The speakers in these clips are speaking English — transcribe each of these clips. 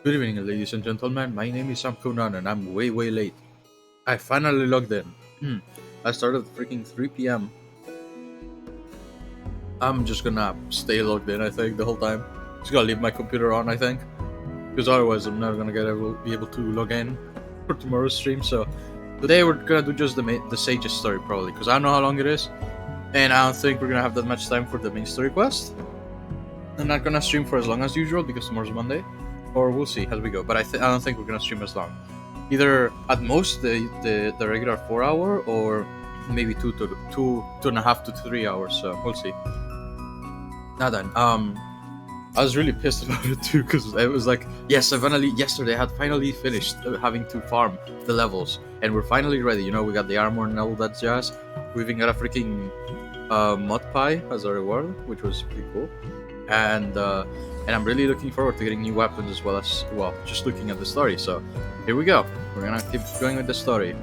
Good evening, ladies and gentlemen. My name is Sam Conan, and I'm way late. I finally logged in. I started at freaking 3 p.m. I'm just gonna stay logged in, I think, the whole time. Just gonna leave my computer on, I think, because otherwise I'm never gonna be able to log in for tomorrow's stream. So today we're gonna do just the Sage's story, probably, because I don't know how long it is, and I don't think we're gonna have that much time for the main story quest. I'm not gonna stream for as long as usual because tomorrow's Monday, or we'll see as we go. But I don't think we're gonna stream as long. Either at most the regular 4 hour, or maybe two and a half to 3 hours. So we'll see. Now then, I was really pissed about it too because it was like, yes, yesterday I had finally finished having to farm the levels, and we're finally ready. You know, we got the armor and all that jazz. We even got a freaking mud pie as a reward, which was pretty cool. And I'm really looking forward to getting new weapons as well as just looking at the story. So here we go. We're gonna keep going with the story.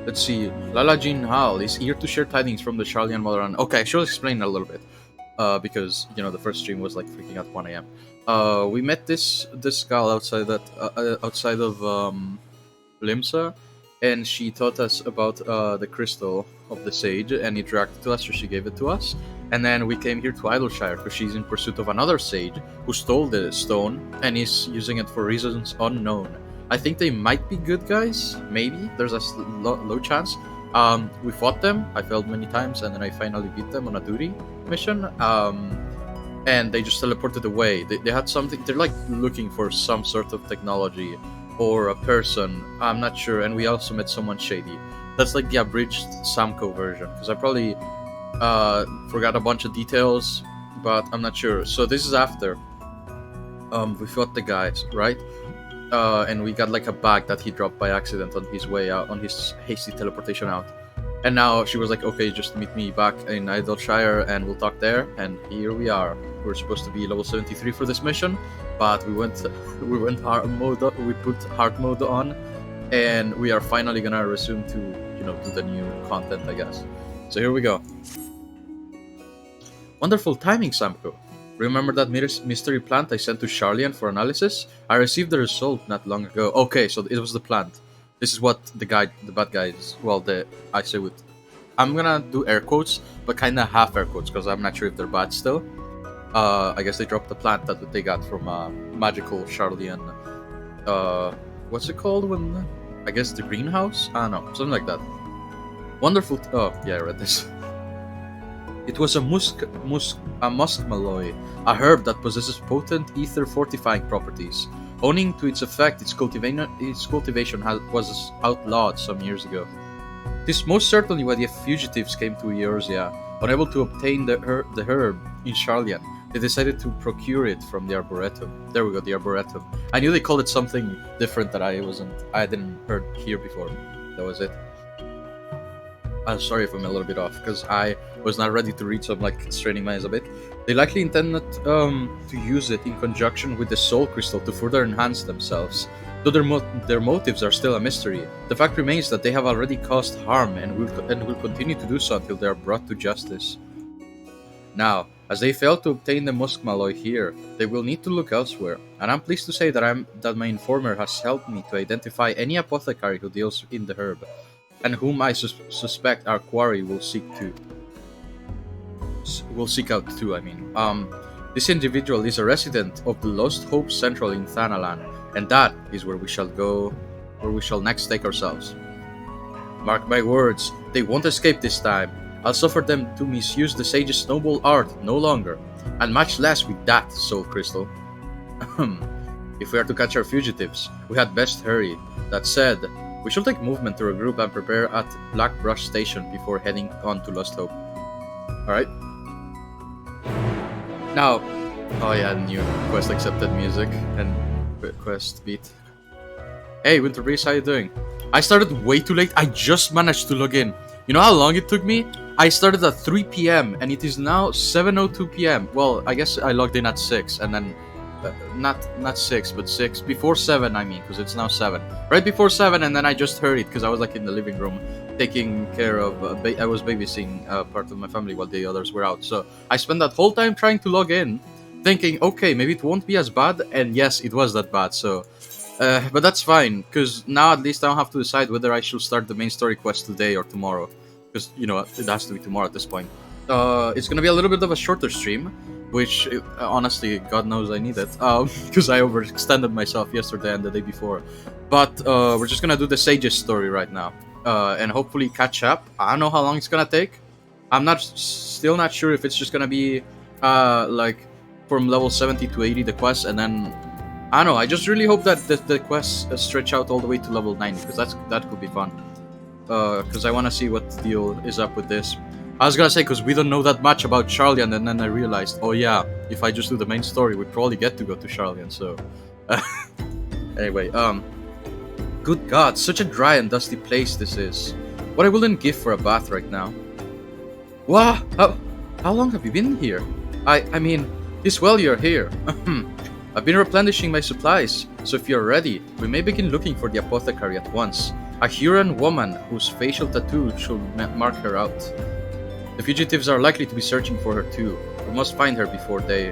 Let's see. Lala Jean Hal is here to share tidings from the Charlian Motherland. Okay, I should explain a little bit. Because you know the first stream was like freaking at 1 a.m. We met this gal outside of Limsa, and she taught us about the crystal of the sage, and it reacted to us, so she gave it to us. And then we came here to Idleshire because she's in pursuit of another sage who stole the stone and is using it for reasons unknown. I think they might be good guys, maybe. There's a low chance. We fought them. I failed many times, and then I finally beat them on a duty mission. And they just teleported away. They had something. They're like looking for some sort of technology or a person. I'm not sure. And we also met someone shady. That's like the abridged Samco version, because I probably forgot a bunch of details, but I'm not sure. So this is after we fought the guys, right? And we got like a bag that he dropped by accident on his way out, on his hasty teleportation out. And now she was like, okay, just meet me back in Idleshire and we'll talk there. And here we are. We're supposed to be level 73 for this mission, but we went hard mode. We put hard mode on, and we are finally gonna resume to do the new content, I guess. So here we go. Wonderful timing, Samko. Remember that mystery plant I sent to Charlian for analysis? I received the result not long ago. Okay, so it was the plant. This is what the bad guys, I'm gonna do air quotes, but kinda half air quotes, because I'm not sure if they're bad still. I guess they dropped the plant that they got from magical Charlian. What's it called when? I guess the greenhouse? I don't know, something like that. Wonderful. Oh, yeah, I read this. It was a muskmalloy, a herb that possesses potent ether fortifying properties. Owing to its effect, its cultivation was outlawed some years ago. This most certainly why the fugitives came to Eorzea. Unable to obtain the herb in Charlian, they decided to procure it from the Arboretum. There we go, the Arboretum. I knew they called it something different that I didn't hear before. That was it. I'm sorry if I'm a little bit off, because I was not ready to read, so I'm like straining my eyes a bit. They likely intended to use it in conjunction with the Soul Crystal to further enhance themselves. Though their motives are still a mystery, the fact remains that they have already caused harm and will continue to do so until they are brought to justice. Now, as they fail to obtain the muskmalloy here, they will need to look elsewhere, and I'm pleased to say that my informer has helped me to identify any apothecary who deals in the herb, and whom I suspect our quarry will seek out too. This individual is a resident of the Lost Hope Central in Thanalan, and that is where we shall go, where we shall next take ourselves. Mark my words, they won't escape this time. I'll suffer them to misuse the sage's noble art no longer, and much less with that soul crystal. If we are to catch our fugitives, we had best hurry. That said, we shall take movement to regroup and prepare at Blackbrush Station before heading on to Lost Hope. Alright. Now, oh yeah, new quest accepted music and quest beat. Hey, Winter Breeze, how you doing? I started way too late. I just managed to log in. You know how long it took me? I started at 3 p.m. and it is now 7:02 p.m. Well, I guess I logged in at 6 and then not 6, but 6 before 7. I mean, because it's now 7. Right before 7, and then I just heard it because I was like in the living room taking care of. I was babysitting part of my family while the others were out. So I spent that whole time trying to log in, thinking, okay, maybe it won't be as bad, and yes, it was that bad. So, but that's fine, because now at least I don't have to decide whether I should start the main story quest today or tomorrow, because you know it has to be tomorrow at this point. It's gonna be a little bit of a shorter stream, which honestly, God knows I need it, because I overextended myself yesterday and the day before. But we're just gonna do the Sage's story right now, and hopefully catch up. I don't know how long it's gonna take. I'm still not sure if it's just gonna be like from level 70 to 80 the quest, and then I don't know. I just really hope that the quests stretch out all the way to level 90, because that could be fun. Because I want to see what the deal is up with this. I was gonna say, because we don't know that much about Charlian, and then I realized, oh yeah, if I just do the main story, we probably get to go to Charlian. So anyway, good God, such a dry and dusty place this is. What I wouldn't give for a bath right now. Wow, how long have you been here? I mean, it's well you're here. I've been replenishing my supplies, so if you're ready, we may begin looking for the apothecary at once. A Huron woman whose facial tattoo should mark her out. The fugitives are likely to be searching for her too. We must find her before they...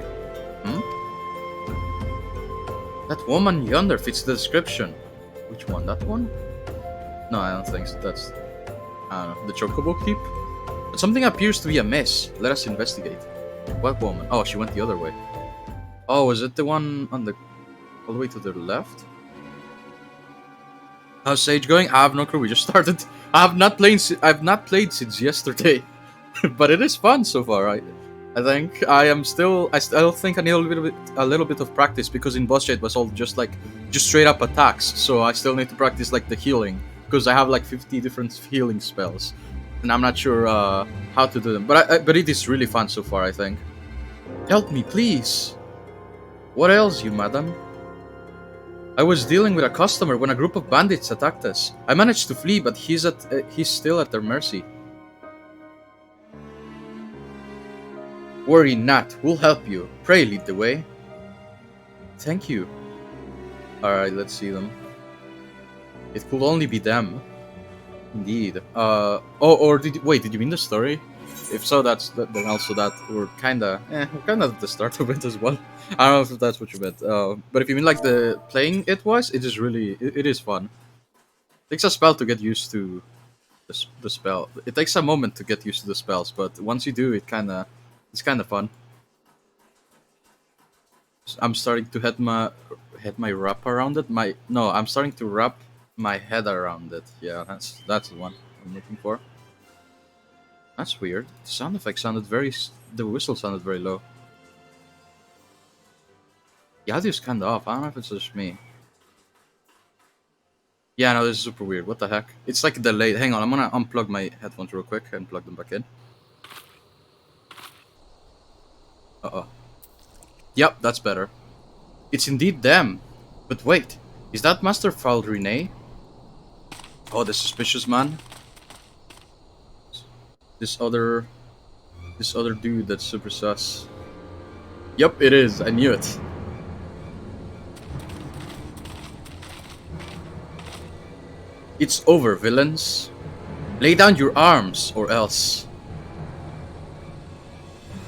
That woman yonder fits the description. Which one? That one? No, I don't think so. That's... I don't know. The Chocobo Keep? But something appears to be amiss. Let us investigate. What woman? Oh, she went the other way. Oh, is it the one on the... all the way to the left? How's Sage going? I have no clue. We just started. I've not played since yesterday, but it is fun so far. I think I still think I need a little bit of practice, because in boss it was all just straight up attacks. So I still need to practice like the healing, because I have like 50 different healing spells, and I'm not sure how to do them. But it is really fun so far. I think. Help me, please. What ails you, madam? I was dealing with a customer when a group of bandits attacked us. I managed to flee, but he's still at their mercy. Worry not, we'll help you. Pray lead the way. Thank you. Alright, let's see them. It could only be them. Indeed. Did you mean the story? If so, then also that we're kinda at the start of it as well. I don't know if that's what you meant. But if you mean like the playing it was, it is really it is fun. It takes a spell to get used to the spell. It takes a moment to get used to the spells, but once you do, it's kind of fun. I'm starting to head my wrap around it. I'm starting to wrap my head around it. Yeah, that's the one I'm looking for. That's weird. The sound effect the whistle sounded very low. The audio's kinda off. I don't know if it's just me. Yeah, no, this is super weird. What the heck? It's like delayed. Hang on, I'm gonna unplug my headphones real quick and plug them back in. Uh-oh. Yep, that's better. It's indeed them. But wait, is that Master Faldrine? Oh, the suspicious man. This other dude that's super sus. Yep, it is. I knew it. It's over, villains. Lay down your arms, or else.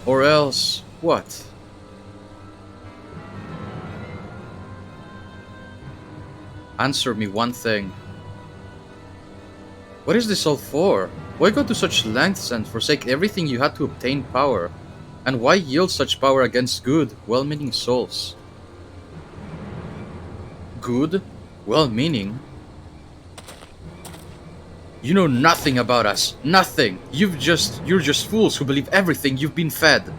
Or else what? Answer me one thing. What is this all for? Why go to such lengths and forsake everything you had to obtain power? And why yield such power against good, well-meaning souls? Good? Well-meaning? You know nothing about us. Nothing. You're just fools who believe everything you've been fed.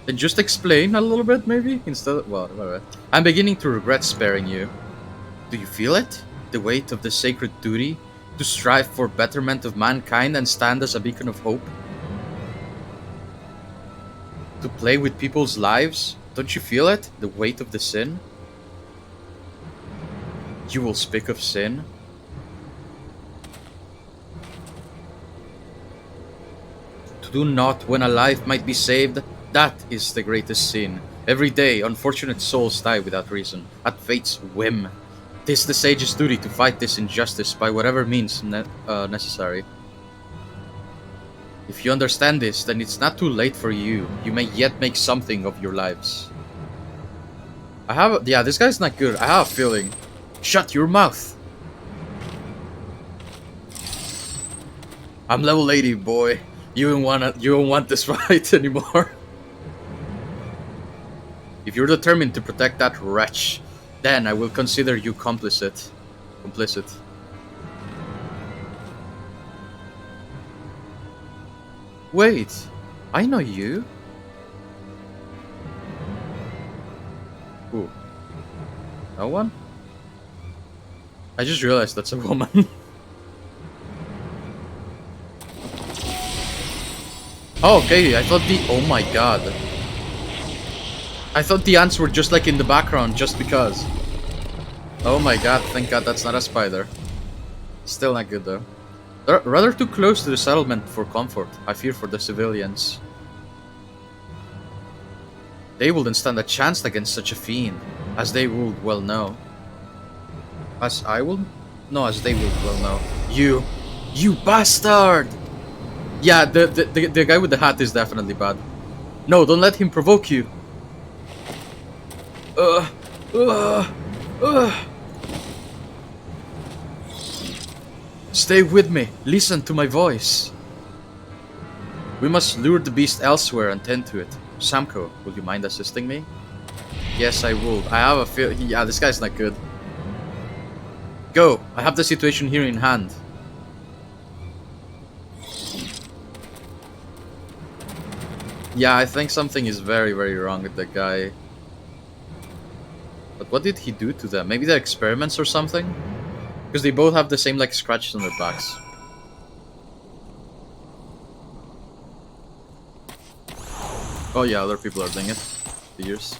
Then just explain a little bit, maybe? Instead of... well, whatever. I'm beginning to regret sparing you. Do you feel it? The weight of the sacred duty? To strive for betterment of mankind and stand as a beacon of hope? To play with people's lives? Don't you feel it? The weight of the sin? You will speak of sin? To do naught when a life might be saved? That is the greatest sin. Every day, unfortunate souls die without reason, at fate's whim. 'Tis the sage's duty to fight this injustice by whatever means necessary. If you understand this, then it's not too late for you. You may yet make something of your lives. Yeah, this guy's not good. I have a feeling. Shut your mouth. I'm level 80, boy. You don't want this fight anymore. If you're determined to protect that wretch, then I will consider you complicit. Wait, I know you. Who? No one? I just realized that's a woman. Oh, okay, I thought oh my god. I thought the ants were just like in the background just because. Oh my god, thank god that's not a spider. Still not good though. They're rather too close to the settlement for comfort. I fear for the civilians. They wouldn't stand a chance against such a fiend, as they would well know. As I will? No, as they would well know. You bastard! Yeah, the guy with the hat is definitely bad. No, don't let him provoke you. Stay with me. Listen to my voice. We must lure the beast elsewhere and tend to it. Samko, would you mind assisting me? Yes, I will. I have a feel. Yeah, this guy's not good. Go. I have the situation here in hand. Yeah, I think something is very, very wrong with that guy. But what did he do to them? Maybe they're experiments or something? Because they both have the same, like, scratches on their backs. Oh yeah, other people are doing it. Figures.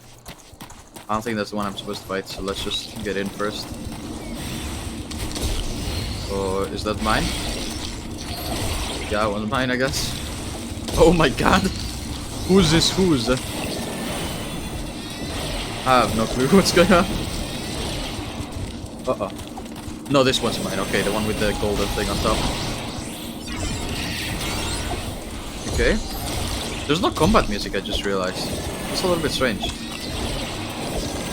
I don't think that's the one I'm supposed to fight, so let's just get in first. Oh, is that mine? Yeah, one's mine, I guess. Oh my god! Who's this? Who's? I have no clue what's going on. Uh-oh. No, this one's mine. Okay, the one with the golden thing on top. Okay. There's no combat music, I just realized. It's a little bit strange.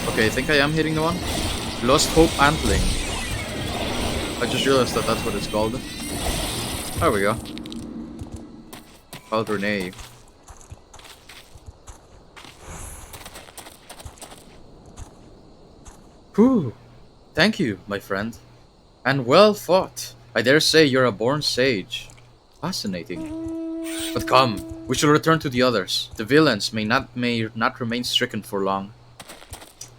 Okay, I think I am hitting the one. Lost Hope Antling. I just realized that that's what it's called. There we go. Grenade. Whew. Thank you, my friend. And well fought. I dare say you're a born sage. Fascinating. But come, we shall return to the others. The villains may not remain stricken for long.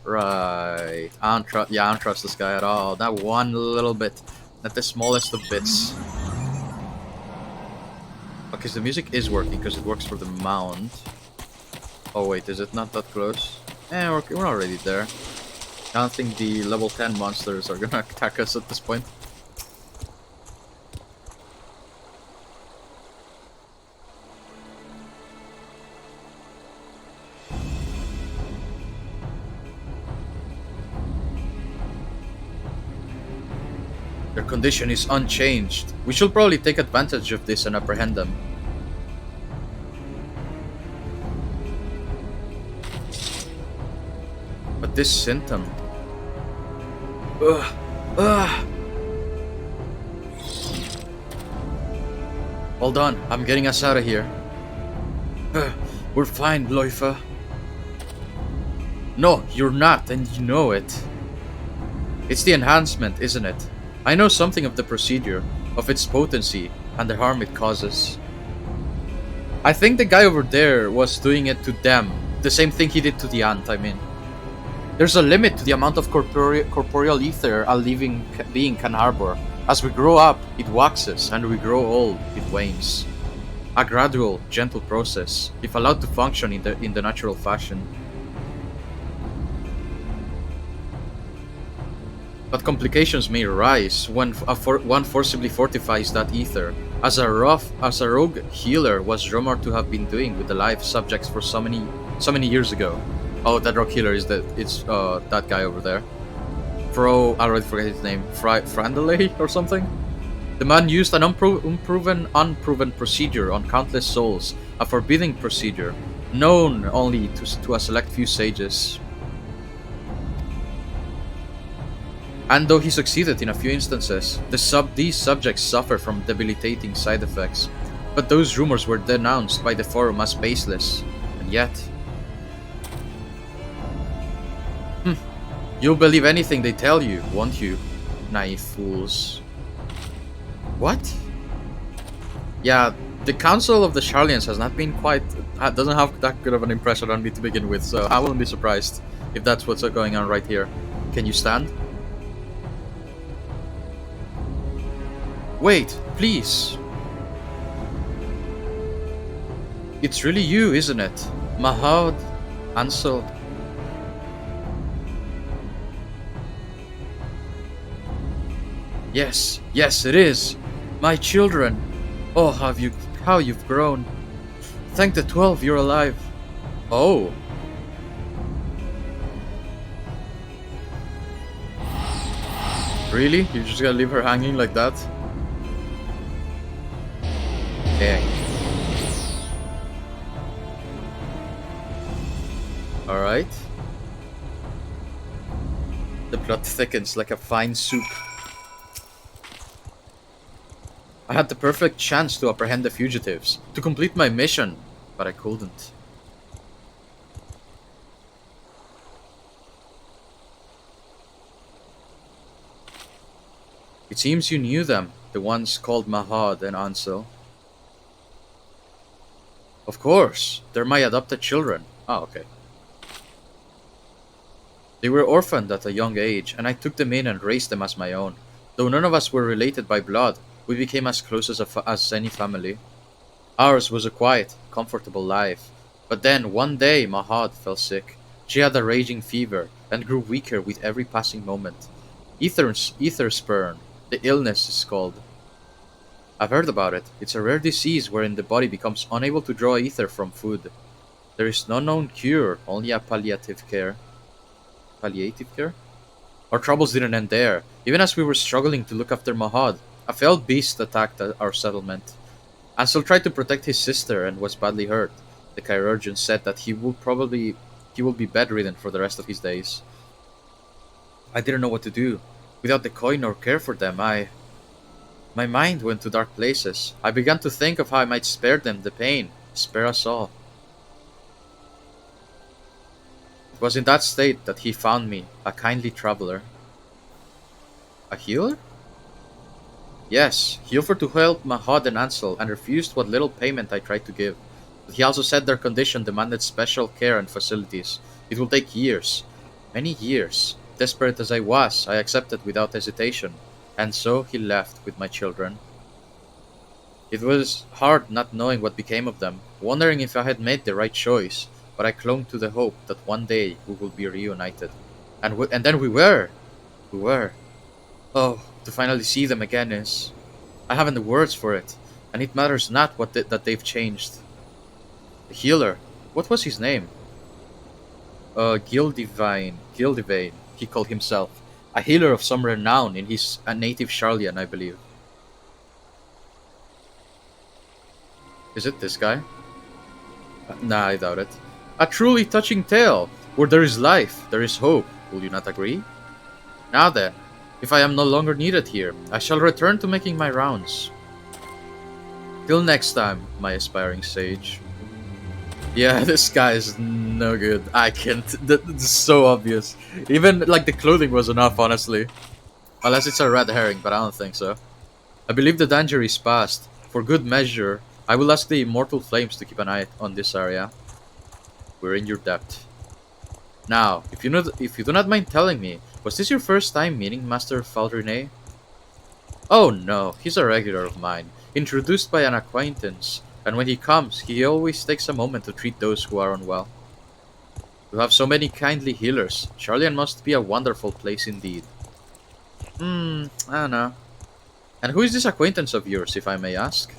Right. I don't trust this guy at all. Not one little bit. Not the smallest of bits. Okay, so the music is working because it works for the mount. Oh wait, is it not that close? Eh, we're already there. I don't think the level 10 monsters are gonna attack us at this point. Their condition is unchanged. We should probably take advantage of this and apprehend them. But this symptom... Hold on, I'm getting us out of here. We're fine, Loifa. No, you're not, and you know it. It's the enhancement, isn't it? I know something of the procedure, of its potency, and the harm it causes. I think the guy over there was doing it to them. The same thing he did to the ant, I mean. There's a limit to the amount of corporeal ether a living being can harbor. As we grow up, it waxes, and we grow old, it wanes. A gradual, gentle process, if allowed to function in the natural fashion. But complications may arise when one forcibly fortifies that ether, as a rogue healer was rumored to have been doing with the live subjects for so many years ago. Oh, that rogue healer is that guy over there. I already forget his name. Frandalay or something? The man used an unproven procedure on countless souls, a forbidding procedure, known only to a select few sages. And though he succeeded in a few instances, these subjects suffer from debilitating side effects. But those rumors were denounced by the forum as baseless, and yet... You'll believe anything they tell you, won't you? Naive fools. What? Yeah, the Council of the Charlians has not been doesn't have that good of an impression on me to begin with, so I wouldn't be surprised if that's what's going on right here. Can you stand? Wait, please. It's really you, isn't it? Mahad, Ansel. Yes, yes, it is. My children. Oh, how you've grown. Thank the 12 you're alive. Oh. Really? You're just gonna leave her hanging like that? Yeah. Alright. The blood thickens like a fine soup. I had the perfect chance to apprehend the fugitives, to complete my mission, but I couldn't. It seems you knew them, the ones called Mahad and Ansel. Of course, they're my adopted children. Ah, okay. They were orphaned at a young age, and I took them in and raised them as my own. Though none of us were related by blood, we became as close as any family. Ours was a quiet, comfortable life. But then, one day, Mahad fell sick. She had a raging fever, and grew weaker with every passing moment. Ether spurn, the illness is called. I've heard about it. It's a rare disease wherein the body becomes unable to draw ether from food. There is no known cure, only a palliative care. Palliative care? Our troubles didn't end there. Even as we were struggling to look after Mahad, a fell beast attacked our settlement. Ansel tried to protect his sister and was badly hurt. The chirurgeon said that he will be bedridden for the rest of his days. I didn't know what to do. Without the coin or care for them, my mind went to dark places. I began to think of how I might spare them the pain, spare us all. It was in that state that he found me, a kindly traveler. A healer? Yes, he offered to help Mahad and Ansel and refused what little payment I tried to give. But he also said their condition demanded special care and facilities. It will take years. Many years. Desperate as I was, I accepted without hesitation. And so he left with my children. It was hard not knowing what became of them, wondering if I had made the right choice, but I clung to the hope that one day we will be reunited. And then we were! We were. Oh, to finally see them again is... I haven't the words for it, and it matters not that they've changed. The healer, what was his name? Gildivane, he called himself. A healer of some renown in his native Charlian, I believe. Is it this guy? Nah, I doubt it. A truly touching tale. Where there is life, there is hope. Will you not agree? Now then, if I am no longer needed here, I shall return to making my rounds. Till next time, my aspiring sage. Yeah, this guy is no good. I can't. That's so obvious. Even, like, the clothing was enough, honestly. Unless it's a red herring, but I don't think so. I believe the danger is past. For good measure, I will ask the immortal flames to keep an eye on this area. We're in your debt. Now, if you do not mind telling me, was this your first time meeting Master Faldrine? Oh no, he's a regular of mine, introduced by an acquaintance, and when he comes, he always takes a moment to treat those who are unwell. You have so many kindly healers. Charlian must be a wonderful place indeed. I don't know. And who is this acquaintance of yours, if I may ask?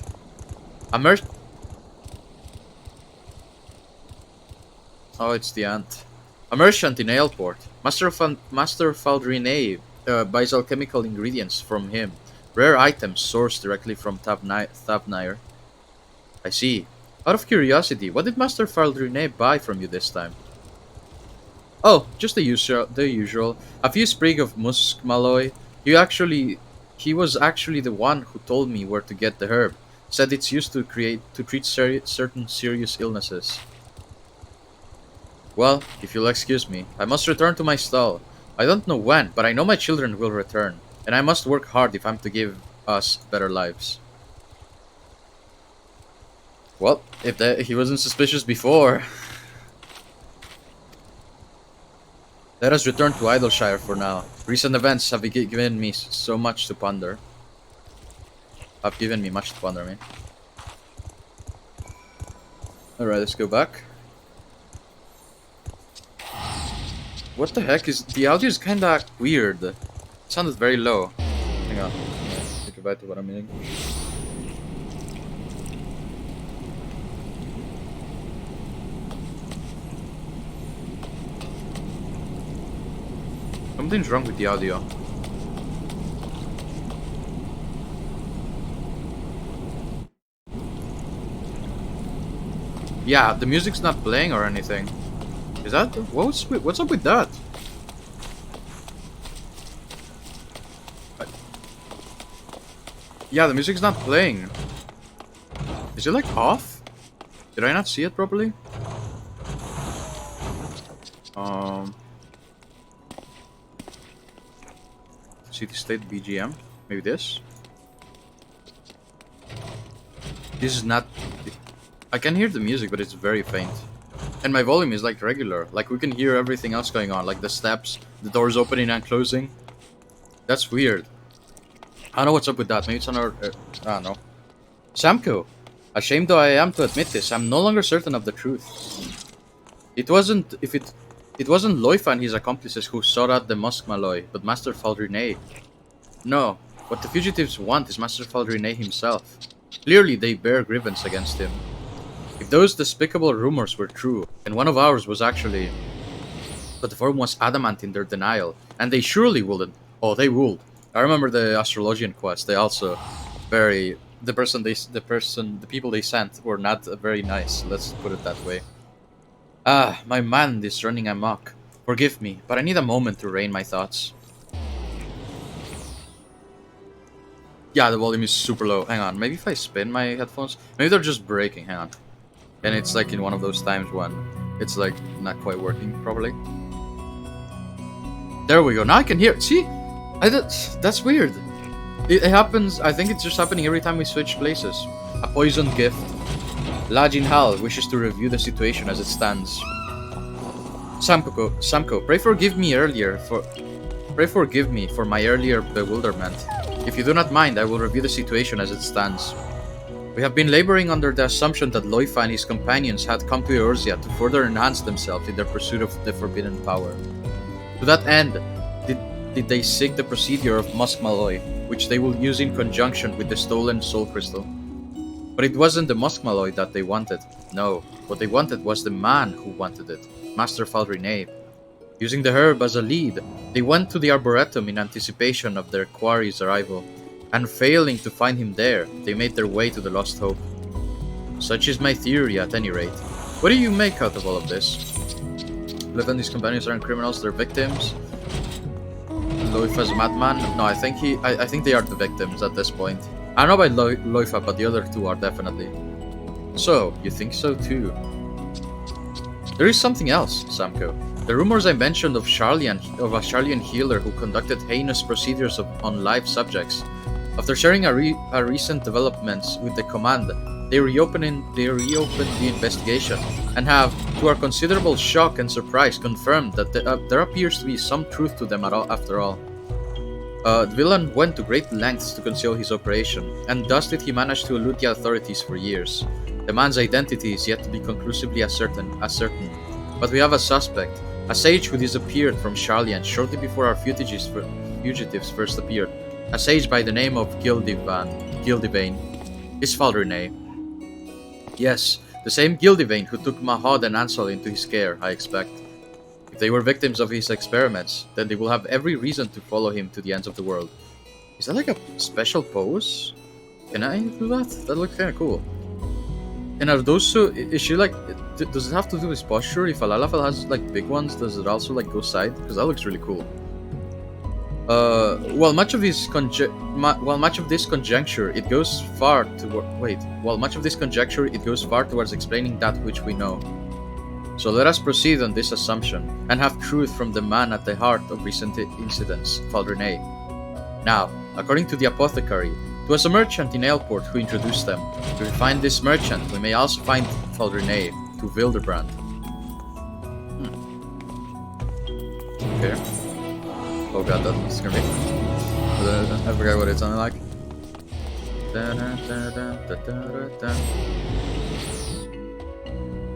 Oh, it's the aunt. A merchant in Aleport. Master Faldrine buys alchemical ingredients from him. Rare items sourced directly from Thavnair. I see. Out of curiosity, what did Master Faldrine buy from you this time? Oh, just the usual. The usual. A few sprig of musk malloy. He was actually the one who told me where to get the herb. Said it's used to treat certain serious illnesses. Well, if you'll excuse me, I must return to my stall. I don't know when, but I know my children will return, and I must work hard if I'm to give us better lives. Well, he wasn't suspicious before. Let us return to Idleshire for now. Recent events have given me so much to ponder. Have given me much to ponder, man. Alright, let's go back. What the heck is... The audio is kinda weird. It sounded very low. Hang on. Take it back to what I'm meaning. Something's wrong with the audio. Yeah, the music's not playing or anything. Is that... What's up with that? Yeah, the music's not playing. Is it like off? Did I not see it properly? City State BGM. Maybe this? This is not... I can hear the music, but it's very faint. And my volume is like regular. Like we can hear everything else going on. Like the steps, the doors opening and closing. That's weird. I don't know what's up with that. Maybe it's on our... I don't know. Samko! Ashamed though I am to admit this, I'm no longer certain of the truth. It wasn't... It wasn't Loifa and his accomplices who sought out the Musk Malloy, but Master Faldrine. No, what the fugitives want is Master Faldrine himself. Clearly they bear grievance against him. If those despicable rumors were true, and one of ours was actually... But the forum was adamant in their denial, and they surely wouldn't. Oh, they would. I remember the Astrologian quest, they also very... The people they sent were not very nice, let's put it that way. Ah, my mind is running amok. Forgive me, but I need a moment to rein my thoughts. Yeah, the volume is super low. Hang on, maybe if I spin my headphones? Maybe they're just breaking, hang on. And it's like in one of those times when it's like not quite working properly. There we go, now I can hear it. See? That's weird. It happens, I think it's just happening every time we switch places. A poison gift. Lajin Hal wishes to review the situation as it stands. Samko, pray forgive me for my earlier bewilderment. If you do not mind, I will review the situation as it stands. We have been laboring under the assumption that Loifa and his companions had come to Eorzea to further enhance themselves in their pursuit of the forbidden power. To that end, did they seek the procedure of Musk Malloy, which they will use in conjunction with the stolen Soul Crystal. But it wasn't the Musk Malloy that they wanted. No, what they wanted was the man who wanted it, Master Faldrine. Using the herb as a lead, they went to the Arboretum in anticipation of their quarry's arrival, and failing to find him there, they made their way to the Lost Hope. Such is my theory at any rate. What do you make out of all of this? Lev and his companions aren't criminals, they're victims. Loifa's a madman? No, I think they are the victims at this point. I don't know about Loifa, but the other two are definitely. So, you think so too? There is something else, Samko. The rumors I mentioned of a Sharlian healer who conducted heinous procedures on live subjects. After sharing a recent developments with the command, they reopened the investigation and have, to our considerable shock and surprise, confirmed that there appears to be some truth to them after all. The villain went to great lengths to conceal his operation, and thus did he manage to elude the authorities for years. The man's identity is yet to be conclusively ascertained, but we have a suspect, a sage who disappeared from Sharlian shortly before our fugitives first appeared, a sage by the name of Gildivane. Is Faldrine. Yes, the same Gildivane who took Mahod and Ansel into his care, I expect. If they were victims of his experiments, then they will have every reason to follow him to the ends of the world. Is that like a special pose? Can I do that? That looks kind of cool. And are those so? Is she like? Does it have to do with posture? If a Lalafell has like big ones, does it also like go side? Because that looks really cool. While much of this conjecture, it goes far towards explaining that which we know. So let us proceed on this assumption, and have truth from the man at the heart of recent incidents, Father Ney. Now, according to the apothecary, it was a merchant in Ailport who introduced them. If we find this merchant, we may also find Father Ney to Wildebrand. Okay. Oh god, that's gonna be... I forgot what it sounded like.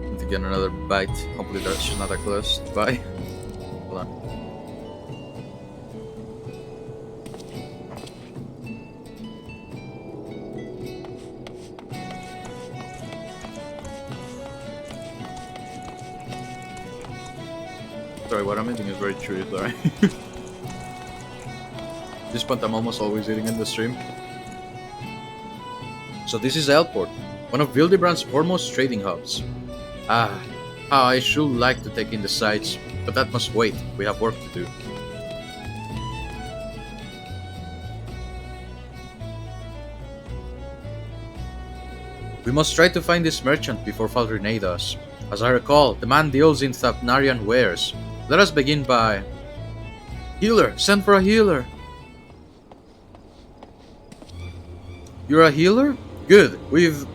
Need to get another bite. Hopefully that's not that close. Bye. Hold on. Sorry, what I'm eating is very chewy, sorry. At this point I'm almost always eating in the stream. So this is Ailport, one of Wildebrand's foremost trading hubs. How I should like to take in the sights, but that must wait, we have work to do. We must try to find this merchant before Father Ney does. As I recall, the man deals in Thavnarian wares. Let us begin by... Healer! Send for a healer! You're a healer? Good. We've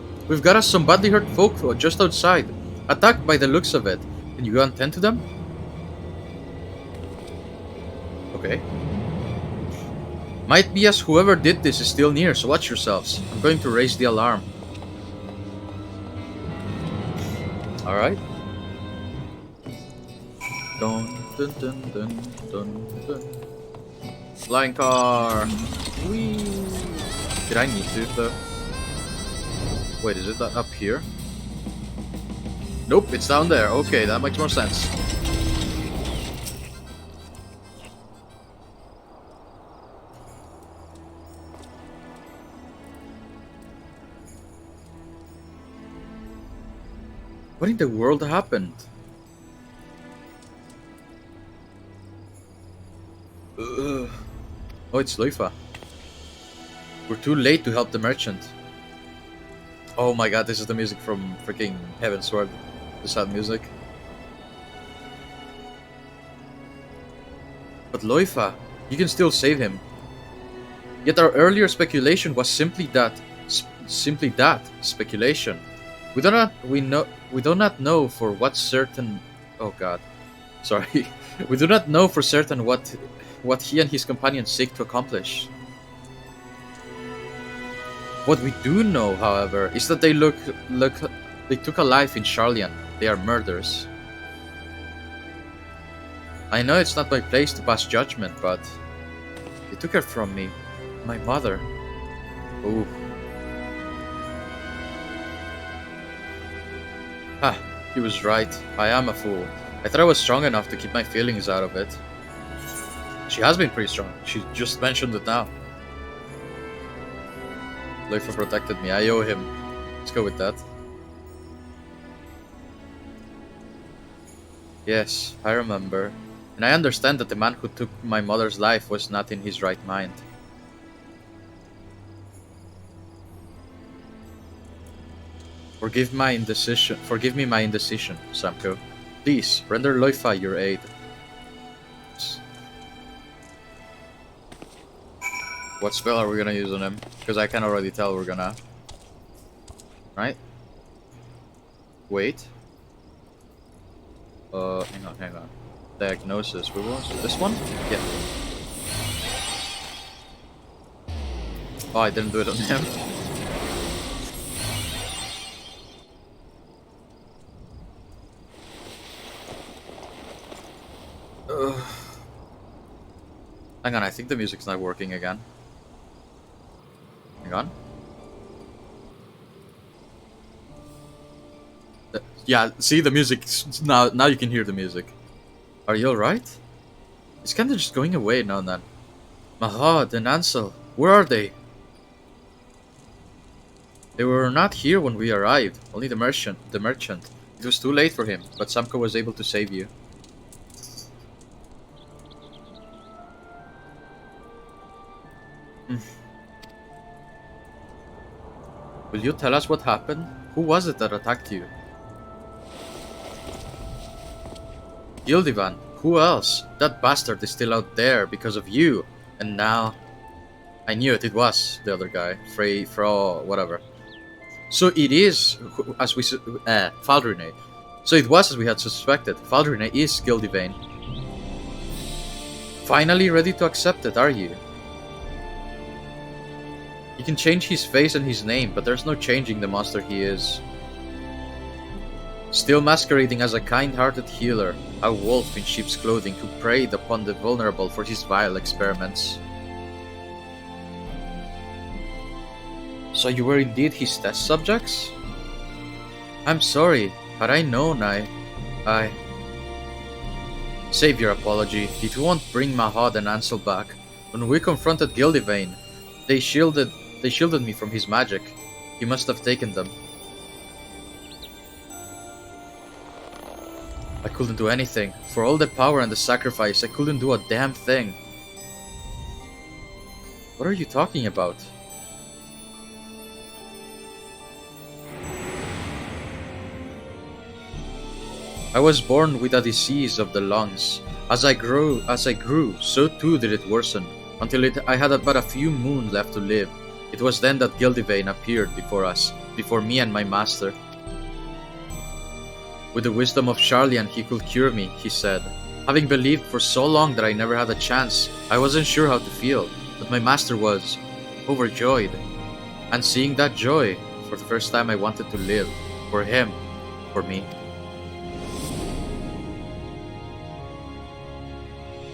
got us some badly hurt folk just outside. Attacked by the looks of it. Can you go and tend to them? Okay. Might be as whoever did this is still near, so watch yourselves. I'm going to raise the alarm. Alright. Dun dun dun dun dun dun. Flying car! Whee! Did I need to though? Wait, is it up here? Nope, it's down there. Okay, that makes more sense. What in the world happened? Ugh. Oh, it's Loifa. We're too late to help the merchant. Oh my god, this is the music from freaking Heaven's Sword. The sad music. But Loifa, you can still save him. Yet our earlier speculation was simply that speculation. We do not know for what certain. Oh god, sorry. We do not know for certain what he and his companions seek to accomplish. What we do know, however, is that they took a life in Charlian. They are murderers. I know it's not my place to pass judgment, but they took her from me, my mother. Ooh. He was right. I am a fool. I thought I was strong enough to keep my feelings out of it. She has been pretty strong. She just mentioned it now. Loifa protected me. I owe him. Let's go with that. Yes, I remember. And I understand that the man who took my mother's life was not in his right mind. Forgive me my indecision, Samko. Please, render Loifa your aid. What spell are we gonna use on him? Because I can already tell we're gonna. Right? Wait. Hang on. Diagnosis. We want this one? Yeah. Oh, I didn't do it on him. Hang on, I think the music's not working again. Hang on. Yeah, see the music now you can hear the music. Are you alright? It's kinda just going away now and then. Mahad and Ansel, Where are they? They were not here when we arrived. Only the merchant. It was too late for him, but Samko was able to save you. Will you tell us what happened? Who was it that attacked you? Gildivan. Who else? That bastard is still out there because of you. And now... I knew it. It was the other guy. Fra, whatever. So it is, as we... Faldrine. So it was as we had suspected. Faldrine is Gildivan. Finally ready to accept it, are you? You can change his face and his name, but there's no changing the monster he is. Still masquerading as a kind-hearted healer, a wolf in sheep's clothing who preyed upon the vulnerable for his vile experiments. So you were indeed his test subjects? I'm sorry, had I known I... Save your apology, it won't bring Mahad and Ansel back. When we confronted Gildivan, they shielded me from his magic. He must have taken them. I couldn't do anything. For all the power and the sacrifice, I couldn't do a damn thing. What are you talking about? I was born with a disease of the lungs. As I grew, so too did it worsen, until I had but a few moons left to live. It was then that Gildivan appeared before us, before me and my master. With the wisdom of Charlian he could cure me, he said. Having believed for so long that I never had a chance, I wasn't sure how to feel, but my master was overjoyed. And seeing that joy, for the first time I wanted to live. For him, for me.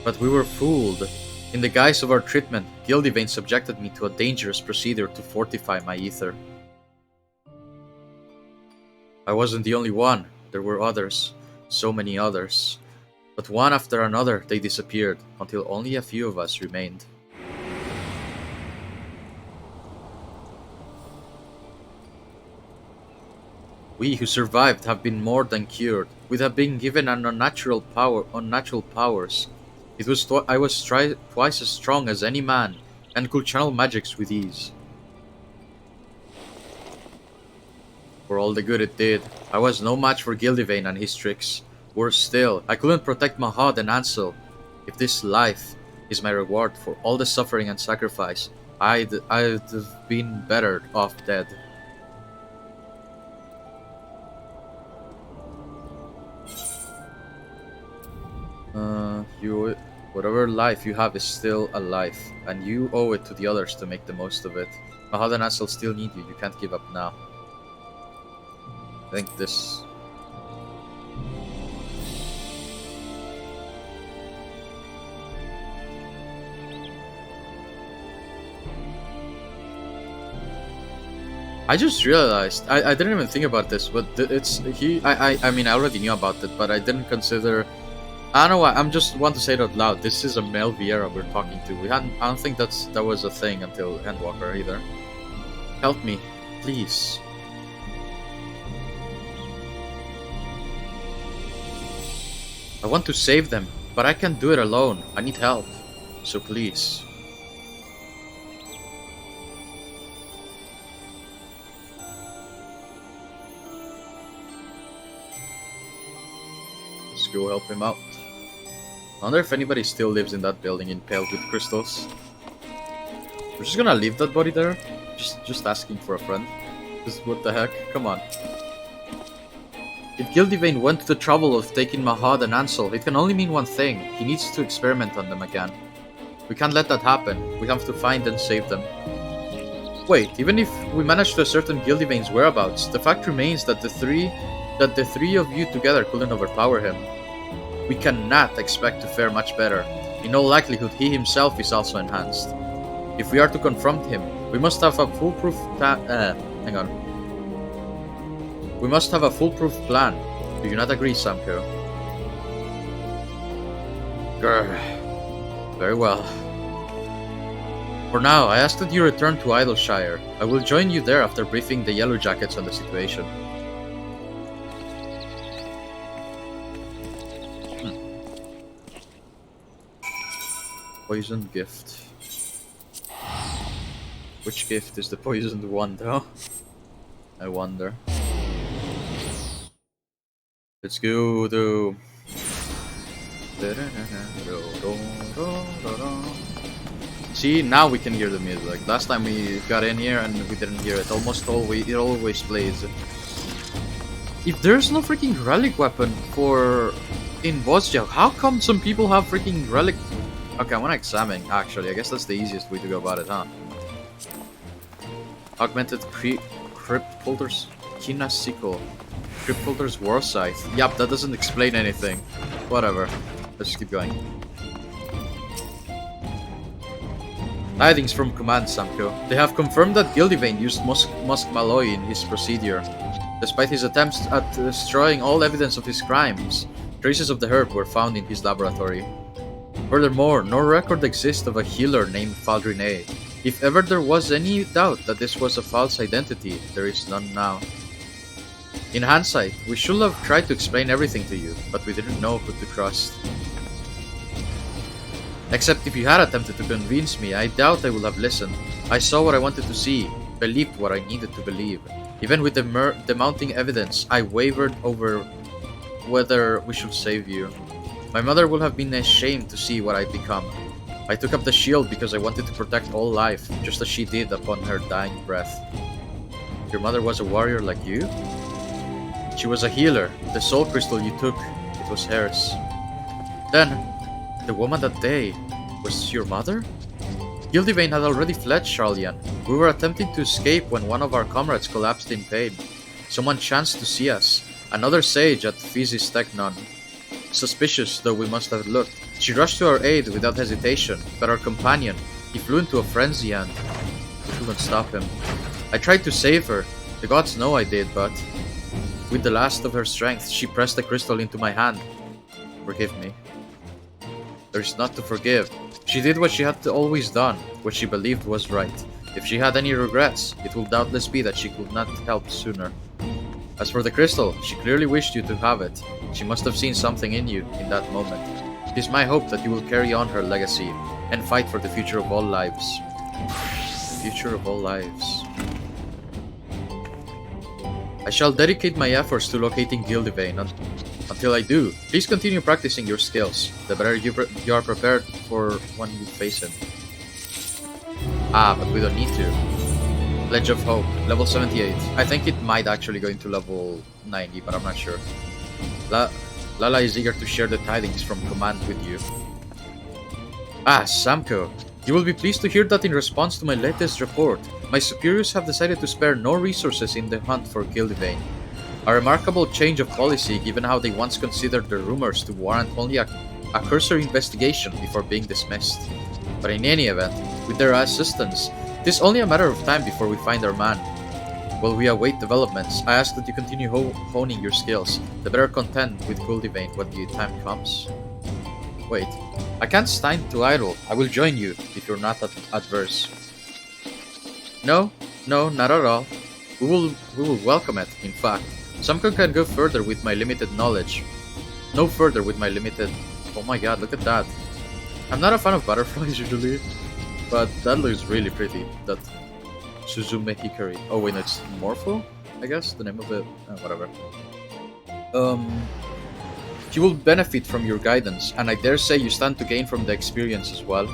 But we were fooled. In the guise of our treatment, Gildivan subjected me to a dangerous procedure to fortify my ether. I wasn't the only one. There were others. So many others. But one after another they disappeared, until only a few of us remained. We who survived have been more than cured. We have been given an unnatural powers. I was twice as strong as any man, and could channel magics with ease. For all the good it did, I was no match for Gildivan and his tricks. Worse still, I couldn't protect Mahad and Ansel. If this life is my reward for all the suffering and sacrifice, I'd have been better off dead. Whatever life you have is still a life, and you owe it to the others to make the most of it. Mahad and Ansel still need you. You can't give up now. I think this... I just realized, I didn't even think about this, but I mean, I already knew about it, but I didn't consider... I don't know why, I'm just want to say it out loud. This is a male Vieira we're talking to. I don't think that was a thing until Endwalker either. Help me, please. I want to save them, but I can't do it alone. I need help, so please. Let's go help him out. I wonder if anybody still lives in that building impaled with crystals. We're just gonna leave that body there? Just asking for a friend. Just what the heck? Come on. If Gildivan went to the trouble of taking Mahad and Ansel, it can only mean one thing. He needs to experiment on them again. We can't let that happen. We have to find and save them. Wait, even if we manage to ascertain Gildivan's whereabouts, the fact remains that the three of you together couldn't overpower him. We cannot expect to fare much better. In all likelihood, he himself is also enhanced. If we are to confront him, we must have a foolproof We must have a foolproof plan. Do you not agree, Samko? Grr. Very well. For now, I ask that you return to Idleshire. I will join you there after briefing the Yellow Jackets on the situation. Poison gift. Which gift is the poisoned one, though? I wonder. Let's go, though. See, now we can hear the music. Last time we got in here and we didn't hear it. It always plays. If there's no freaking relic weapon for in Vosjak, how come some people have freaking relic? Okay, I want to examine. Actually, I guess that's the easiest way to go about it, huh? Augmented Crypt Holder's Kinasico. Crypt Holder's War Scythe. Yup, that doesn't explain anything. Whatever. Let's just keep going. Tidings from Command, Samko. They have confirmed that Gildivane used Musk Malloy in his procedure. Despite his attempts at destroying all evidence of his crimes, traces of the herb were found in his laboratory. Furthermore, no record exists of a healer named Faldrine. If ever there was any doubt that this was a false identity, there is none now. In hindsight, we should have tried to explain everything to you, but we didn't know who to trust. Except if you had attempted to convince me, I doubt I would have listened. I saw what I wanted to see, believed what I needed to believe. Even with the mounting evidence, I wavered over whether we should save you. My mother would have been ashamed to see what I'd become. I took up the shield because I wanted to protect all life, just as she did upon her dying breath. Your mother was a warrior like you? She was a healer. The soul crystal you took, it was hers. Then, the woman that day, was your mother? Gildivane had already fled Sharlayan. We were attempting to escape when one of our comrades collapsed in pain. Someone chanced to see us, another sage at Physis Technon. Suspicious though we must have looked, she rushed to our aid without hesitation, but our companion, he flew into a frenzy and we couldn't stop him. I tried to save her, the gods know I did, but with the last of her strength, she pressed the crystal into my hand. Forgive me. There is not to forgive. She did what she had always done, what she believed was right. If she had any regrets, it will doubtless be that she could not help sooner. As for the crystal, she clearly wished you to have it. She must have seen something in you in that moment. It is my hope that you will carry on her legacy and fight for the future of all lives. The future of all lives. I shall dedicate my efforts to locating Gildivane. Until I do, please continue practicing your skills. The better you are prepared for when you face him. Ah, but we don't need to. Pledge of Hope, level 78. I think it might actually go into level 90, but I'm not sure. Lala is eager to share the tidings from Command with you. Ah, Samko. You will be pleased to hear that in response to my latest report, my superiors have decided to spare no resources in the hunt for Gildivane. A remarkable change of policy given how they once considered the rumors to warrant only a cursory investigation before being dismissed. But in any event, with their assistance, it is only a matter of time before we find our man. While we await developments, I ask that you continue honing your skills, the better content with Gildivane when the time comes. Wait, I can't stand to idle. I will join you if you're not adverse. No, not at all. We will welcome it, in fact. Samko can go further with my limited knowledge. No further with my limited... Oh my god, look at that. I'm not a fan of butterflies usually, but that looks really pretty. That Suzume Hikari. Oh wait, no, it's Morpho, I guess, the name of it. Whatever. You will benefit from your guidance, and I dare say you stand to gain from the experience as well.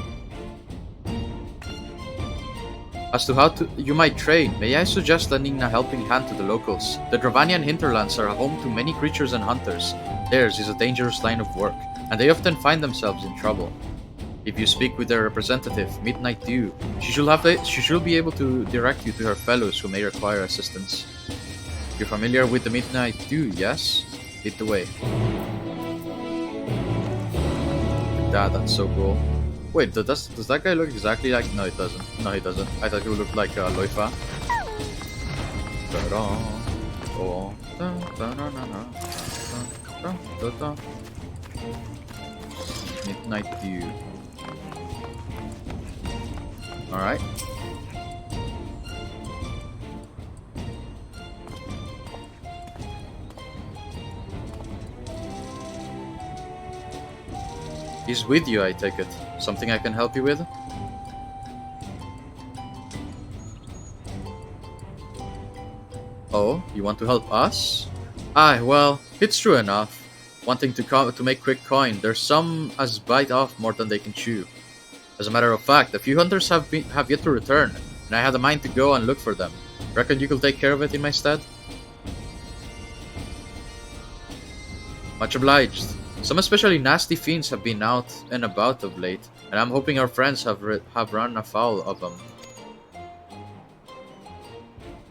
As to how you might train, may I suggest lending a helping hand to the locals. The Dravanian hinterlands are home to many creatures and hunters. Theirs is a dangerous line of work, and they often find themselves in trouble. If you speak with their representative, Midnight Dew, she should be able to direct you to her fellows who may require assistance. You're familiar with the Midnight Dew, yes? Lead the way. That's so cool. Wait, does that guy look exactly like... No, it doesn't. No, he doesn't. I thought he would look like Loifa. Midnight Dew. Alright. He's with you, I take it. Something I can help you with? Oh, you want to help us? Aye, well, it's true enough. Wanting to make quick coin, there's some as bite off more than they can chew. As a matter of fact, a few hunters have yet to return, and I had a mind to go and look for them. Reckon you could take care of it in my stead? Much obliged. Some especially nasty fiends have been out and about of late, and I'm hoping our friends have run afoul of them.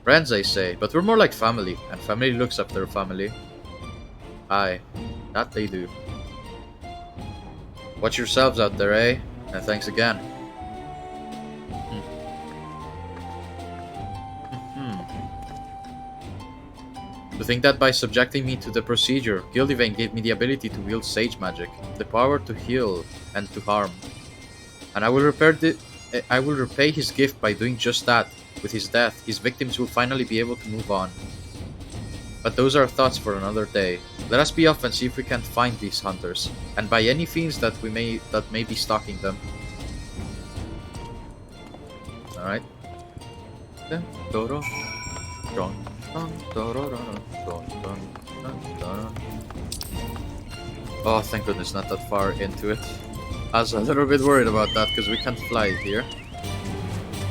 Friends, I say, but we're more like family, and family looks after family. Aye, that they do. Watch yourselves out there, eh? And thanks again. To think that by subjecting me to the procedure, Gildivain gave me the ability to wield sage magic, the power to heal and to harm. And I will repay his gift by doing just that. With his death, his victims will finally be able to move on. But those are thoughts for another day. Let us be off and see if we can't find these hunters, and by any fiends that may be stalking them. Alright. Oh, thank goodness, not that far into it. I was a little bit worried about that because we can't fly here.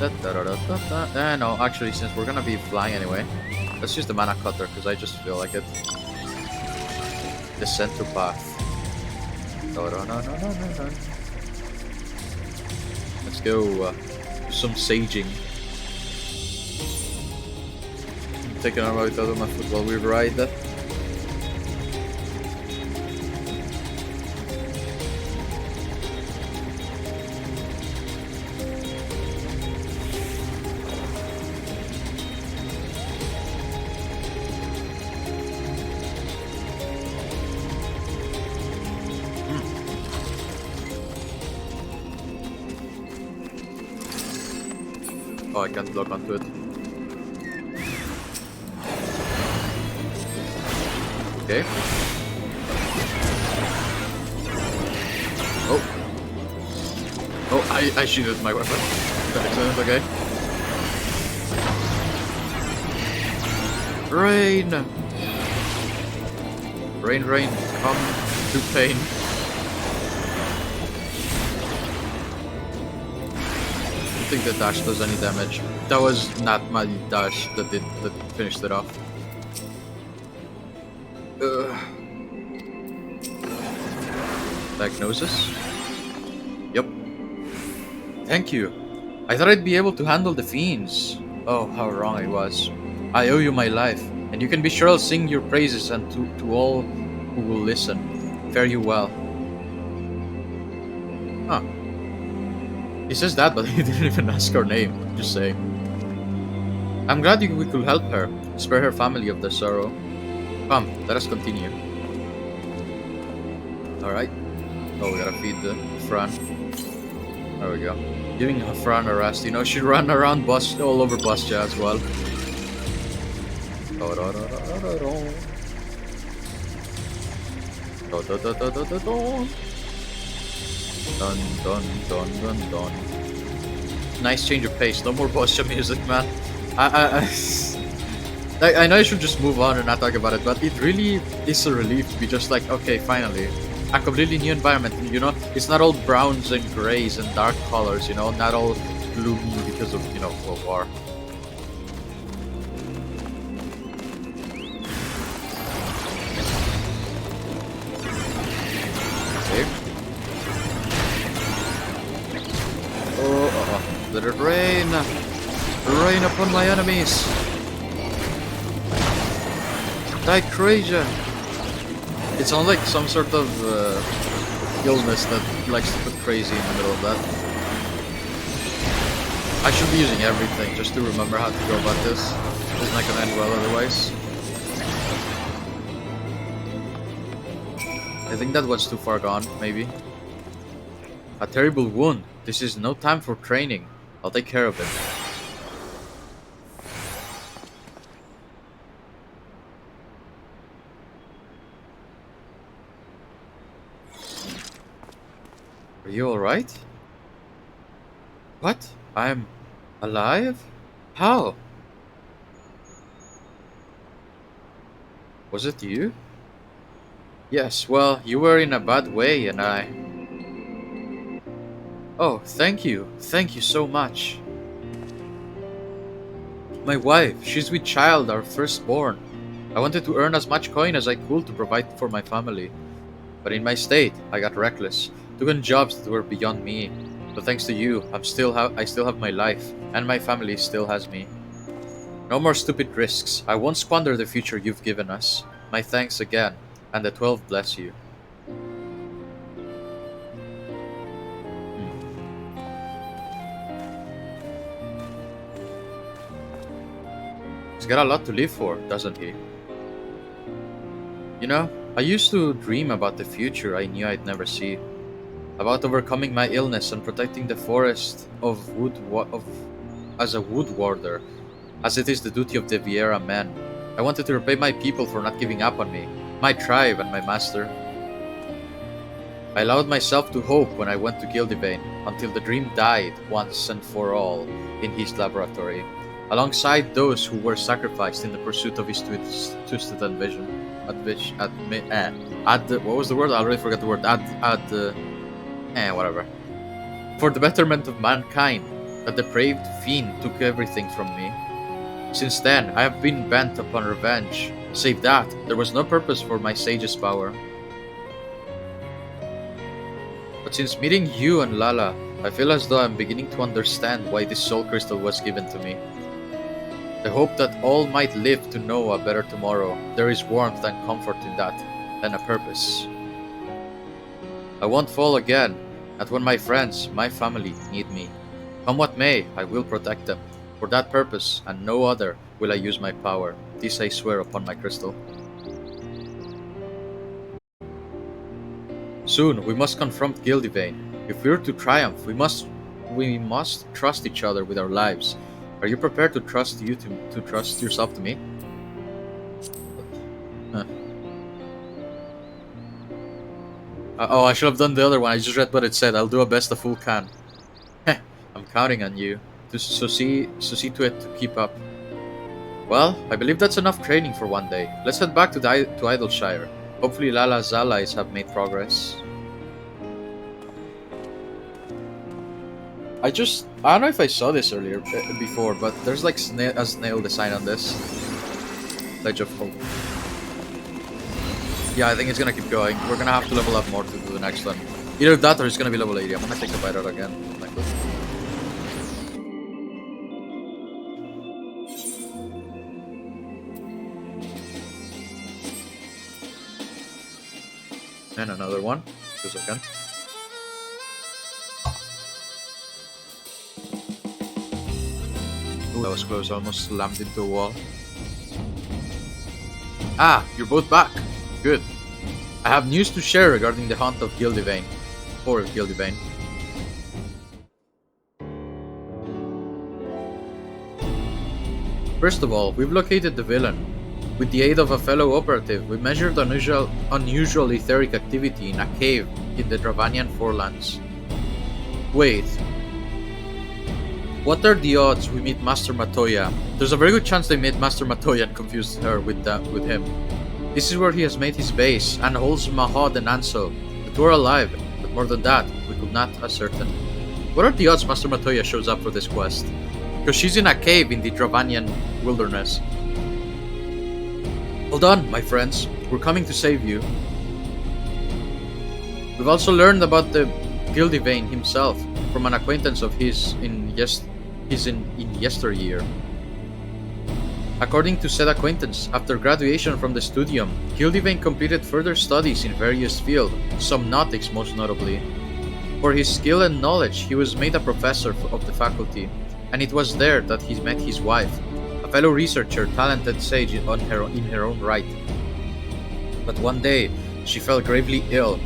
No, actually, since we're gonna be flying anyway, let's use the mana cutter because I just feel like it. Descent to path. Let's go do some saging. I'm taking a bite out of my foot while we ride. Oh, I can't block onto it. Okay. Oh. Oh, I shielded my weapon. Excellent, okay. Rain! Rain, rain, come to pain. I don't think the dash does any damage. That was not my dash that finished it off. Diagnosis? Yep. Thank you. I thought I'd be able to handle the fiends. Oh, how wrong I was. I owe you my life, and you can be sure I'll sing your praises and to all who will listen. Fare you well. Huh. He says that, but he didn't even ask her name. Just saying. I'm glad we could help her, spare her family of their sorrow. Come, let us continue. Alright. Oh, we gotta feed the Fran. There we go. Giving Fran a rest. You know, she ran around all over Bastia as well. Dun dun dun dun dun. Nice change of pace. No more Bastia music, man. I know I should just move on and not talk about it, but it really is a relief to be just like, okay, finally, a completely new environment. You know, it's not all browns and grays and dark colors. You know, not all gloomy because of World War. Let it rain! Rain upon my enemies! Die crazy! It sounds like some sort of illness that likes to put crazy in the middle of that. I should be using everything just to remember how to go about this. It's not gonna end well otherwise. I think that was too far gone, maybe. A terrible wound. This is no time for training. I'll take care of it. Are you alright? What? I'm alive? How? Was it you? Yes, well, you were in a bad way and I... Oh, thank you. Thank you so much. My wife, she's with child, our firstborn. I wanted to earn as much coin as I could to provide for my family. But in my state, I got reckless, took on jobs that were beyond me. But thanks to you, I still have my life, and my family still has me. No more stupid risks. I won't squander the future you've given us. My thanks again, and the 12 bless you. He's got a lot to live for, doesn't he? You know, I used to dream about the future I knew I'd never see. About overcoming my illness and protecting the forest as a wood warder, as it is the duty of the Vieira men. I wanted to repay my people for not giving up on me, my tribe and my master. I allowed myself to hope when I went to Gildivane, until the dream died once and for all in his laboratory, alongside those who were sacrificed in the pursuit of his twisted ambition. What was the word? I already forgot the word. Whatever. For the betterment of mankind, a depraved fiend took everything from me. Since then, I have been bent upon revenge. Save that, there was no purpose for my sage's power. But since meeting you and Lala, I feel as though I'm beginning to understand why this soul crystal was given to me. The hope that all might live to know a better tomorrow. There is warmth and comfort in that, and a purpose. I won't fall again, and when my friends, my family, need me. Come what may, I will protect them. For that purpose, and no other, will I use my power. This I swear upon my crystal. Soon, we must confront Gildivane. If we're to triumph, we must trust each other with our lives. Are you prepared to trust yourself to me? Huh. Oh, I should have done the other one. I just read what it said. I'll do a best a fool can. I'm counting on you. So see to it to keep up. Well, I believe that's enough training for one day. Let's head back to Idleshire. Hopefully Lala's allies have made progress. I don't know if I saw this before, but there's like a snail design on this. Ledge of Hope. Yeah, I think it's gonna keep going. We're gonna have to level up more to do the next one. Either that or it's gonna be level 80. I'm gonna take a bite out again. And another one. 2 seconds. Ooh, that was close. I almost slammed into a wall. Ah, you're both back. Good. I have news to share regarding the hunt of Gildivane. Or Gildivane. First of all, we've located the villain. With the aid of a fellow operative, we measured unusual etheric activity in a cave in the Dravanian Forelands. Wait. What are the odds we meet Master Matoya? There's a very good chance they met Master Matoya and confused her with him. This is where he has made his base, and holds Mahod and Ansel. The two are alive, but more than that, we could not ascertain. What are the odds Master Matoya shows up for this quest? Because she's in a cave in the Dravanian wilderness. Hold on, my friends. We're coming to save you. We've also learned about the Gildivane himself from an acquaintance of his in yesteryear. According to said acquaintance, after graduation from the studium, Gildivane completed further studies in various fields, some nautics most notably. For his skill and knowledge, he was made a professor of the faculty, and it was there that he met his wife, a fellow researcher, talented sage in her own right. But one day, she fell gravely ill.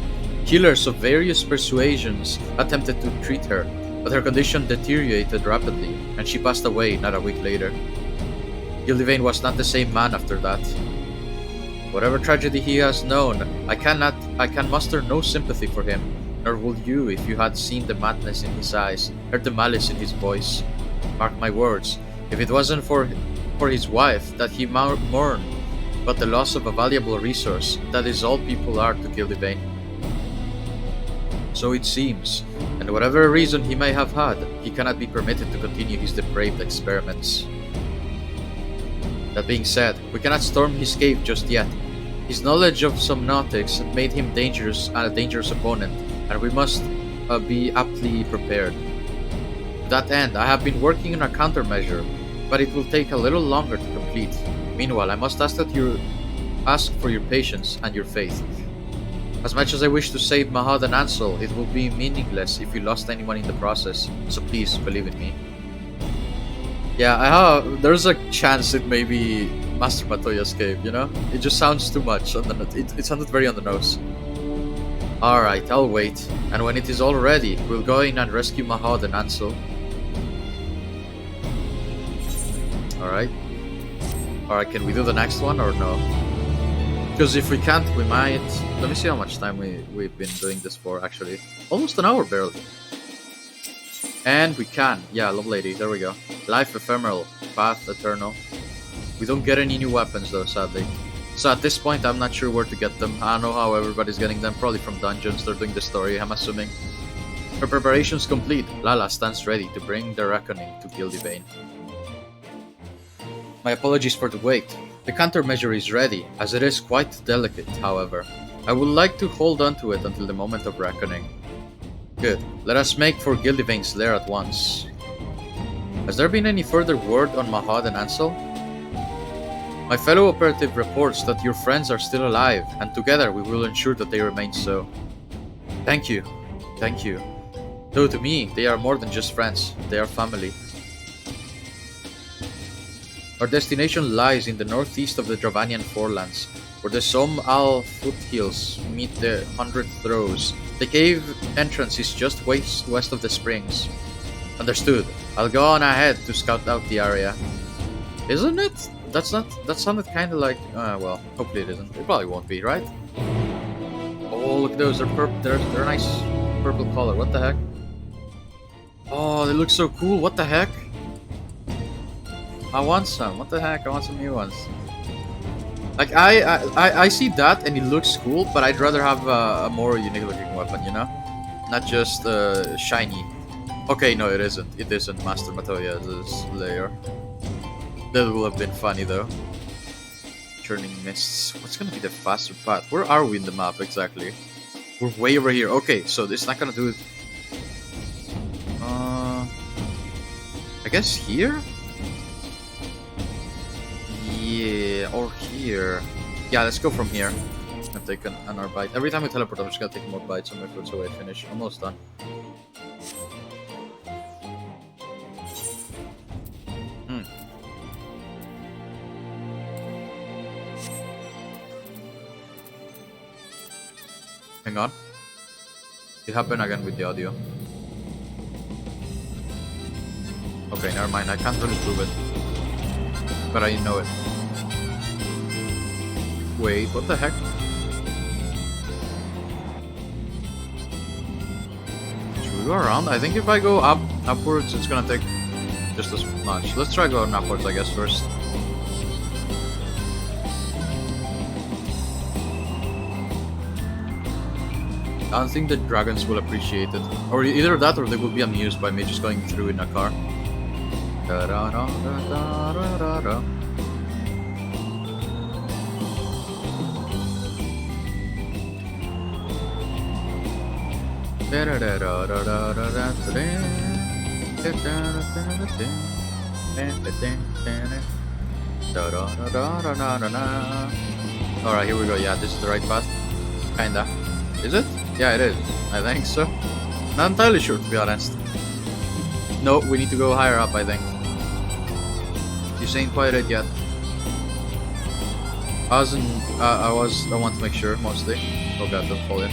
Healers of various persuasions attempted to treat her, but her condition deteriorated rapidly, and she passed away not a week later. Gildevain was not the same man after that. Whatever tragedy he has known, I can muster no sympathy for him, nor would you if you had seen the madness in his eyes, heard the malice in his voice. Mark my words, if it wasn't for his wife that he mourned, but the loss of a valuable resource, that is all people are to Gildevain. So it seems, and whatever reason he may have had, he cannot be permitted to continue his depraved experiments. That being said, we cannot storm his cave just yet. His knowledge of somnotics made him a dangerous opponent, and we must be aptly prepared. To that end, I have been working on a countermeasure, but it will take a little longer to complete. Meanwhile, I must ask for your patience and your faith. As much as I wish to save Mahad and Ansel, it will be meaningless if we lost anyone in the process, so please believe in me. Yeah, there's a chance it may be Master Matoya's cave, you know? It just sounds too much, it sounded very on the nose. Alright, I'll wait, and when it is all ready, we'll go in and rescue Mahad and Ansel. Alright. Alright, can we do the next one or no? Because if we can't, we might... Let me see how much time we've been doing this for, actually. Almost an hour, barely. And we can. Yeah, love lady. There we go. Life ephemeral. Path eternal. We don't get any new weapons though, sadly. So at this point, I'm not sure where to get them. I don't know how everybody's getting them. Probably from dungeons. They're doing the story, I'm assuming. Her preparations complete. Lala stands ready to bring the reckoning to Gildevain. My apologies for the wait. The countermeasure is ready, as it is quite delicate, however. I would like to hold on to it until the moment of reckoning. Good. Let us make for Gildevain's lair at once. Has there been any further word on Mahad and Ansel? My fellow operative reports that your friends are still alive, and together we will ensure that they remain so. Thank you. Thank you. Though to me, they are more than just friends. They are family. Our destination lies in the northeast of the Dravanian Forelands, where the Som-Al foothills meet the 100 Throws. The cave entrance is just west of the springs. Understood. I'll go on ahead to scout out the area. Isn't it? That sounded kinda like... well, hopefully it isn't. It probably won't be, right? Oh, look at those. They're a nice purple color. What the heck? Oh, they look so cool. What the heck? I want some. What the heck? I want some new ones. Like, I see that and it looks cool, but I'd rather have a more unique looking weapon, you know? Not just shiny. Okay, no, it isn't. It isn't Master Matoya's lair. That would have been funny, though. Churning mists. What's gonna be the faster path? Where are we in the map, exactly? We're way over here. Okay, so this is not gonna do it. I guess here? Yeah, or here. Yeah, let's go from here. I'm gonna take another bite. Every time I teleport, I'm just gonna take more bites on my food so I finish. Almost done. Hang on. It happened again with the audio. Okay, never mind. I can't really prove it. But I know it. Wait, what the heck? Should we go around? I think if I go upwards, it's gonna take just as much. Let's try going upwards, I guess, first. I don't think the dragons will appreciate it. Or either that or they will be amused by me just going through in a car. Da da da da da da da. Alright, here we go. Yeah, this is the right path. Kinda. Is it? Yeah, it is. I think so. Not entirely sure, to be honest. No, we need to go higher up, I think. You ain't quite it yet. I want to make sure, mostly. Oh god, don't fall in.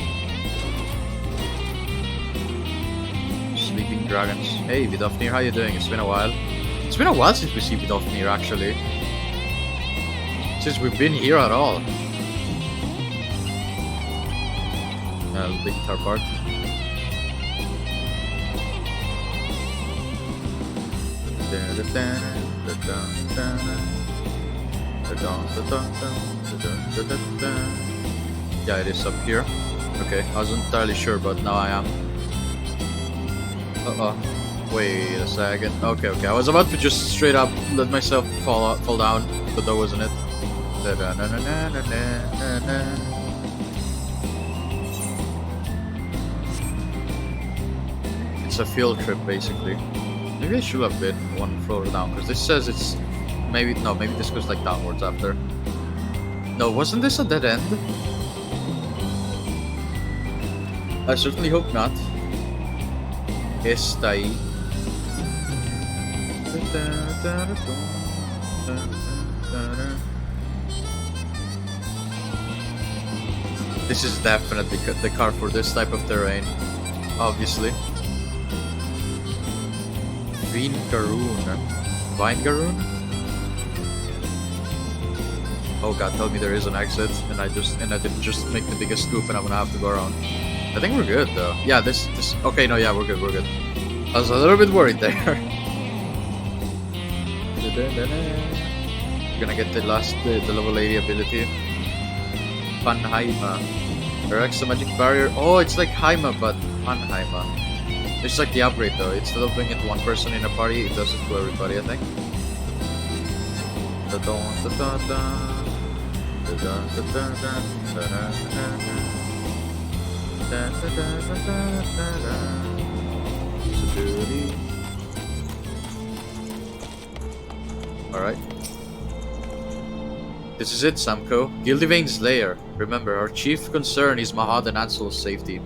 Sleeping dragons. Hey, Vidofnir, how you doing? It's been a while. It's been a while since we see Vidofnir, actually. Since we've been here at all. The guitar part. Yeah, it is up here. Okay, I wasn't entirely sure, but now I am. Wait a second. Okay, I was about to just straight up let myself fall down, but that wasn't it. It's a field trip, basically. Maybe I should have been one floor down, because this says it's... maybe this goes like downwards after. No, wasn't this a dead end? I certainly hope not. Está ahí. This is definitely the car for this type of terrain, obviously. Vinegaroon? Oh god, tell me there is an exit, and I didn't just make the biggest scoop, and I'm gonna have to go around. I think we're good though. Yeah, this. Okay, no, yeah, we're good. I was a little bit worried there. Gonna get the level 80 ability. Panheima. Erects the magic barrier. Oh, it's like Haima, but Panheima. It's like the upgrade though. Instead of doing it to one person in a party, it does it to everybody, I think. Alright. This is it, Samko. Gildivane's lair. Remember, our chief concern is Mahad and Ansel's safety.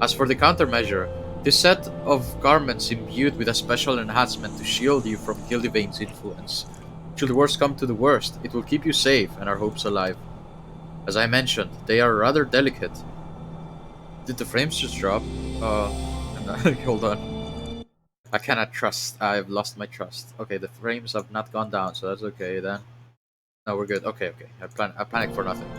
As for the countermeasure, this set of garments imbued with a special enhancement to shield you from Gildivane's influence. Should the worst come to the worst, it will keep you safe and our hopes alive. As I mentioned, they are rather delicate. Did the frames just drop? Hold on. I cannot trust. I've lost my trust. Okay, the frames have not gone down, so that's okay then. No, we're good. Okay. I panicked for nothing.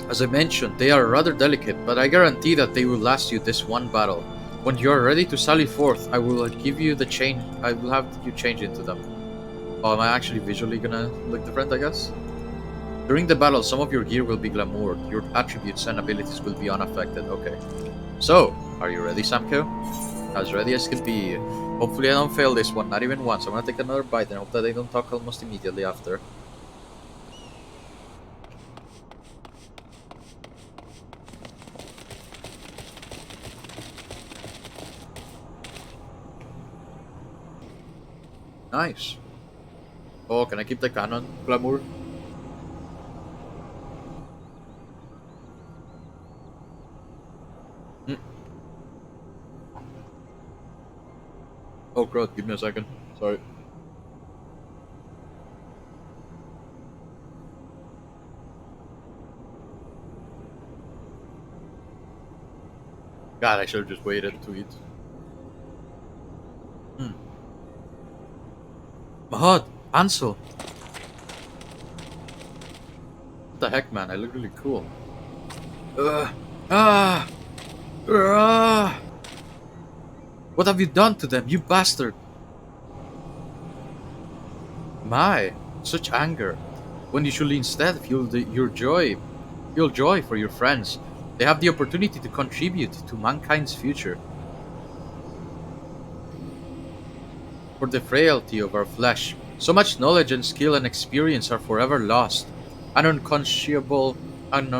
As I mentioned, they are rather delicate, but I guarantee that they will last you this one battle. When you are ready to sally forth, I will give you the change. I will have you change into them. Oh, am I actually visually gonna look different, I guess? During the battle, some of your gear will be glamoured. Your attributes and abilities will be unaffected. Okay. So, are you ready, Samko? As ready as can be. Hopefully I don't fail this one, not even once. I'm gonna take another bite and hope that they don't talk almost immediately after. Nice. Oh, can I keep the cannon glamour? Oh crud, give me a second. Sorry. God, I should have just waited to eat. Mahad! Ansel! What the heck, man? I look really cool. What have you done to them, you bastard? My, such anger. When you should instead feel joy for your friends. They have the opportunity to contribute to mankind's future. For the frailty of our flesh, so much knowledge and skill and experience are forever lost. An unconscionable and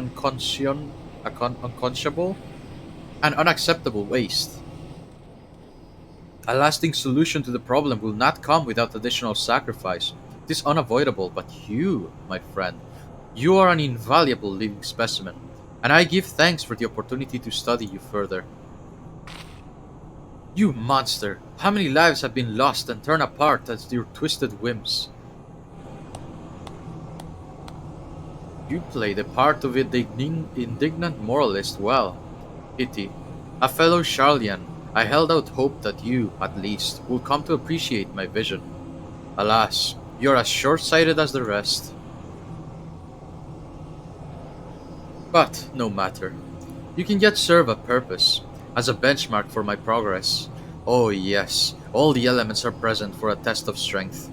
unacceptable waste. A lasting solution to the problem will not come without additional sacrifice. It is unavoidable, but you, my friend, you are an invaluable living specimen, and I give thanks for the opportunity to study you further. You monster! How many lives have been lost and torn apart as your twisted whims? You play the part of indignant moralist well. Pity. A fellow Charlian, I held out hope that you, at least, would come to appreciate my vision. Alas, you're as short-sighted as the rest. But no matter. You can yet serve a purpose, as a benchmark for my progress. Oh yes, all the elements are present for a test of strength.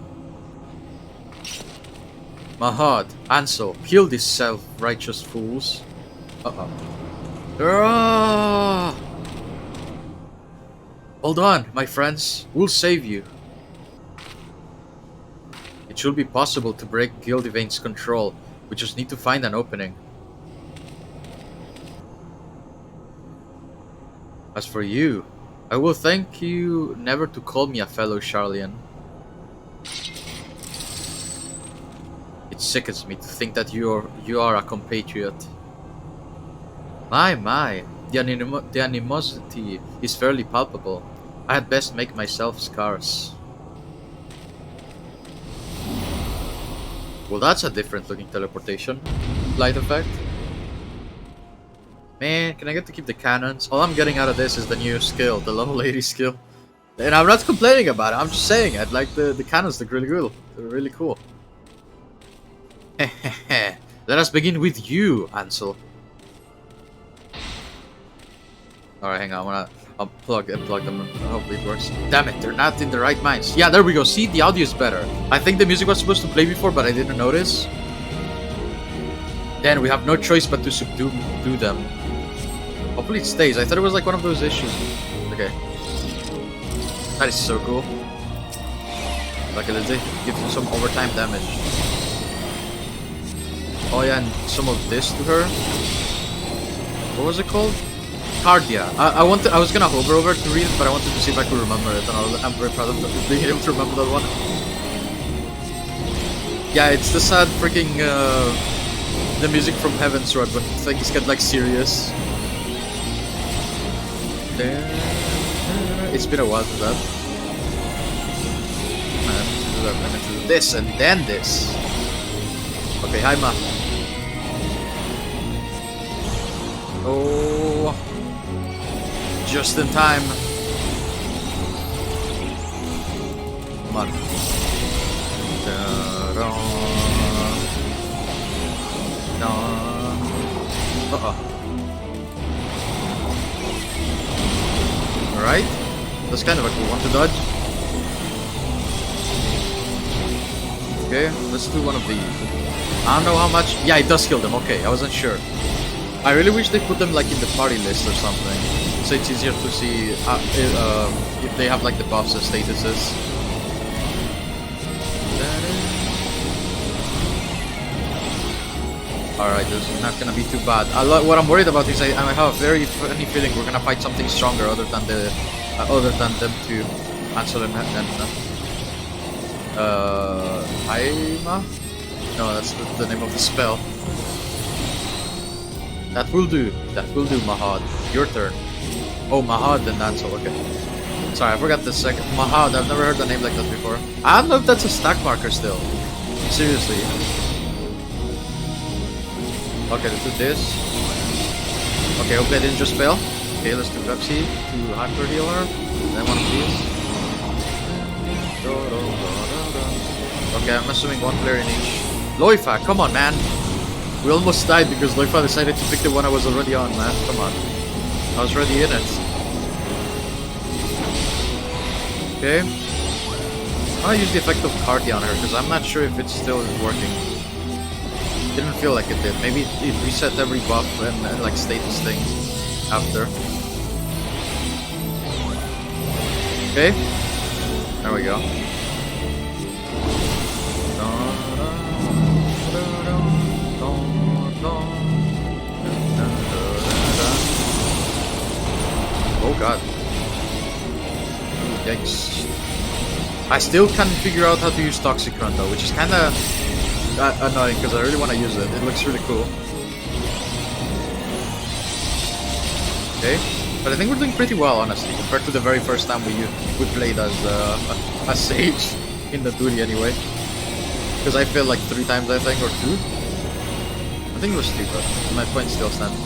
Mahad, Ansel, kill these self-righteous fools. Uh-oh. Ah! Hold on, my friends. We'll save you. It should be possible to break Gildivane's control. We just need to find an opening. As for you, I will thank you never to call me a fellow Charlian. It sickens me to think that you are a compatriot. My, the animosity is fairly palpable. I had best make myself scarce. Well, that's a different looking teleportation. Light effect. Man, can I get to keep the cannons? All I'm getting out of this is the new skill, the Little Lady skill. And I'm not complaining about it, I'm just saying it. Like, the cannons look really cool. They're really cool. Let us begin with you, Ansel. Alright, hang on, I'm gonna unplug them. Hopefully it works. Damn it, they're not in the right minds. Yeah, there we go. See, the audio is better. I think the music was supposed to play before, but I didn't notice. Then we have no choice but to subdue them. Hopefully it stays. I thought it was like one of those issues. Okay. That is so cool. Like it gives you some overtime damage. Oh yeah, and some of this to her. What was it called? Cardia. I was gonna hover over to read it, but I wanted to see if I could remember it, and I'm very proud of being able to remember that one. Yeah, it's the sad freaking the music from Heaven's Sword when things get like serious. It's been a while for that. I'm gonna do this and then this. Okay, hi Ma. Oh, just in time. Come on. Uh-oh. Alright. That's kind of a cool one to dodge. Okay, let's do one of these. I don't know how much. Yeah, it does kill them. Okay, I wasn't sure. I really wish they put them like in the party list or something, so it's easier to see if they have like the buffs and statuses. Alright, this is not gonna be too bad. What I'm worried about is I have a very funny feeling we're gonna fight something stronger other than them two, Ansel and Aima? No, that's the name of the spell. That will do, Mahad. Your turn. Oh, Mahad and Ansel, okay. Sorry, I forgot the second. Mahad, I've never heard a name like that before. I don't know if that's a stack marker still. Seriously. Okay, let's do this. Okay, hopefully I didn't just fail. Okay, let's do Pepsi to hyper healer. Then one of these. Okay, I'm assuming one player in each. Loifa, come on, man. We almost died because Loifa decided to pick the one I was already on, man. Come on. I was already in it. Okay. I'm gonna use the effect of Cardia on her because I'm not sure if it's still working. Didn't feel like it did. Maybe it reset every buff and like status thing after. Okay. There we go. Oh god. Yikes. I still can't figure out how to use Toxic Run though, which is kinda annoying because I really want to use it. It looks really cool. Okay. But I think we're doing pretty well, honestly, compared to the very first time we played as a Sage in the duty anyway. Because I failed like 3 times, I think, or 2. I think it was 3, but my point still stands.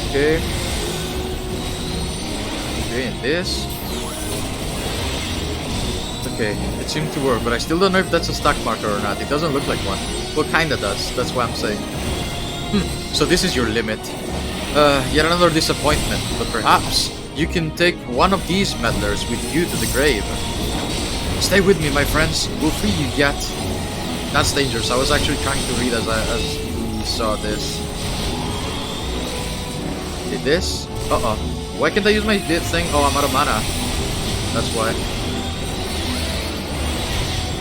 Okay. Okay, and this. Okay, it seemed to work, but I still don't know if that's a stack marker or not. It doesn't look like one. Well, kinda does. That's what I'm saying. So this is your limit. Yet another disappointment, but perhaps you can take one of these meddlers with you to the grave. Stay with me, my friends. We'll free you yet. That's dangerous. I was actually trying to read as we saw this. Did this? Uh-oh. Why can't I use my thing? Oh, I'm out of mana. That's why.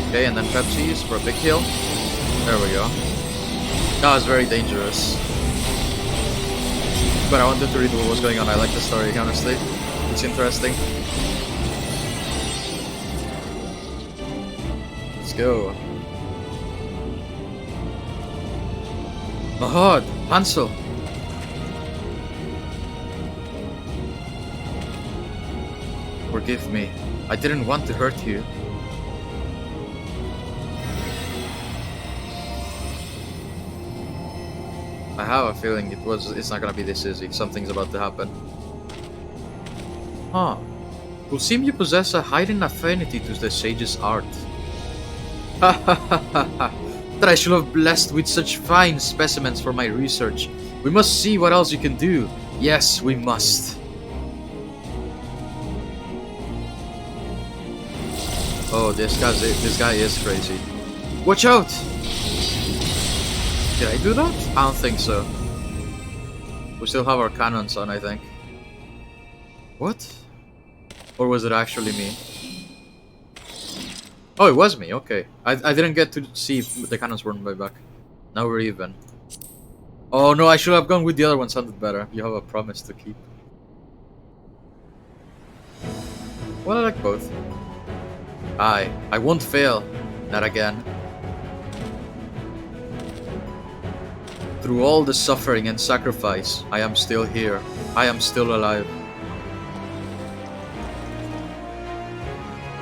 Okay, and then Pepsi's for a big kill. There we go. That was very dangerous. But I wanted to read what was going on. I like the story, honestly. It's interesting. Let's go. Mahad, Hansel. Forgive me. I didn't want to hurt you. I have a feeling it's not gonna be this easy. Something's about to happen. Huh. It will seem you possess a hidden affinity to the sage's art. Ha ha ha ha ha. That I should have blessed with such fine specimens for my research. We must see what else you can do. Yes, we must. Oh, this guy is crazy. Watch out! Did I do that? I don't think so. We still have our cannons on, I think. What? Or was it actually me? Oh, it was me, okay. I didn't get to see if the cannons weren't my back. Now we're even. Oh no, I should have gone with the other one, sounded better. You have a promise to keep. Well, I like both. I won't fail. Not again. Through all the suffering and sacrifice, I am still here. I am still alive.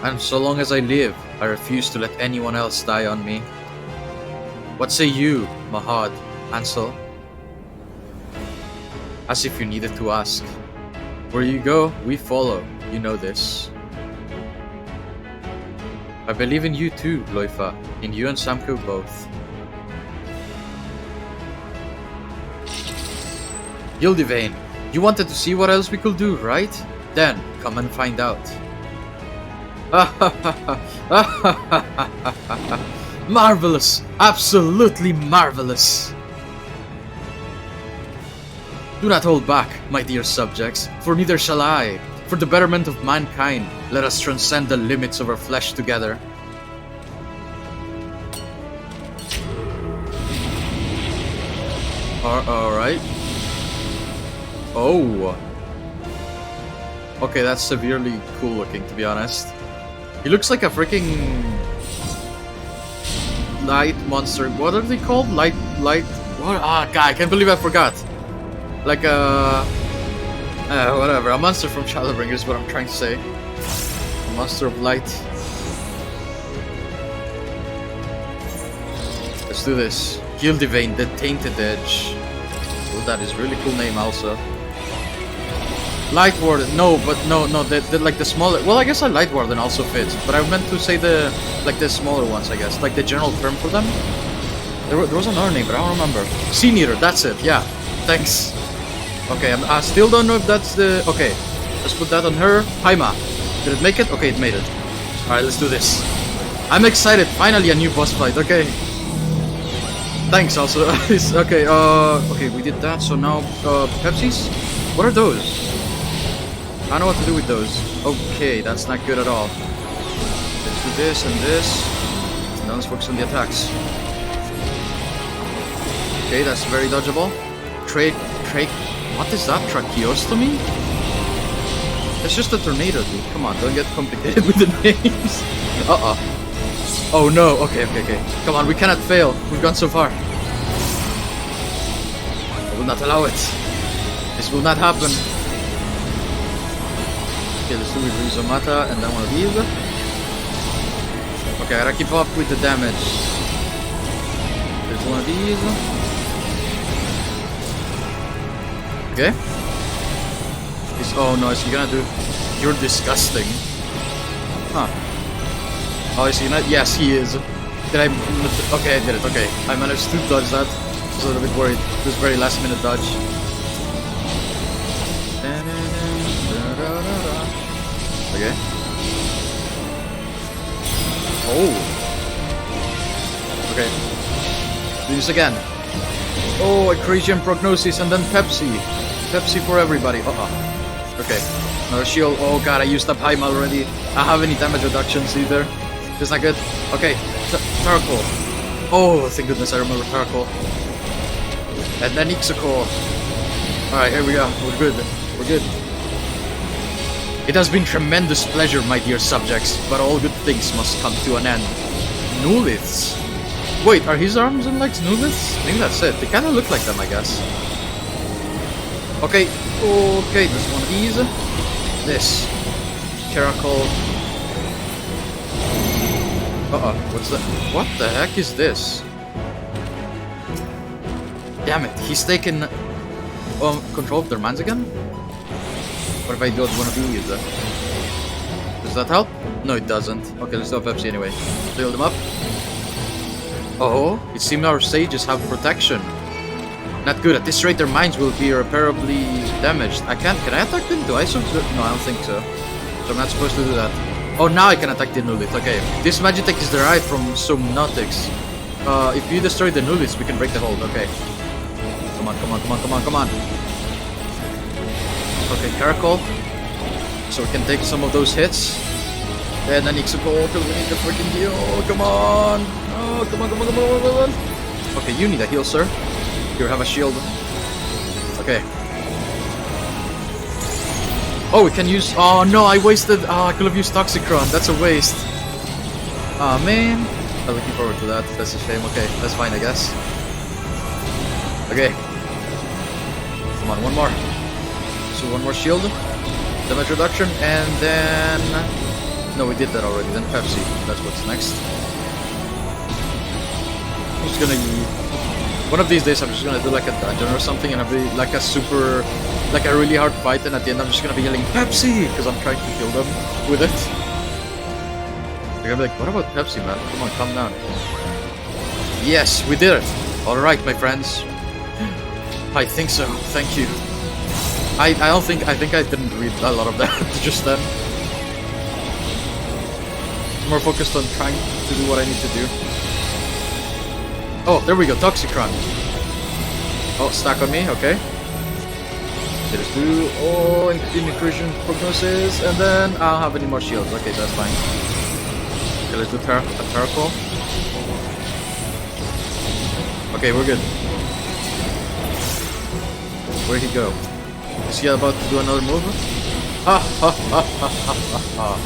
And so long as I live, I refuse to let anyone else die on me. What say you, Mahad, Hansel? As if you needed to ask. Where you go, we follow. You know this. I believe in you too, Loifa. In you and Samko both. Gildivane, you wanted to see what else we could do, right? Then, come and find out. Marvelous! Absolutely marvelous! Do not hold back, my dear subjects, for neither shall I. For the betterment of mankind, let us transcend the limits of our flesh together. Alright. Oh. Okay, that's severely cool looking, to be honest. He looks like a freaking light monster. What are they called? Light. What? Ah, God, I can't believe I forgot. Like a whatever. A monster from Shadowbringers is what I'm trying to say. A monster of light. Let's do this. Gildivane, the Tainted Edge. Oh, that is a really cool name, also. Light Warden, no, like the smaller. Well, I guess a Light Warden also fits, but I meant to say the smaller ones, I guess, like the general term for them. There was another name, but I don't remember. Sea Eater, that's it. Yeah, thanks. Okay, I still don't know if that's the. Okay, let's put that on her. Haima, did it make it? Okay, it made it. All right, let's do this. I'm excited. Finally, a new boss fight. Okay. Thanks. Also, okay. Okay, we did that. So now, Pepsi's. What are those? I don't know what to do with those. Okay, that's not good at all. Let's do this and this. Now let's focus on the attacks. Okay, that's very dodgeable. What is that? Tracheostomy? It's just a tornado, dude. Come on, don't get complicated with the names. Uh-oh. Oh no, okay. Come on, we cannot fail. We've gone so far. I will not allow it. This will not happen. Okay, let's do with Rizomata and then one of these. Okay, I gotta keep up with the damage. There's one of these. Okay. Oh no, is he gonna do? You're disgusting. Huh. Oh, is he not? Yes, he is. Did I? Okay, I did it. Okay, I managed to dodge that. I was a little bit worried. This very last minute dodge. Okay. Oh. Okay. Do this again. Oh, Accretion Prognosis and then Pepsi. Pepsi for everybody. Okay. Another shield. Oh god, I used up Heim already. I don't have any damage reductions either. That's not good. Okay. Tarkle. Oh, thank goodness I remember Tarkle. And then Ixocore. Alright, here we go. We're good. We're good. It has been tremendous pleasure, my dear subjects, but all good things must come to an end. Nuliths. Wait, are his arms and legs Nuliths? Maybe that's it. They kind of look like them, I guess. Okay, okay, this one of these. This. Caracal. What's that? What the heck is this? Damn it, he's taken control of their minds again? What if I don't want to do it? Does that help? No, it doesn't. Okay, let's do Pepsi anyway. Build them up. Oh, it seems our sages have protection. Not good. At this rate, their minds will be irreparably damaged. Can I attack them? Do I? No, I don't think so. So I'm not supposed to do that. Oh, now I can attack the Nulith. Okay. This Magitech is derived from Somnotics. If you destroy the Nuliths, we can break the hold. Okay. Come on, come on, come on, come on, come on. Okay, Caracal. So we can take some of those hits. And then Ixocore, because we need the freaking heal. Come on! Oh, come on, come on, come on, come on! Okay, you need a heal, sir. Here, have a shield. Okay. Oh, we can use... Oh, no, I wasted... Oh, I could have used Toxicron. That's a waste. Oh, man. I'm looking forward to that. That's a shame. Okay, that's fine, I guess. Okay. Come on, one more. So one more shield. Damage reduction, and then... No, we did that already. Then Pepsi. That's what's next. I'm just gonna... One of these days I'm just gonna do like a dungeon or something and I'll be like a super... Like a really hard fight, and at the end I'm just gonna be yelling Pepsi! Because I'm trying to kill them with it. They're gonna be like, what about Pepsi, man? Come on, calm down. Yes, we did it! Alright, my friends. I think so. Thank you. I think I didn't read a lot of that just then. More focused on trying to do what I need to do. Oh, there we go, Toxicron. Oh, stack on me, okay. Okay, let's do Incretion Prognosis, and then I don't have any more shields. Okay, that's fine. Okay, let's do Tarkle. Okay, we're good. Where'd he go? Is he about to do another move? Ha ha ha ha ha ha.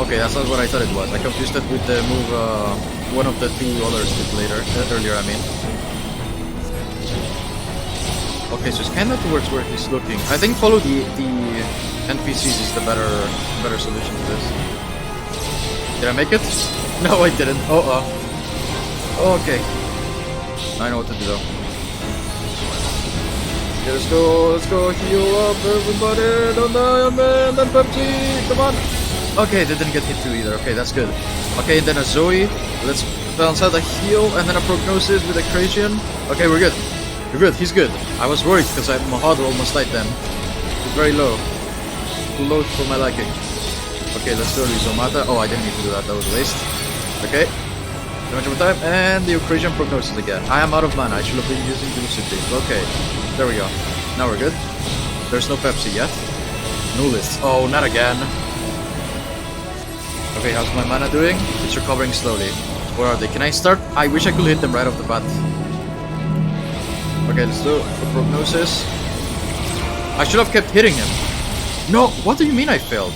Okay, that's not what I thought it was. I confused it with the move one of the two others did earlier, I mean. Okay, so it's kind of towards where he's looking. I think follow the NPCs is the better solution to this. Did I make it? No, I didn't. Okay. I know what to do though. Okay, let's go, heal up everybody, don't die, man, then Pepsi, come on! Okay, they didn't get hit too either, okay, that's good. Okay, and then a Zoe, let's balance out a heal, and then a Prognosis with a Creation. Okay, we're good. We're good, he's good. I was worried because my heart almost died then. It's very low. Too low for my liking. Okay, let's do Rizomata. Oh, I didn't need to do that, that was a waste. Okay. Damage over time, and the Creation Prognosis again. I am out of mana, I should have been using Velocity. Okay. There we go. Now we're good. There's no Pepsi yet. Nulith. Oh, not again. Okay, how's my mana doing? It's recovering slowly. Where are they? Can I start? I wish I could hit them right off the bat. Okay, let's do a Prognosis. I should have kept hitting him. No! What do you mean I failed?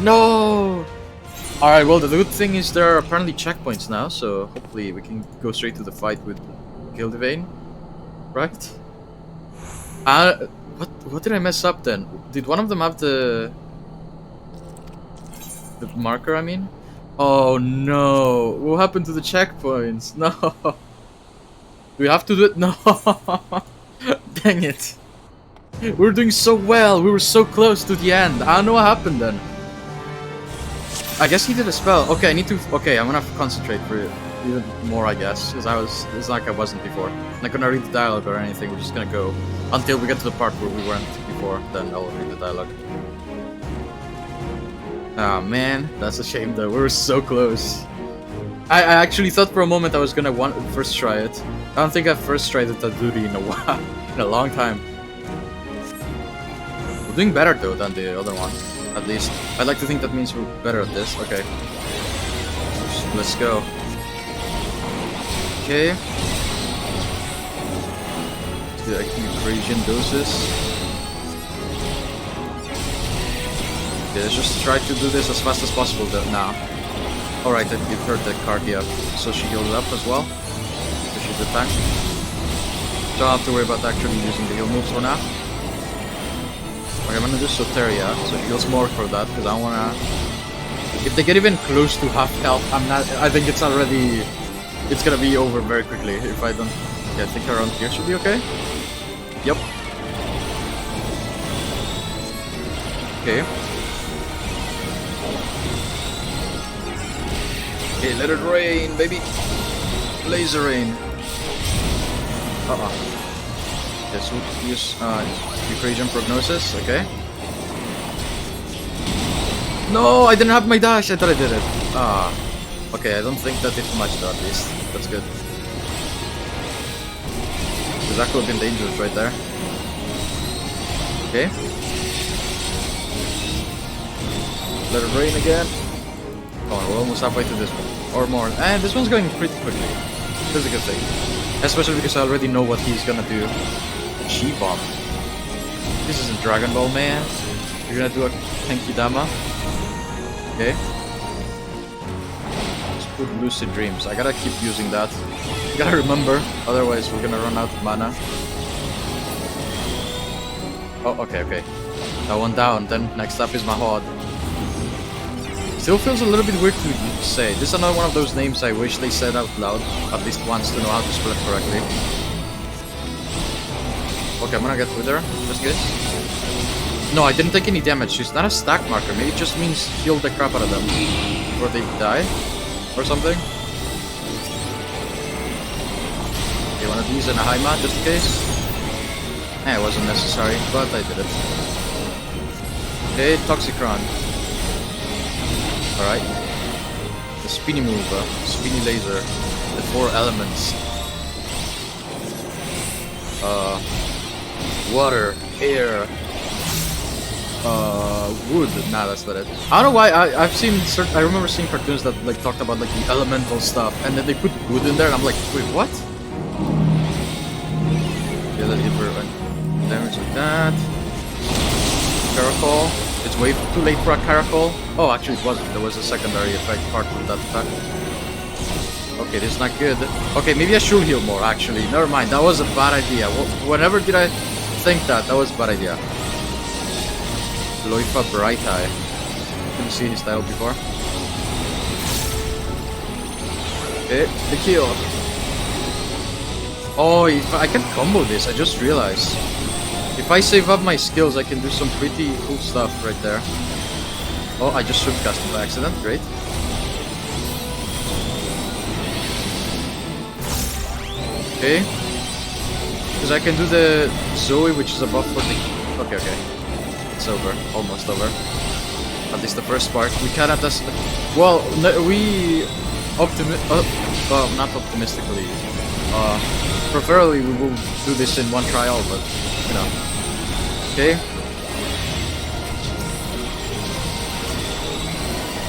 No! Alright, well, the good thing is there are apparently checkpoints now, so hopefully we can go straight to the fight with Gildivane. Right? What did I mess up then? Did one of them have the marker, I mean? Oh no! What happened to the checkpoints? No! Do we have to do it? No! Dang it! We were doing so well. We were so close to the end. I don't know what happened then. I guess he did a spell. Okay, I need to. Okay, I'm gonna have to concentrate for it even more, I guess, because it's like I wasn't before. I'm not gonna read the dialogue or anything. We're just gonna go until we get to the part where we weren't before. Then I'll read the dialogue. Ah, man, that's a shame though. We were so close. I actually thought for a moment I was gonna first try it. I don't think I've first tried the duty in a while, in a long time. We're doing better though than the other one, at least. I'd like to think that means we're better at this. Okay. Let's go. Okay. Let's do equation doses. Okay, let's just try to do this as fast as possible now. Alright, then give her the card here, so she heals up as well. So she's the tank. Don't have to worry about actually using the heal moves for now. Okay, I'm gonna do Soteria, so she heals more for that, because I wanna... If they get even close to half health, I think it's already... It's gonna be over very quickly if I don't... Okay, I think around here should be okay. Yep. Okay. Okay, let it rain, baby. Laser rain. Okay, so use Eucrasian Prognosis, okay. No, I didn't have my dash. I thought I did it. Okay, I don't think that did much though, at least. That's good. Because that could have been dangerous right there. Okay. Let it rain again. Oh, we're almost halfway to this one. Or more. And this one's going pretty quickly. That's a good thing. Especially because I already know what he's gonna do. Chi-Bomb. This isn't Dragon Ball, man. You're gonna do a Tenki Dama. Okay. Let's put Lucid Dreams. I gotta keep using that. You gotta remember, otherwise we're gonna run out of mana. Oh, okay. That one down. Then next up is Mahod. Still feels a little bit weird to say. This is another one of those names I wish they said out loud at least once to know how to spell it correctly. Okay, I'm gonna get with her, just in case. No, I didn't take any damage. She's not a stack marker. Maybe it just means heal the crap out of them before they die or something. Okay, one of these and a Haima just in case. It wasn't necessary, but I did it. Okay, Toxicron. Alright. The Spinny move, Spinny Laser. The 4 elements. Water, air, wood. Nah, that's not it. I don't know why. I remember seeing cartoons that like talked about like the elemental stuff, and then they put wood in there, and I'm like, wait, what? Yeah, let's give her damage like that. Caracol. It's way too late for a Caracol. Oh, actually it wasn't. There was a secondary effect part of that attack. Okay, this is not good. Okay, maybe I should heal more, actually. Never mind, that was a bad idea. Whenever did I think that? That was a bad idea. Loifa Bright Eye. Couldn't see his title before. Okay, the kill. Oh, I can combo this, I just realized. If I save up my skills, I can do some pretty cool stuff right there. Oh, I just shootcast by accident, great. Okay. Because I can do the Zoe, which is a buff for the... Okay. It's over. Almost over. At least the first part. We cannot... Well, no, we... well, not optimistically. Preferably we will do this in one trial, but... You know. Okay.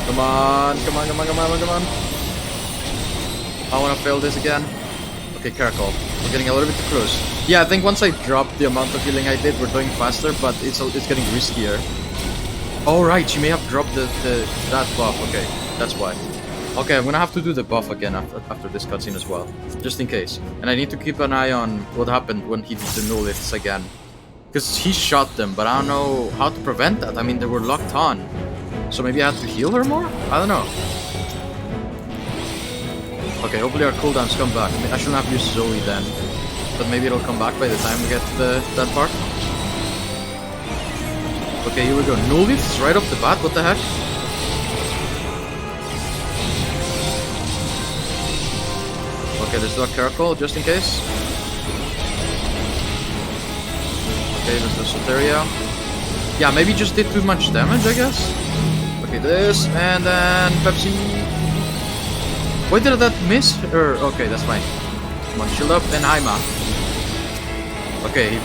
Come on. I wanna fail this again. Okay, Caracol. We're getting a little bit too close. Yeah, I think once I drop the amount of healing I did, we're doing faster, but it's getting riskier. Oh right, she may have dropped that buff. Okay, that's why. Okay, I'm gonna have to do the buff again after this cutscene as well, just in case. And I need to keep an eye on what happened when he did the nulliths again. Because he shot them, but I don't know how to prevent that. I mean, they were locked on. So maybe I have to heal her more? I don't know. Okay, hopefully our cooldowns come back. I mean, I shouldn't have used Zoe then. But maybe it'll come back by the time we get to that part. Okay, here we go. No lifts right off the bat. What the heck? Okay, let's do a Caracal just in case. Okay, let's do Soteria. Yeah, maybe just did too much damage, I guess. Okay, this, and then Pepsi. Why did that miss? Okay, that's fine. Come on, shield up, and Haima. Okay,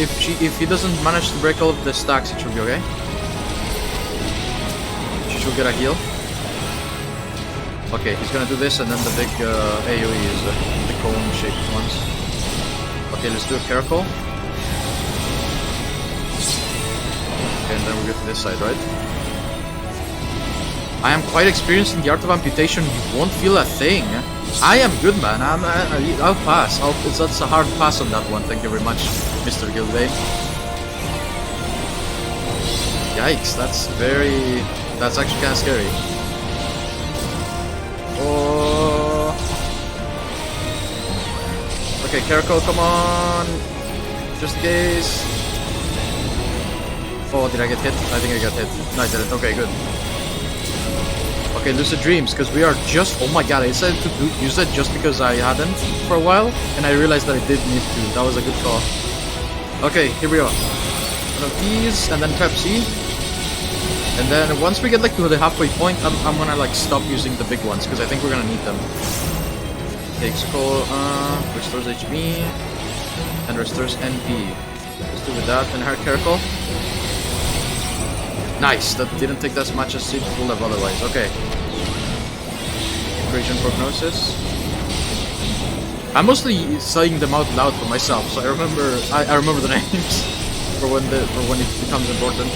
if he doesn't manage to break all of the stacks, it should be okay. She should get a heal. Okay, he's gonna do this, and then the big AoE is the cone-shaped ones. Okay, let's do a Caracal. Okay, and then we go to this side, right? I am quite experienced in the art of amputation. You won't feel a thing. I am good, man. I'll pass. That's a hard pass on that one. Thank you very much, Mr. Gilbay. Yikes, that's actually kind of scary. Oh. Okay, Caracal, come on. Just in case. Oh, did I get hit? I think I got hit. No, I didn't. Okay, good. Okay, Lucid Dreams, because we are just... Oh my god, I decided to use that just because I hadn't for a while, and I realized that I did need to. That was a good call. Okay, here we are. One of these, and then Pepsi. And then once we get like to the halfway point, I'm gonna like stop using the big ones, because I think we're gonna need them. Takes call, restores HP, and restores NP. Let's do with that, and her Caracal. Nice, that didn't take as much as it would have otherwise. Okay. Creation Prognosis. I'm mostly saying them out loud for myself, so I remember the names for when it becomes important.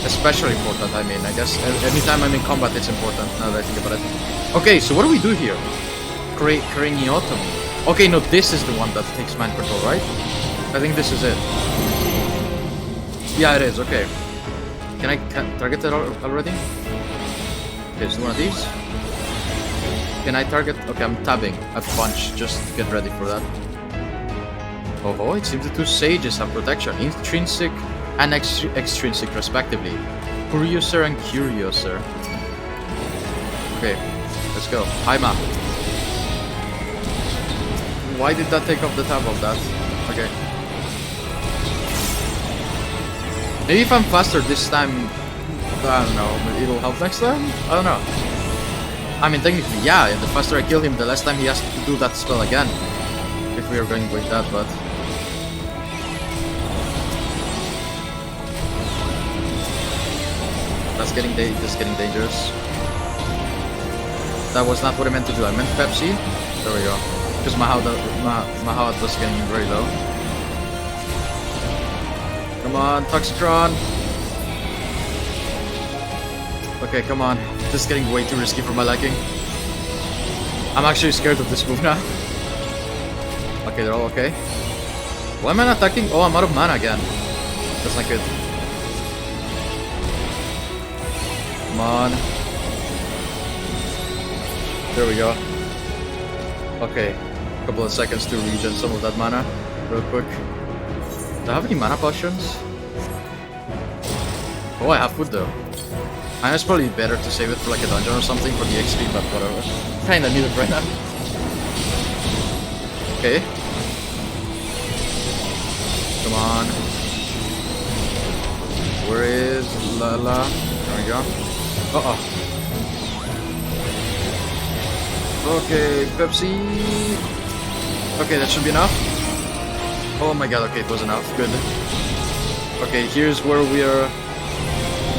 Especially important, I mean. I guess anytime I'm in combat, it's important. Now that I think about it. Okay, so what do we do here? Craniotomy. Okay, no, this is the one that takes mind control, right? I think this is it. Yeah, it is. Okay. Can I target it already? Okay, so one of these. Can I target? Okay, I'm tabbing a bunch just to get ready for that. Oh, it seems the two sages have protection, intrinsic and extrinsic respectively. Curiouser and Curiouser. Okay, let's go. Haima. Why did that take off the tab of that? Okay. Maybe if I'm faster this time, I don't know, it'll help next time? I don't know. I mean, technically, yeah, the faster I kill him, the less time he has to do that spell again. If we are going with that, but... That's getting dangerous. That was not what I meant to do. I meant Pepsi. There we go. Because my health was getting very low. Come on, Toxicron. Okay, come on. This is getting way too risky for my liking. I'm actually scared of this move now. Okay, they're all okay. Why am I not attacking? Oh, I'm out of mana again. That's not good. Come on. There we go. Okay. A couple of seconds to regen some of that mana. Real quick. Do I have any mana potions? Oh, I have food though. I know it's probably better to save it for like a dungeon or something for the XP, but whatever. Kinda need it right now. Okay. Come on. Where is Lala? There we go. Uh-oh. Okay, Pepsi. Okay, that should be enough. Oh my god, okay, it was enough. Good. Okay, here's where we are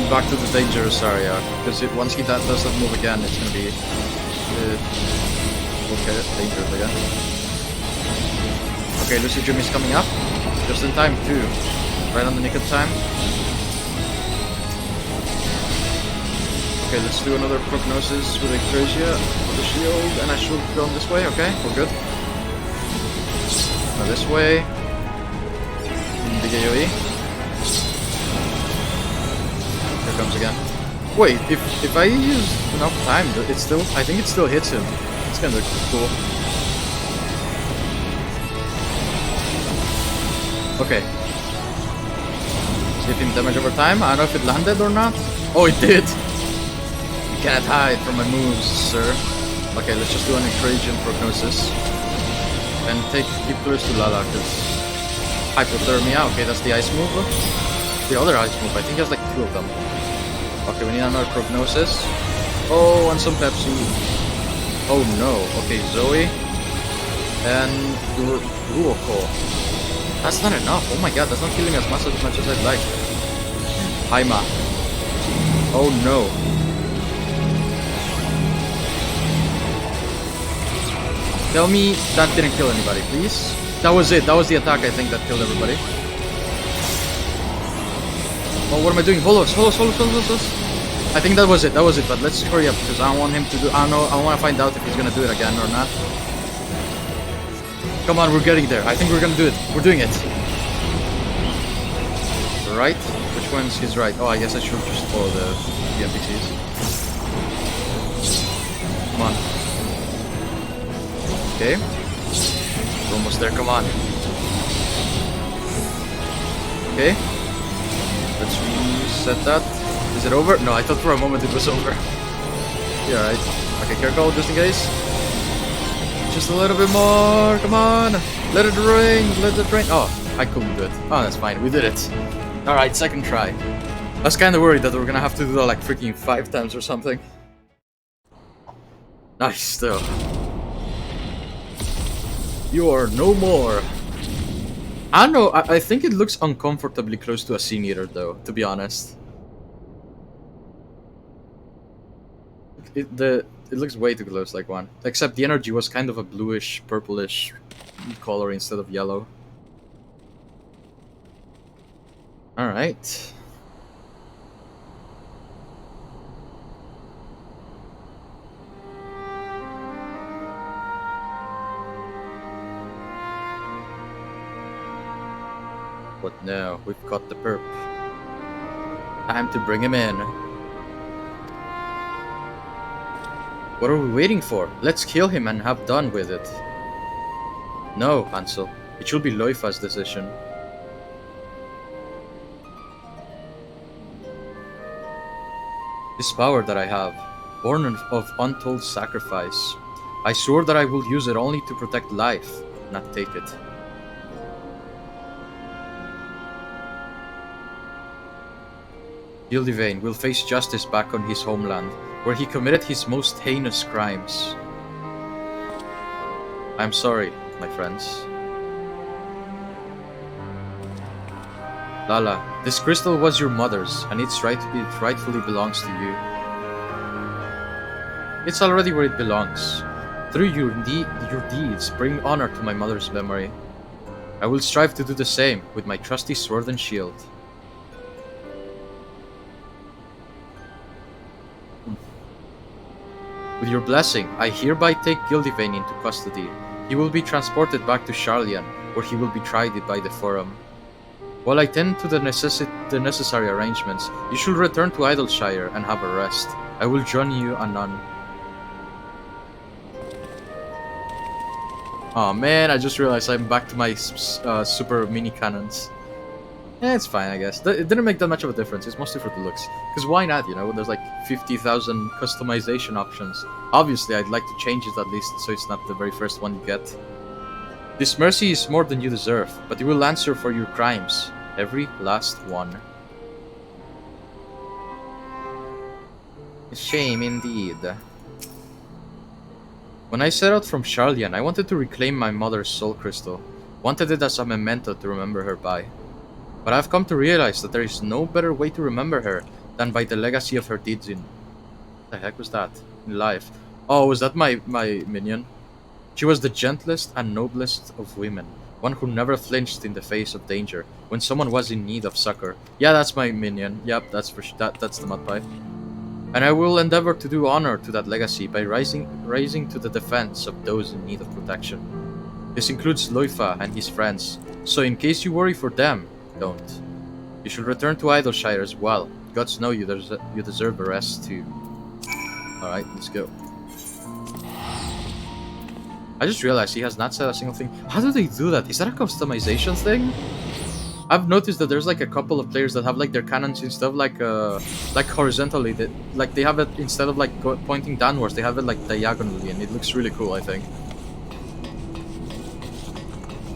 back to the dangerous area. Because once he does that move again, it's gonna be okay, dangerous again. Okay, Lucid Dream is coming up. Just in time too. Right on the nick of time. Okay, let's do another Prognosis with Ecclesia with the shield, and I should go this way, okay? We're good. Now this way. Big AoE. Here comes again. Wait, if I use enough time, it still, I think it still hits him. It's kind of cool. Okay. Give him damage over time. I don't know if it landed or not. Oh, it did. You cannot hide from my moves, sir. Okay, let's just do an encouraging prognosis. And keep close to Lala, because hypothermia. Okay, that's the ice move. The other ice move, I think he has like 2 of them. Okay, we need another prognosis. Oh, and some Pepsi. Oh no. Okay, Zoe. And Ruoko. That's not enough. Oh my god, that's not healing as much as I'd like. Haima. Oh no. Tell me that didn't kill anybody, please. That was it. That was the attack, I think, that killed everybody. Oh, what am I doing? Holos. I think that was it, but let's hurry up, because I don't want him to do... I want to find out if he's gonna do it again or not. Come on, we're getting there. I think we're gonna do it. We're doing it. Right? Which one's his right? Oh, I guess I should just follow the NPCs. Come on. Okay. We're almost there, come on. Okay. Let's reset that. Is it over? No, I thought for a moment it was over. Yeah, right. Okay, careful, just in case. Just a little bit more, come on! Let it rain, Oh, I couldn't do it. Oh, that's fine, we did it. Alright, second try. I was kinda worried that we're gonna have to do that like freaking 5 times or something. Nice, though. You are no more. I don't know, I think it looks uncomfortably close to a Sea Meter though, to be honest. It looks way too close like one. Except the energy was kind of a bluish, purplish color instead of yellow. Alright. What now? We've caught the perp. Time to bring him in. What are we waiting for? Let's kill him and have done with it. No, Hansel. It should be Loifa's decision. This power that I have, born of untold sacrifice, I swore that I will use it only to protect life, not take it. Gildivain will face justice back on his homeland, where he committed his most heinous crimes. I'm sorry, my friends. Lala, this crystal was your mother's, and it rightfully belongs to you. It's already where it belongs. Through your deeds, bring honor to my mother's memory. I will strive to do the same with my trusty sword and shield. With your blessing, I hereby take Gildivain into custody. He will be transported back to Sharlayan, where he will be tried by the Forum. While I tend to the necessary arrangements, you should return to Idleshire and have a rest. I will join you anon. Oh man, I just realized I'm back to my super mini cannons. Yeah, it's fine, I guess. It didn't make that much of a difference. It's mostly for the looks. Because why not, you know? There's like 50,000 customization options. Obviously, I'd like to change it at least so it's not the very first one you get. This mercy is more than you deserve, but you will answer for your crimes. Every last one. A shame indeed. When I set out from Sharlayan, I wanted to reclaim my mother's soul crystal. Wanted it as a memento to remember her by. But I've come to realize that there is no better way to remember her than by the legacy of her deeds in... What the heck was that? In life. Oh, was that my minion? She was the gentlest and noblest of women. One who never flinched in the face of danger when someone was in need of succor. Yeah, that's my minion. Yep, that's the mud pie. And I will endeavor to do honor to that legacy by rising to the defense of those in need of protection. This includes Loifa and his friends, so in case you worry for them, don't. You should return to Idleshire as well. Gods know you deserve a rest too. Alright, let's go. I just realized he has not said a single thing. How do they do that? Is that a customization thing? I've noticed that there's like a couple of players that have like their cannons instead of like horizontally. That like they have it instead of like pointing downwards, they have it like diagonally, and it looks really cool, I think.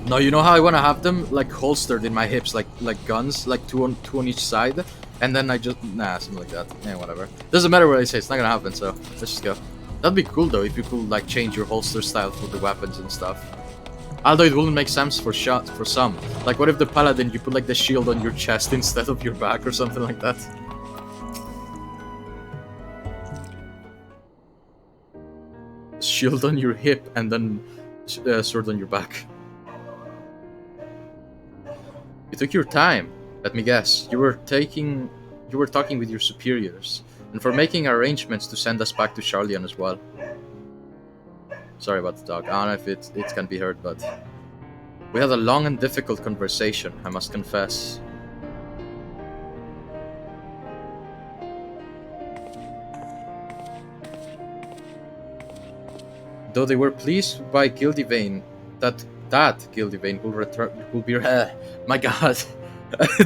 No, you know how I want to have them like holstered in my hips, like guns, like two on each side, and then I just something like that. Yeah, whatever. Doesn't matter what I say. It's not gonna happen. So let's just go. That'd be cool though if you could like change your holster style for the weapons and stuff. Although it wouldn't make sense for some. Like what if the paladin you put like the shield on your chest instead of your back or something like that? Shield on your hip and then sword on your back. You took your time. Let me guess. You were talking with your superiors, and for making arrangements to send us back to Charlian as well. Sorry about the dog. I don't know if it can be heard, but we had a long and difficult conversation, I must confess. Though they were pleased by Gildivane, that Gildivane will be my god.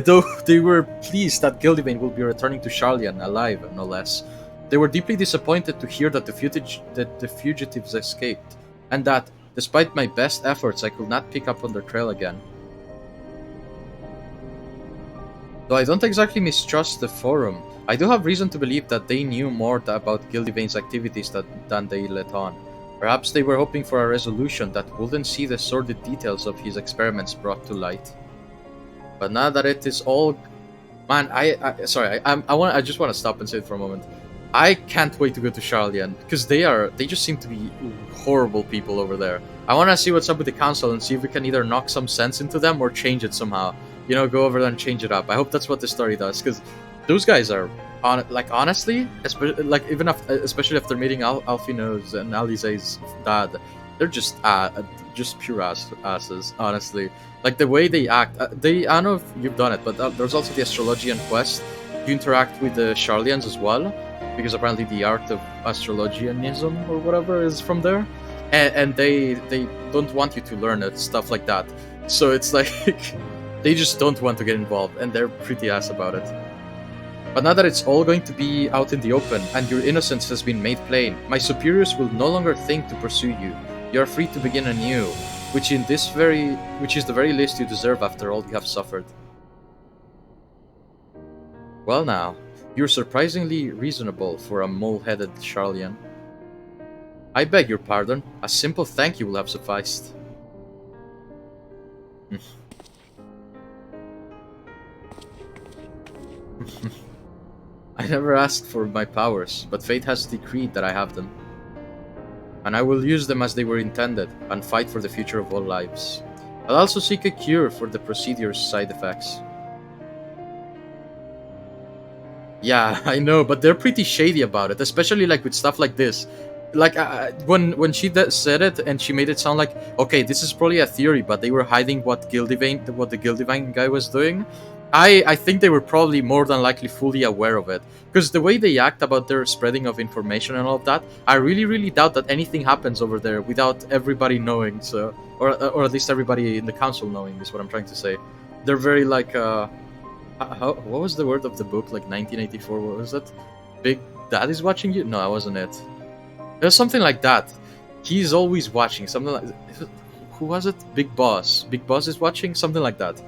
Though they were pleased that Gildivane will be returning to Charlian alive, no less, they were deeply disappointed to hear that the fugitives escaped, and that, despite my best efforts, I could not pick up on their trail again. Though I don't exactly mistrust the Forum, I do have reason to believe that they knew more about Gildivane's activities than they let on. Perhaps they were hoping for a resolution that wouldn't see the sordid details of his experiments brought to light. But now that it is all... Man, I just want to stop and say it for a moment. I can't wait to go to Charlian, because they just seem to be horrible people over there. I want to see what's up with the council and see if we can either knock some sense into them or change it somehow. You know, go over there and change it up. I hope that's what the story does, because those guys are, honestly, especially after meeting Alfino's and Alize's dad, they're just pure asses, honestly. Like, the way they act, I don't know if you've done it, but there's also the Astrologian quest. You interact with the Charlians as well, because apparently the art of Astrologianism or whatever is from there, and they don't want you to learn it, stuff like that. So it's like they just don't want to get involved, and they're pretty ass about it. But now that it's all going to be out in the open and your innocence has been made plain, my superiors will no longer think to pursue you. You are free to begin anew, which is the very least you deserve after all you have suffered. Well now, you're surprisingly reasonable for a mole-headed Charlian. I beg your pardon. A simple thank you will have sufficed. I never asked for my powers, but fate has decreed that I have them. And I will use them as they were intended, and fight for the future of all lives. I'll also seek a cure for the procedure's side effects. Yeah, I know, but they're pretty shady about it, especially like with stuff like this. Like when she said it and she made it sound like, okay, this is probably a theory, but they were hiding what the Gildivane guy was doing. I think they were probably more than likely fully aware of it, because the way they act about their spreading of information and all of that, I really doubt that anything happens over there without everybody knowing. So, or at least everybody in the council knowing is what I'm trying to say. They're very like what was the word of the book? Like 1984? What was it? Big Dad is watching you? No, that wasn't it. There's something like that. He's always watching. Something like... Who was it? Big Boss. Big Boss is watching? Something like that.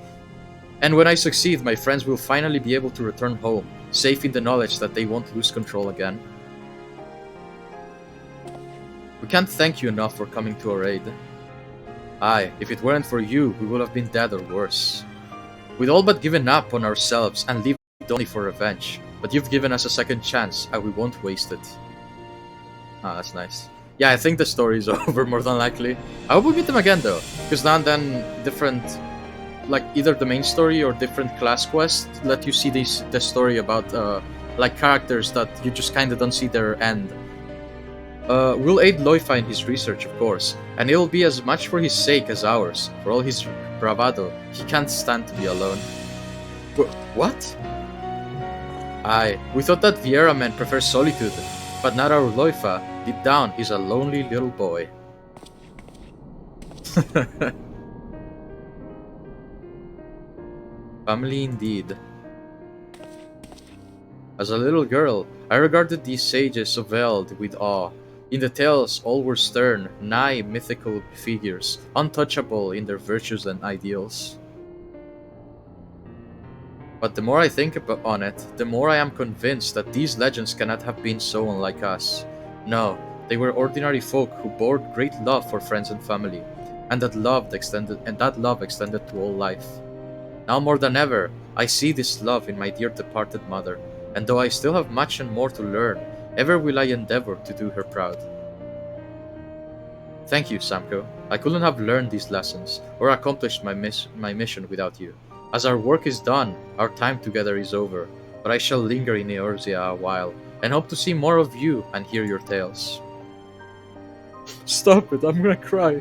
And when I succeed, my friends will finally be able to return home, safe in the knowledge that they won't lose control again. We can't thank you enough for coming to our aid. Aye, if it weren't for you, we would have been dead or worse. We'd all but given up on ourselves and lived only for revenge, but you've given us a second chance, and we won't waste it. Ah, that's nice. Yeah, I think the story's over more than likely. I hope we meet them again though, because now and then different, like either the main story or different class quests let you see the story about like characters that you just kind of don't see their end. We'll aid Loifa in his research, of course, and it'll be as much for his sake as ours. For all his bravado, he can't stand to be alone. What? Aye, we thought that Vieira men prefer solitude, but not our Loifa. Deep down, he's a lonely little boy. Family indeed. As a little girl, I regarded these sages of Eld with awe. In the tales, all were stern, nigh mythical figures, untouchable in their virtues and ideals. But the more I think on it, the more I am convinced that these legends cannot have been so unlike us. No, they were ordinary folk who bore great love for friends and family, and that love extended to all life. Now more than ever, I see this love in my dear departed mother, and though I still have much and more to learn, ever will I endeavor to do her proud. Thank you, Samko. I couldn't have learned these lessons, or accomplished my mission without you. As our work is done, our time together is over, but I shall linger in Eorzea a while, and hope to see more of you and hear your tales. Stop it, I'm gonna cry.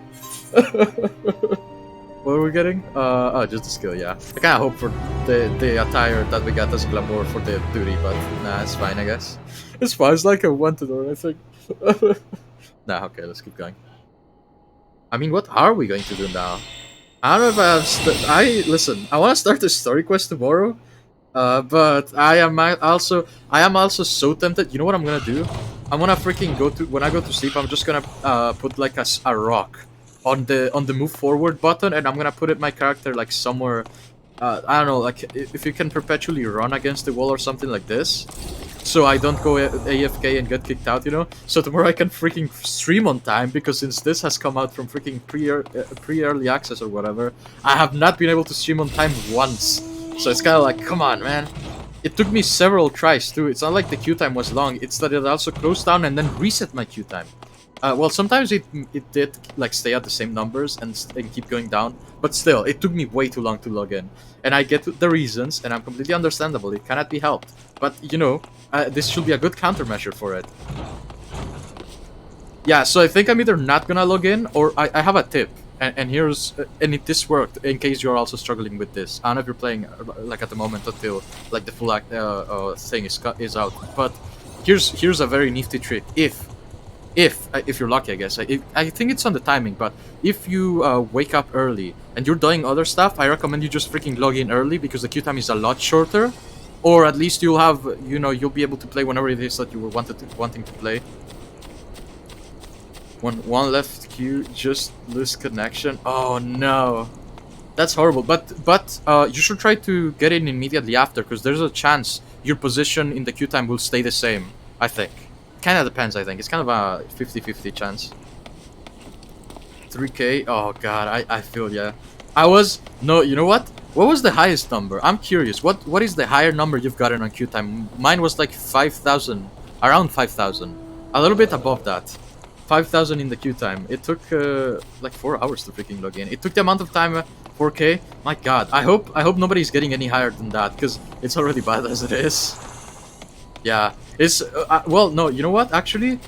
What are we getting? Oh, just the skill, yeah. I kinda hope for the attire that we got as glamour for the duty, but nah, it's fine, I guess. It's fine, it's like a wanted or I think. Nah, okay, let's keep going. I mean, what are we going to do now? I don't know if I have. Listen. I want to start the story quest tomorrow, but I am also so tempted. You know what I'm gonna do? I'm gonna freaking go to when I go to sleep. I'm just gonna put like a rock on the move forward button, and I'm gonna put it my character like somewhere. I don't know, like if you can perpetually run against the wall or something like this, so I don't go AFK and get kicked out, you know? So tomorrow I can freaking stream on time, because since this has come out from freaking pre-early access or whatever, I have not been able to stream on time once. So it's kind of like, come on, man. It took me several tries too. It's not like the queue time was long, it's that it also closed down and then reset my queue time. Well, sometimes it did like stay at the same numbers and keep going down, but still, it took me way too long to log in. And I get the reasons, and I'm completely understandable. It cannot be helped. But you know, this should be a good countermeasure for it. Yeah, so I think I'm either not gonna log in, or I have a tip, and here's this worked. In case you're also struggling with this, I don't know if you're playing like at the moment until like the full thing is out. But here's a very nifty trick. If you're lucky, I guess. I think it's on the timing, but if you wake up early and you're doing other stuff, I recommend you just freaking log in early, because the queue time is a lot shorter, or at least you'll have, you know, you'll be able to play whenever it is that you were wanting to play. One left queue, just lose connection. Oh no, that's horrible. But you should try to get in immediately after, because there's a chance your position in the queue time will stay the same, I think. Kind of depends, I think. It's kind of a 50-50 chance. 3k? Oh god, I feel ya. No, you know what? What was the highest number? I'm curious. What is the higher number you've gotten on queue time? Mine was like 5,000. Around 5,000. A little bit above that. 5,000 in the queue time. It took like 4 hours to freaking log in. It took the amount of time, 4k. My god. I hope nobody's getting any higher than that, because it's already bad as it is. Yeah, it's well, no, you know what? Actually,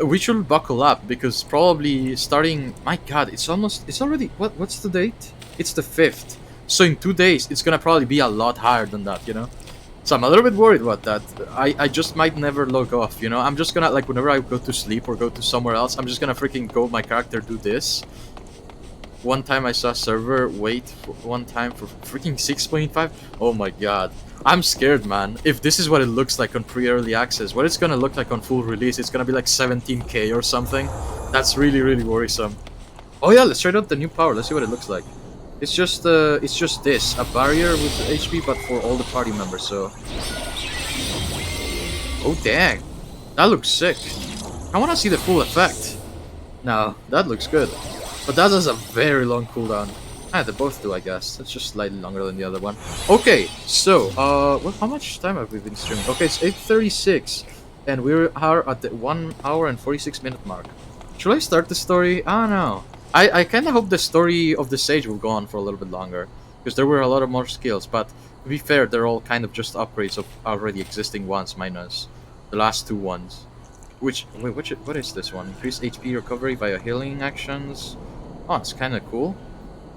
we should buckle up, because probably starting. My God, it's already. What's the date? It's the 5th. So in 2 days, it's gonna probably be a lot higher than that, you know. So I'm a little bit worried about that. I just might never log off, you know. I'm just gonna, like, whenever I go to sleep or go to somewhere else, I'm just gonna freaking go my character do this. One time I saw a server wait for one time for freaking 6.5. Oh my god. I'm scared, man. If this is what it looks like on pre-early access, what it's gonna look like on full release, it's gonna be like 17k or something. That's really, really worrisome. Oh yeah, let's try out the new power. Let's see what it looks like. It's just this, a barrier with HP, but for all the party members. So, oh dang, that looks sick. I wanna see the full effect. No, that looks good, but that has a very long cooldown. Ah, they both do, I guess. It's just slightly longer than the other one. Okay, so, well, how much time have we been streaming? Okay, it's 8:36, and we are at the 1 hour and 46 minute mark. Should I start the story? I don't know. I kind of hope the story of the Sage will go on for a little bit longer, because there were a lot of more skills, but to be fair, they're all kind of just upgrades of already existing ones, minus the last 2 ones. Which, wait, what is this one? Increase HP recovery via healing actions. Oh, it's kind of cool.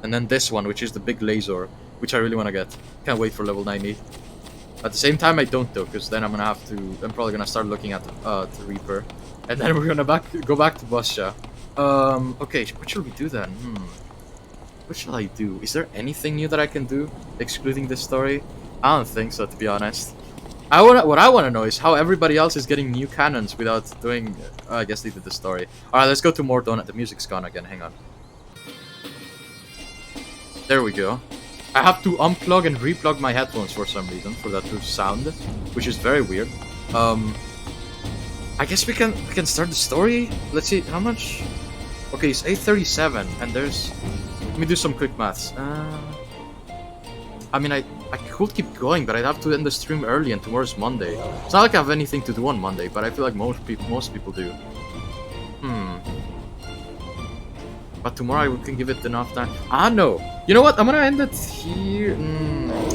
And then this one, which is the big laser, which I really want to get. Can't wait for level 90. At the same time, I don't though, because then I'm probably gonna start looking at the Reaper, and then we're gonna go back to Boscha. Okay, what should we do then? What shall I do? Is there anything new that I can do, excluding this story? I don't think so, to be honest. What I wanna know is how everybody else is getting new cannons without doing. I guess they did the story. All right, let's go to more donut. The music's gone again. Hang on. There we go. I have to unplug and replug my headphones for some reason for that to sound, which is very weird. I guess we can start the story. Let's see how much. Okay, it's 8:37, and there's. Let me do some quick maths. I mean, I could keep going, but I'd have to end the stream early, and tomorrow's Monday. It's not like I have anything to do on Monday, but I feel like most people do. But tomorrow we can give it enough time. Ah, no. You know what? I'm gonna end it here.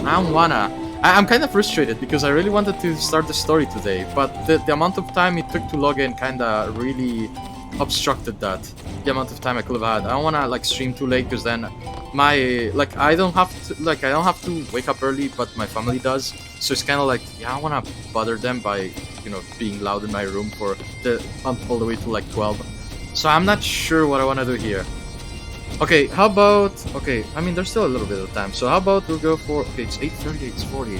I don't wanna. I'm kind of frustrated because I really wanted to start the story today, but the amount of time it took to log in kinda really obstructed that. The amount of time I could have had. I don't wanna like stream too late because then I don't have to wake up early, but my family does. So it's kind of like, yeah, I don't wanna bother them by being loud in my room for all the way to like 12. So I'm not sure what I wanna do here. Okay, how about... Okay, I mean, there's still a little bit of time. So how about we'll go for... Okay, it's 8:30, it's 40.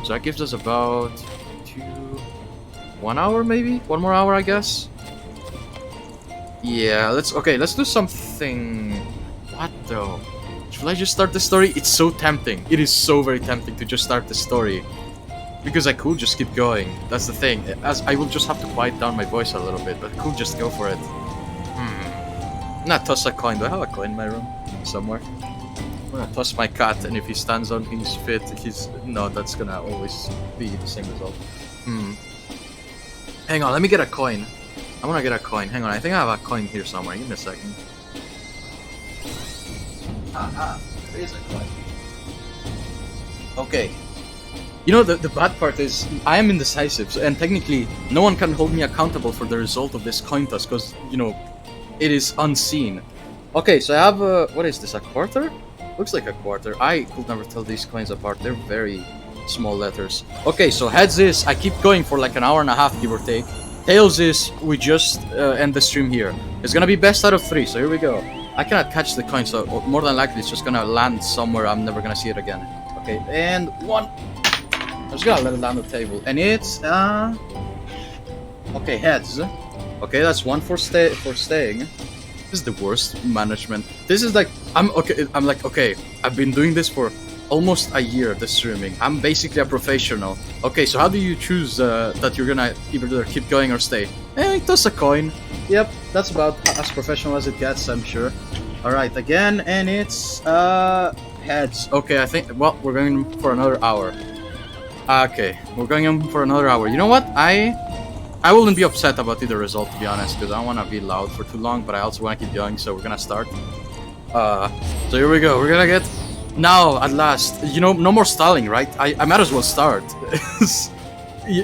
So that gives us about... 1 hour, maybe? 1 more hour, I guess? Yeah, let's do something... What, though? Should I just start the story? It's so tempting. It is so very tempting to just start the story. Because I could just keep going. That's the thing. As I will just have to quiet down my voice a little bit, but I could just go for it. Not toss a coin. Do I have a coin in my room? Somewhere? I'm gonna toss my cat, and if he stands on his feet, no, that's gonna always be the same result. Hang on, let me get a coin. I wanna get a coin. Hang on, I think I have a coin here somewhere. Give me a second. Aha, there is a coin. Okay. You know, the bad part is, I am indecisive, and technically, no one can hold me accountable for the result of this coin toss, because, it is unseen. Okay, so I have what is this, a quarter? Looks like a quarter. I could never tell these coins apart. They're very small letters. Okay, so heads is I keep going for like an hour and a half, give or take. Tails is we just end the stream here. It's gonna be best out of 3, so here we go. I cannot catch the coin, so more than likely it's just gonna land somewhere. I'm never gonna see it again. Okay, and 1. I'm just gonna let it land on the table. And it's okay, heads. Okay, that's 1 for staying. This is the worst management. This is like I'm like, okay, I've been doing this for almost a year, the streaming. I'm basically a professional. Okay, so how do you choose that you're gonna either keep going or stay? Toss a coin. Yep, that's about as professional as it gets, I'm sure. Alright, again, and it's heads. Okay, I think we're going for another hour. Okay, we're going in for another hour. You know what? I wouldn't be upset about either result, to be honest, because I don't want to be loud for too long, but I also want to keep going, so we're gonna start. So here we go. We're gonna get... Now, at last. No more stalling, right? I might as well start.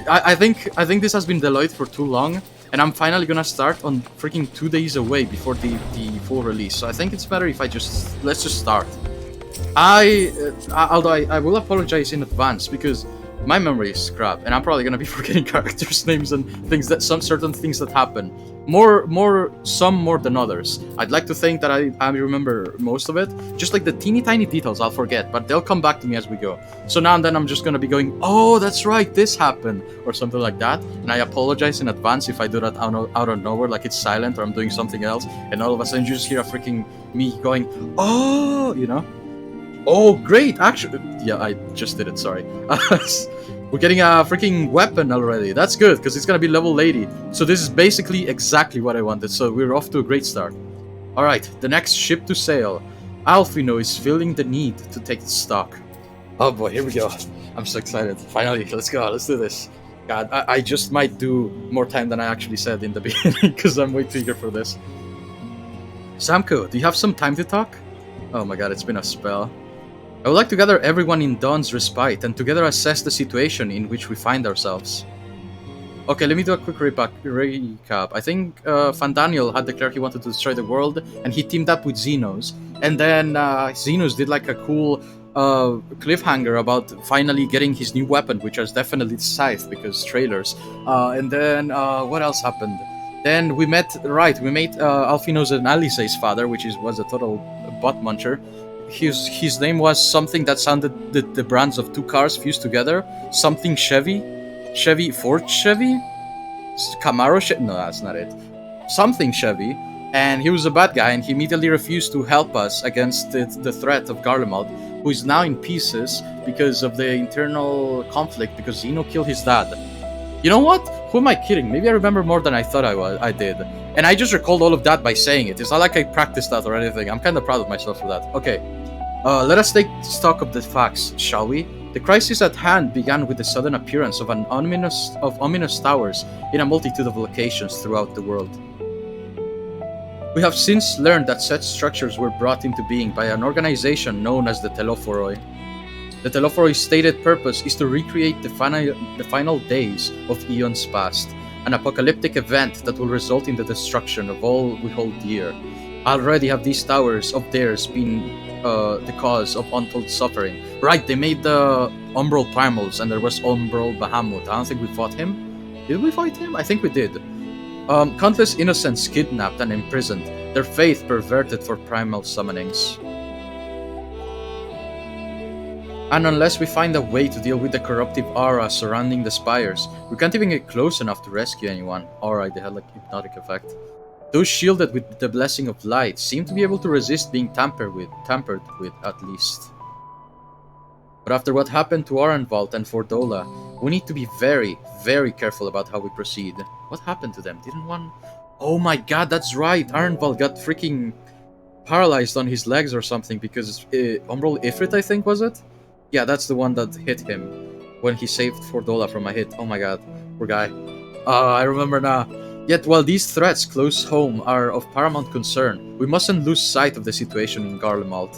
I think this has been delayed for too long, and I'm finally gonna start on freaking 2 days away before the full release. So I think it's better if let's just start. Although I will apologize in advance, because my memory is crap, and I'm probably gonna be forgetting characters' names and things certain things that happen. Some more than others. I'd like to think that I remember most of it. Just like the teeny tiny details I'll forget, but they'll come back to me as we go. So now and then I'm just gonna be going, oh, that's right, this happened, or something like that. And I apologize in advance if I do that out of nowhere, like it's silent or I'm doing something else, and all of a sudden you just hear a freaking me going, oh, Oh, great! Actually, yeah, I just did it, sorry. We're getting a freaking weapon already. That's good, because it's gonna be level 80. So this is basically exactly what I wanted, so we're off to a great start. Alright, the next ship to sail. Alfino is feeling the need to take stock. Oh boy, here we go. I'm so excited. Finally, let's go, let's do this. God, I just might do more time than I actually said in the beginning, because I'm way too eager for this. Samko, do you have some time to talk? Oh my god, it's been a spell. I would like to gather everyone in Dawn's Respite and together assess the situation in which we find ourselves. Okay, let me do a quick recap. I think Fandaniel had declared he wanted to destroy the world, and he teamed up with Xenos. And then Xenos did like a cool cliffhanger about finally getting his new weapon, which was definitely the Scythe, because trailers. And then what else happened? Then we met Alfino's and Alice's father, which was a total butt muncher. his name was something that sounded the brands of two cars fused together. Something Chevy, Ford Chevy, Camaro Chevy. No, that's not it. Something Chevy, and he was a bad guy, and he immediately refused to help us against the threat of Garlemald, who is now in pieces because of the internal conflict, because Zeno killed his dad. You know what? Who am I kidding? Maybe I remember more than I thought I did. And I just recalled all of that by saying it. It's not like I practiced that or anything. I'm kind of proud of myself for that. Okay, let us take stock of the facts, shall we? The crisis at hand began with the sudden appearance of ominous towers in a multitude of locations throughout the world. We have since learned that such structures were brought into being by an organization known as the Telophoroi. The Telophoroi's stated purpose is to recreate the final days of eons past, an apocalyptic event that will result in the destruction of all we hold dear. Already have these towers of theirs been the cause of untold suffering. Right, they made the Umbral Primals, and there was Umbral Bahamut. I don't think we fought him. Did we fight him? I think we did. Countless innocents kidnapped and imprisoned, their faith perverted for primal summonings. And unless we find a way to deal with the corruptive aura surrounding the spires, we can't even get close enough to rescue anyone. Alright, they had like hypnotic effect. Those shielded with the blessing of light seem to be able to resist being tampered with at least. But after what happened to Arenvald and Fordola, we need to be very, very careful about how we proceed. What happened to them? Didn't one... Oh my god, that's right! Arenvald got freaking paralyzed on his legs or something because Umbral Ifrit, I think, was it? Yeah, that's the one that hit him when he saved Fordola from a hit. Oh my god, poor guy. I remember now. Yet while these threats close home are of paramount concern, we mustn't lose sight of the situation in Garlemald.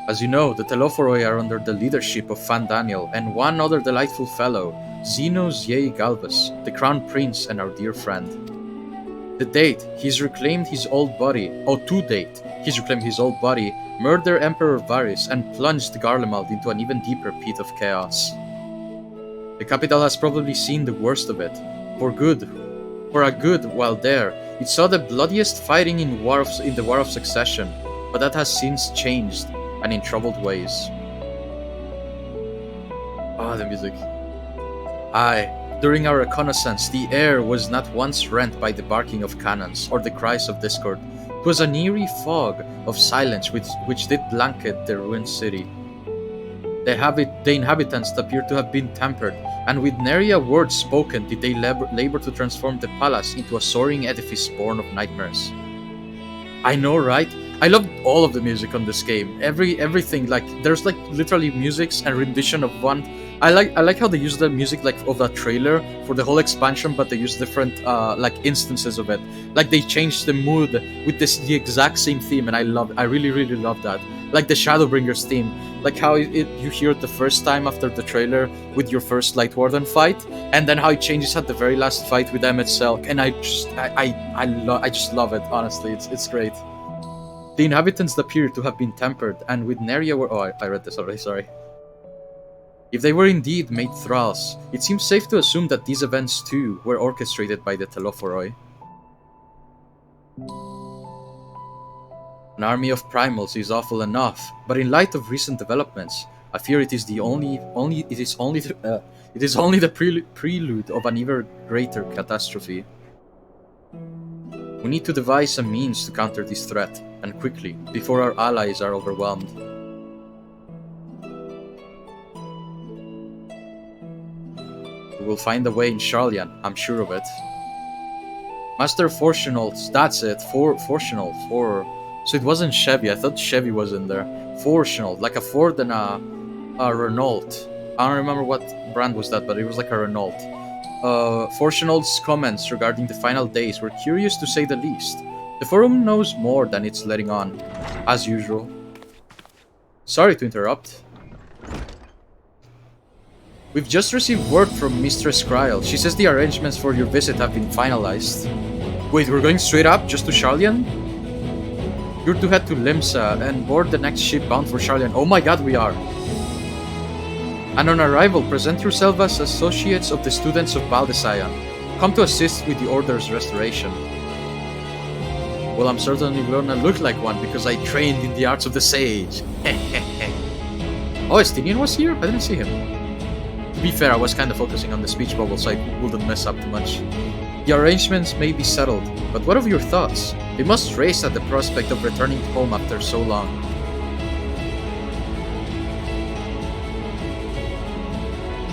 As you know, the Telophoroi are under the leadership of Fan Daniel and one other delightful fellow, Zeno Zie Galvus, the Crown Prince and our dear friend. To date, he's reclaimed his old body, murdered Emperor Varys, and plunged Garlemald into an even deeper pit of chaos. The capital has probably seen the worst of it. For a good while there, it saw the bloodiest fighting in the War of Succession, but that has since changed, and in troubled ways. Ah, the music. During our reconnaissance, the air was not once rent by the barking of cannons or the cries of discord. It was an eerie fog of silence which did blanket the ruined city. The inhabitants appeared to have been tempered, and with nary a word spoken did they labor to transform the palace into a soaring edifice born of nightmares. I know, right? I loved all of the music on this game. Everything, like there's like literally musics and rendition of one. I like how they use the music like of that trailer for the whole expansion, but they use different like instances of it. Like they changed the mood with the exact same theme, and I really love that. Like the Shadowbringers theme, like how you hear it the first time after the trailer with your first Light Warden fight, and then how it changes at the very last fight with Emmet Selk, and I just love it. Honestly, it's great. The inhabitants appear to have been tempered, and with nary a word. Oh, I read this already. Sorry. If they were indeed made thralls, it seems safe to assume that these events too were orchestrated by the Telophoroi. An army of primals is awful enough, but in light of recent developments, I fear it is only the prelude of an even greater catastrophe. We need to devise a means to counter this threat, and quickly, before our allies are overwhelmed. We will find a way in Sharlayan, I'm sure of it. Master Fortunals, that's it, Fortunal. So it wasn't Chevy, I thought Chevy was in there. Fortunal, like a Ford and a Renault. I don't remember what brand was that, but it was like a Renault. Fortunal's comments regarding the final days were curious to say the least. The forum knows more than it's letting on, as usual. Sorry to interrupt. We've just received word from Mistress Kryl. She says the arrangements for your visit have been finalized. Wait, we're going straight up, just to Sharlayan? You're to head to Limsa and board the next ship bound for Sharlayan. Oh my god, we are! And on arrival, present yourself as associates of the students of Baldesayan. Come to assist with the Order's restoration. Well, I'm certainly gonna look like one because I trained in the arts of the sage. Oh, Estinian was here? I didn't see him. To be fair, I was kind of focusing on the speech bubble so I wouldn't mess up too much. The arrangements may be settled, but what of your thoughts? We must race at the prospect of returning home after so long.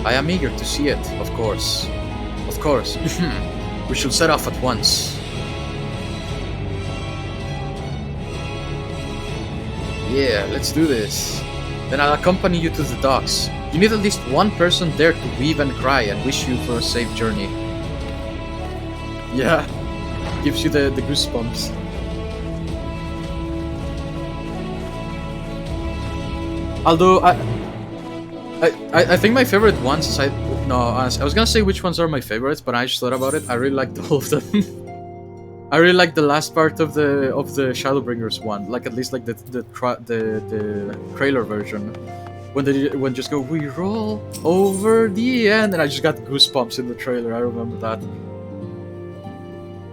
I am eager to see it, of course. Of course. We should set off at once. Yeah, let's do this. Then I'll accompany you to the docks. You need at least one person there to weep and cry and wish you for a safe journey. Yeah, gives you the goosebumps. Although I think my favorite ones. I was gonna say which ones are my favorites, but I just thought about it. I really liked all of them. I really like the last part of the Shadowbringers one, like at least like the trailer version, when just go we roll over the end, and I just got goosebumps in the trailer. I remember that.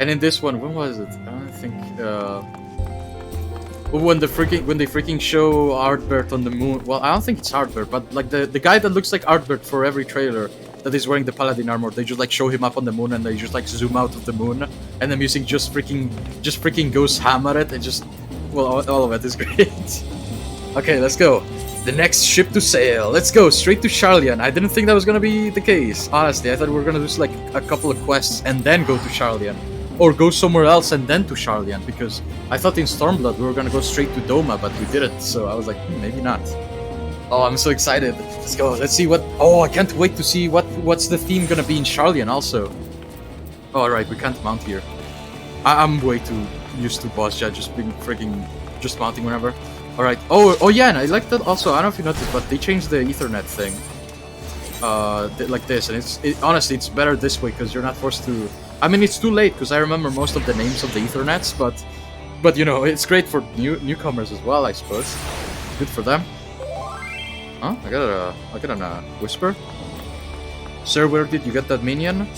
And in this one, when was it? I don't think when they freaking show Artbert on the moon. Well, I don't think it's Artbert, but like the guy that looks like Artbert for every trailer. That is wearing the paladin armor. They just like show him up on the moon and they just like zoom out of the moon, and the music just freaking goes ham at it. It just, well, all of it is great. Okay, let's go. The next ship to sail. Let's go straight to Sharlayan. I didn't think that was gonna be the case. Honestly, I thought we were gonna do like a couple of quests and then go to Sharlayan, or go somewhere else and then to Sharlayan, because I thought in Stormblood we were gonna go straight to Doma, but we didn't. So I was like, maybe not. Oh, I'm so excited. Let's go. Let's see what... Oh, I can't wait to see what's the theme gonna be in Sharlayan also. Oh, right, we can't mount here. I'm way too used to boss jet just being freaking... just mounting whenever. Alright. Oh yeah, and I like that also. I don't know if you noticed, but they changed the Ethernet thing. Like this, and honestly, it's better this way because you're not forced to... I mean, it's too late because I remember most of the names of the Ethernets, but you know, it's great for newcomers as well, I suppose. Good for them. Huh? I got a whisper. Sir, where did you get that minion?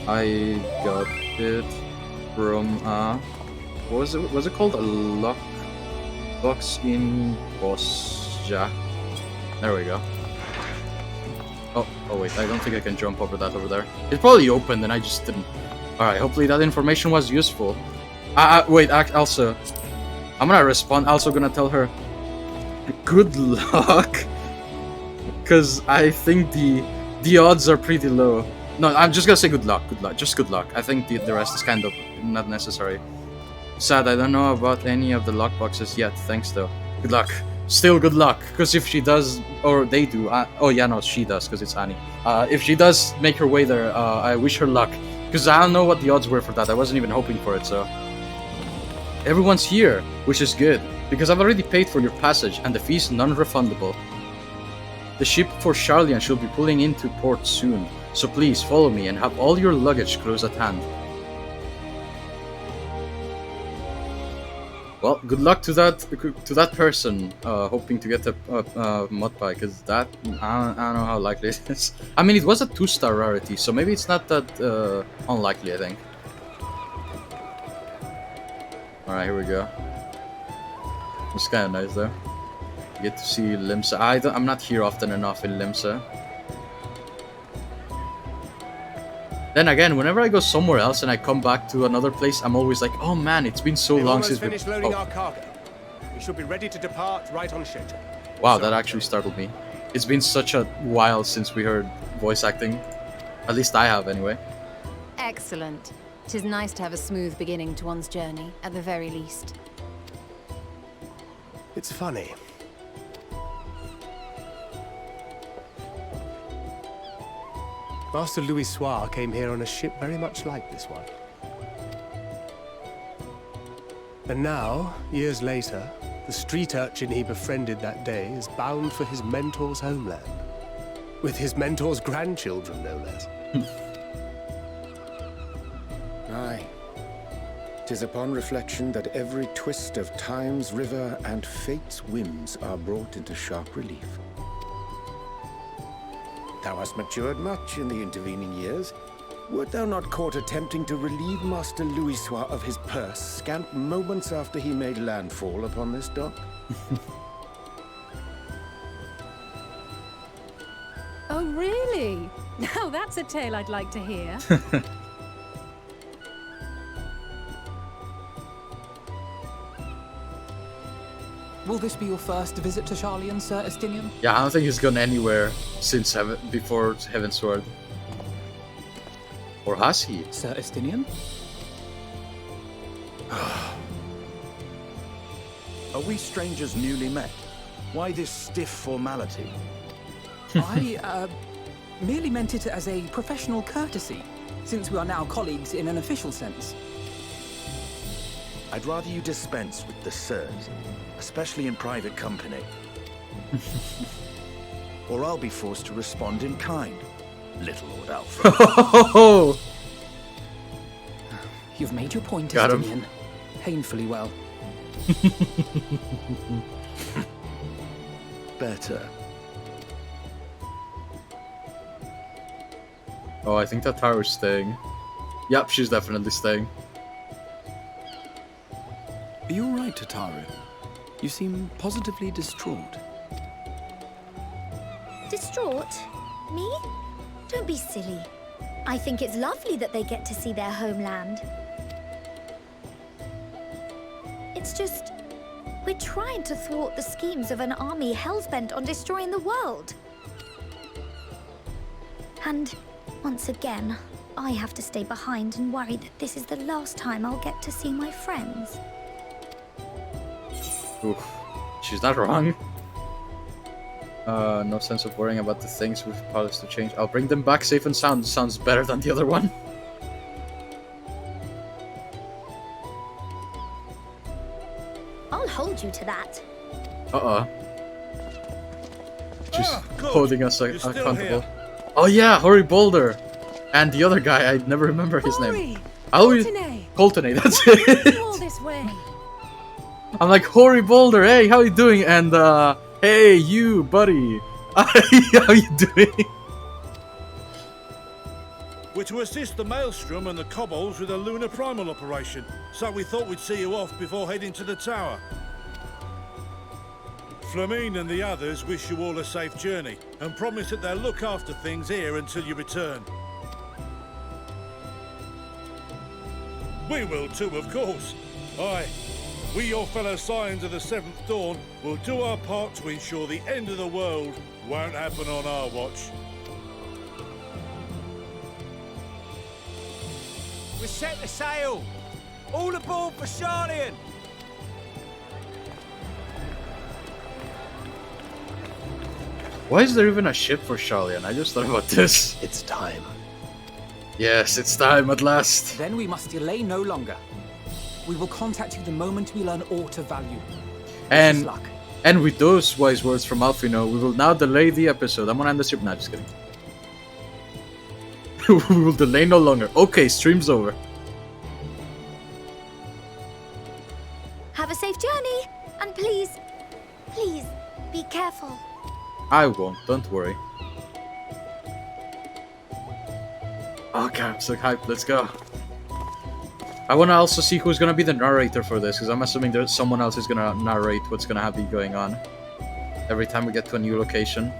I got it from what was it? Was it called a lock box in Bosja? There we go. Oh wait, I don't think I can jump over that over there. It probably opened and I just didn't. Alright, hopefully that information was useful. Wait, also, I'm gonna respond. Also gonna tell her good luck, because I think the odds are pretty low. No, I'm just gonna say good luck, just good luck. I think the rest is kind of not necessary. Sad, I don't know about any of the lockboxes yet. Thanks though. Good luck. Still good luck, because if she does, or they do, oh yeah, no, she does, because it's Annie. If she does make her way there, I wish her luck, because I don't know what the odds were for that. I wasn't even hoping for it, so. Everyone's here, which is good, because I've already paid for your passage, and the fee is non-refundable. The ship for Sharlayan should be pulling into port soon, so please follow me and have all your luggage close at hand. Well, good luck to that person hoping to get a mod pie, because that I don't know how likely it is. I mean, it was a 2-star rarity, so maybe it's not that unlikely, I think. Alright, here we go. It's kind of nice though. You get to see Limsa. I'm not here often enough in Limsa. Then again, whenever I go somewhere else and I come back to another place, I'm always like, oh man, it's been so long since we've finished loading our cargo. We should be ready to depart right on schedule. Wow, that actually startled me. It's been such a while since we heard voice acting. At least I have, anyway. Excellent. 'Tis nice to have a smooth beginning to one's journey, at the very least. It's funny. Master Louis Soir came here on a ship very much like this one. And now, years later, the street urchin he befriended that day is bound for his mentor's homeland. With his mentor's grandchildren, no less. Aye. 'Tis upon reflection that every twist of time's river and fate's whims are brought into sharp relief. Thou hast matured much in the intervening years. Wert thou not caught attempting to relieve Master Louisoix of his purse scant moments after he made landfall upon this dock? Oh, really? Now that's a tale I'd like to hear. Will this be your first visit to Sharlayan, Sir Estinian? Yeah, I don't think he's gone anywhere since before Heavensward. Or has he? Sir Estinian? Are we strangers newly met? Why this stiff formality? I, merely meant it as a professional courtesy, since we are now colleagues in an official sense. I'd rather you dispense with the sirs, especially in private company. Or I'll be forced to respond in kind, little Lord Alfred. Oh! You've made your point, Got him. Estinian. Painfully well. Better. Oh, I think that tower's staying. Yep, she's definitely staying. Are you alright, Tataru? You seem positively distraught. Distraught? Me? Don't be silly. I think it's lovely that they get to see their homeland. It's just, we're trying to thwart the schemes of an army hellbent on destroying the world. And once again, I have to stay behind and worry that this is the last time I'll get to see my friends. Oof. She's not wrong. No sense of worrying about the things we've promised to change. I'll bring them back safe and sound. Sounds better than the other one. I'll hold you to that. She's good. holding us You're still accountable. here. Oh yeah, Hori Boulder! And the other guy, I never remember his name. Hori! I always... Coltene! Coltene, that's Why are it! you all this way? I'm like, Hori Boulder, hey, how you doing? And, hey, you, buddy. How you doing? We're to assist the Maelstrom and the Kobolds with a lunar primal operation, so we thought we'd see you off before heading to the tower. Flamine and the others wish you all a safe journey, and promise that they'll look after things here until you return. We will too, of course. Aye, we your fellow Scions of the Seventh Dawn will do our part to ensure the end of the world won't happen on our watch. We set the sail! All aboard for Sharlayan! Why is there even a ship for Sharlayan? I just thought about this. It's time. Yes, it's time at last. Then we must delay no longer. We will contact you the moment we learn aught of value. Wish us luck. And with those wise words from Alfino, we will now delay the episode. I'm gonna end the stream. Nah, just kidding. We will delay no longer. Okay, stream's over. Have a safe journey, and please, please, be careful. I won't, don't worry. Okay, I'm so hyped, let's go. I wanna also see who's gonna be the narrator for this, because I'm assuming there's someone else is gonna narrate what's gonna be going on every time we get to a new location.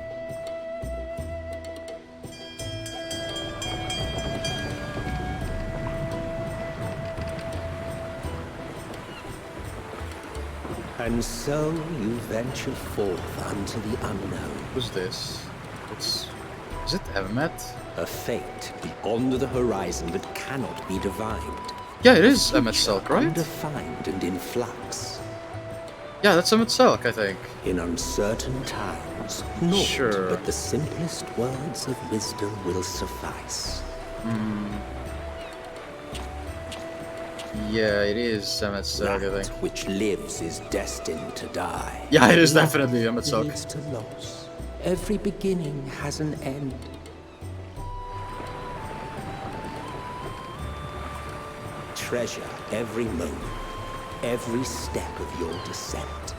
And so you venture forth unto the unknown. Who's this? Is it Emmet? A fate beyond the horizon that cannot be divined. Yeah, it is Emmet Selk, right? Undefined and in flux. Yeah, that's Emmet Selk, I think. In uncertain times, naught Sure. but the simplest words of wisdom will suffice. Yeah, it is Emmet Selk, I That think. which lives is destined to die. Yeah, it is Life definitely Emmet Selk. leads to loss. Every beginning has an end. Treasure every moment, every step of your descent.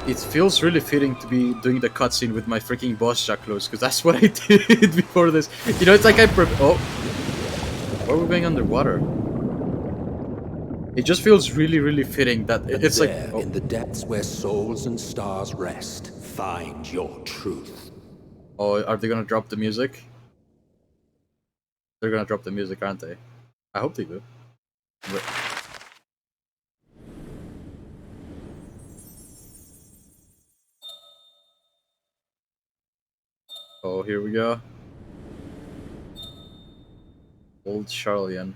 It feels really fitting to be doing the cutscene with my freaking boss jack close, because that's what I did before this. You know, it's like oh, why are we going underwater? It just feels really, really fitting that it's like in the depths where souls and stars rest, find your truth. Oh, are they gonna drop the music? They're gonna drop the music, aren't they? I hope they do. But... oh, here we go. Old Charlian.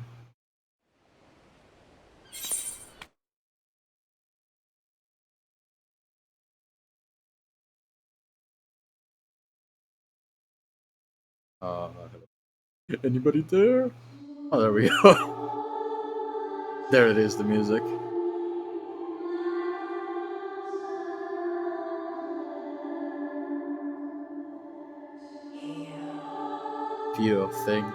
Anybody there? Oh, there we go. There it is, the music. Few think.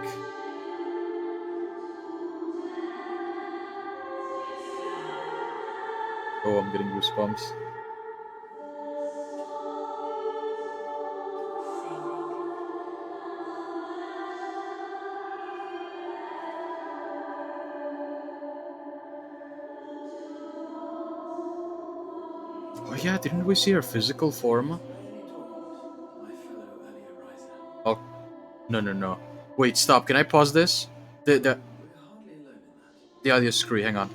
Oh, I'm getting goosebumps. Oh yeah, didn't we see her physical form? Oh, no. Wait, stop. Can I pause this? The audio screen. Hang on.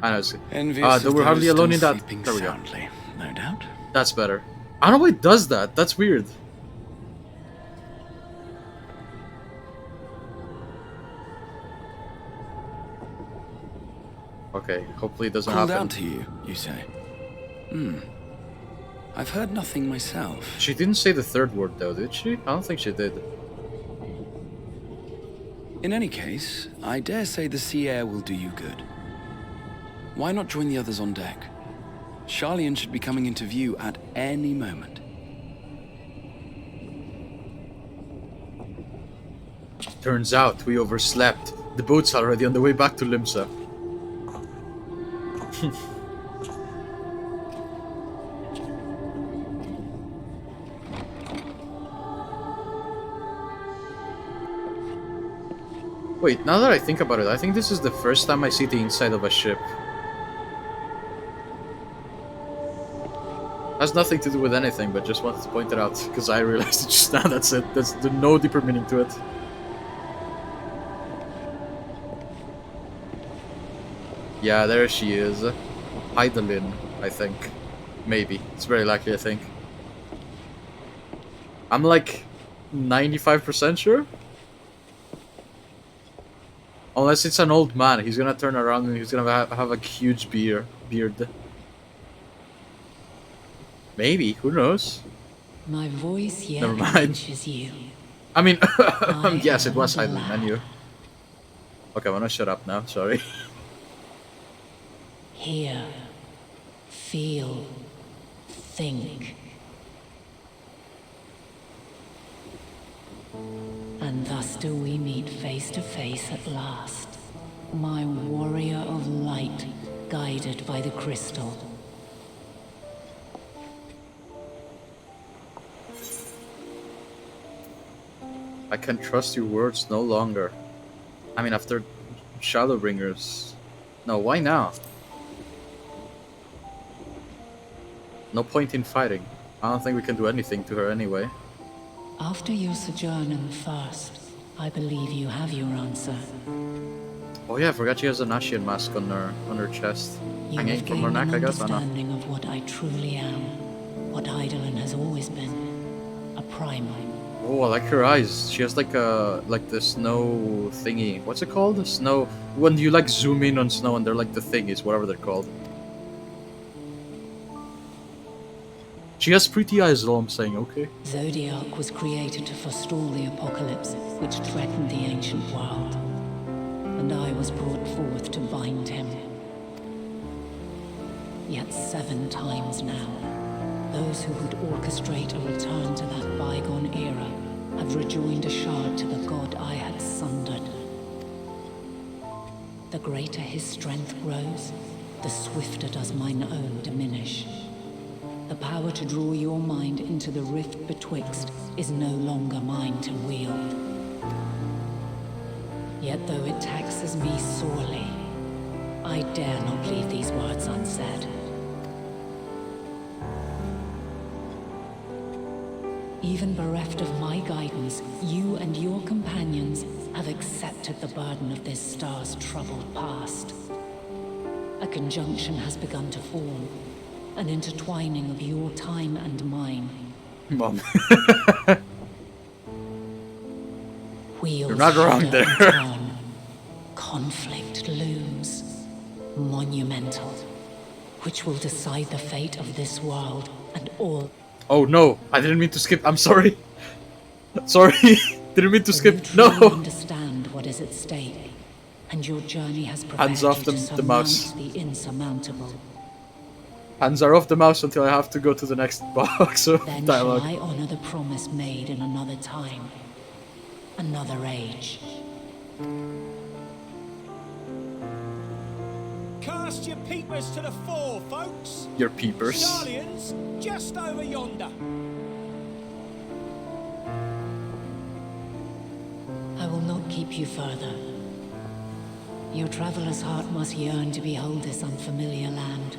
I know. Though we're hardly alone in that. There we go. No doubt. That's better. I don't know why it does that. That's weird. Okay, hopefully it doesn't Called happen. out to you, you say? I've heard nothing myself. She didn't say the third word though, did she? I don't think she did. In any case, I dare say the sea air will do you good. Why not join the others on deck? Charlian should be coming into view at any moment. Turns out we overslept. The boat's already on the way back to Limsa. Wait, now that I think about it, I think this is the first time I see the inside of a ship. Has nothing to do with anything, but just wanted to point it out, because I realized it just now, that's it. There's no deeper meaning to it. Yeah, there she is. Heidelin, I think. Maybe. It's very likely, I think. I'm like 95% sure. Unless it's an old man, he's gonna turn around and he's gonna have a huge beard. Maybe, who knows? My voice yet never mind. reaches you. I mean, yes, it was Heidelin, I knew. Okay, I'm gonna shut up now, sorry. Hear, feel, think. And thus do we meet face to face at last. My warrior of light, guided by the crystal. I can trust your words no longer. I mean, after Shadowbringers. No, why now? No point in fighting. I don't think we can do anything to her anyway. After your sojourn in the First, I believe you have your answer. Oh yeah, I forgot she has an Ashian mask on her chest. You Hanging have from her gained neck, an I guess, I know. understanding of what I truly am. What Heidelin has always been. A primal. Oh, I like her eyes. She has like the snow thingy. What's it called? The snow. When you like zoom in on snow and they're like the thingies, whatever they're called. She has pretty eyes, is all I'm saying, okay? Zodiac was created to forestall the apocalypse, which threatened the ancient world. And I was brought forth to bind him. Yet 7 times now, those who would orchestrate a return to that bygone era have rejoined a shard to the god I had sundered. The greater his strength grows, the swifter does mine own diminish. The power to draw your mind into the rift betwixt is no longer mine to wield. Yet though it taxes me sorely, I dare not leave these words unsaid. Even bereft of my guidance, you and your companions have accepted the burden of this star's troubled past. A conjunction has begun to form, an intertwining of your time and mine. Mom. Wheels You're not wrong shudder there. and turn. Conflict looms, monumental, which will decide the fate of this world and all. Oh no, I didn't mean to skip. I'm sorry. Sorry, didn't mean to You skip. truly No. understand what is at stake, and your journey has prepared Hands off you the to surmount mouse. the insurmountable. Hands are off the mouse until I have to go to the next box of Then dialogue. shall I honor the promise made in another time, another age. Cast your peepers to the fore, folks. Your peepers. Stallions, just over yonder. I will not keep you further. Your traveler's heart must yearn to behold this unfamiliar land.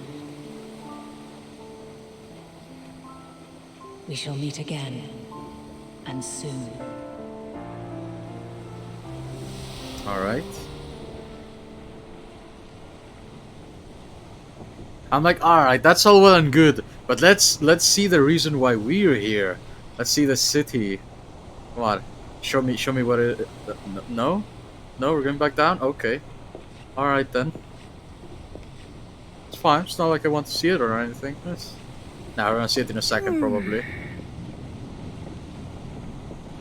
We shall meet again, and soon. All right. I'm like, all right, that's all well and good, but let's see the reason why we're here. Let's see the city. Come on, show me what it. No, we're going back down. Okay, all right then. It's fine. It's not like I want to see it or anything. Now we're gonna see it in a second, probably.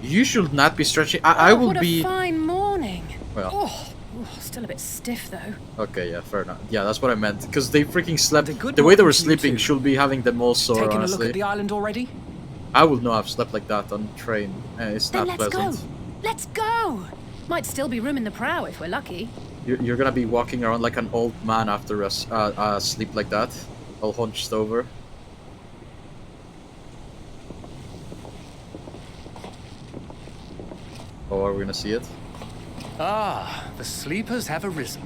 You should not be stretching. I will what be. a fine morning. Well. Oh, still a bit stiff though. Okay, yeah, fair enough. Yeah, that's what I meant. Because they freaking slept. The way they were sleeping should be having them all sore, Taking honestly. a look at the island already? I would not have slept like that on train. It's Then not let's pleasant. go. Let's go. Might still be room in the prow if we're lucky. You're gonna be walking around like an old man after a sleep like that, all hunched over. Oh, are we gonna see it? Ah, the sleepers have arisen.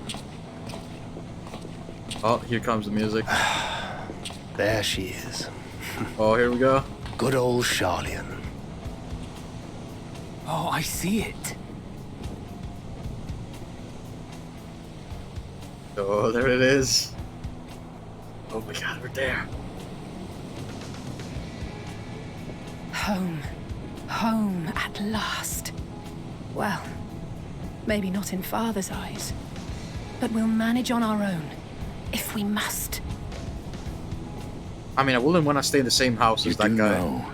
Oh, here comes the music. There she is. Oh, here we go. Good old Charlian. Oh, I see it. Oh, there it is. Oh my god, we're there. Home. Home at last. Well, maybe not in Father's eyes, but we'll manage on our own, if we must. I mean, I wouldn't want to stay in the same house as that guy. Know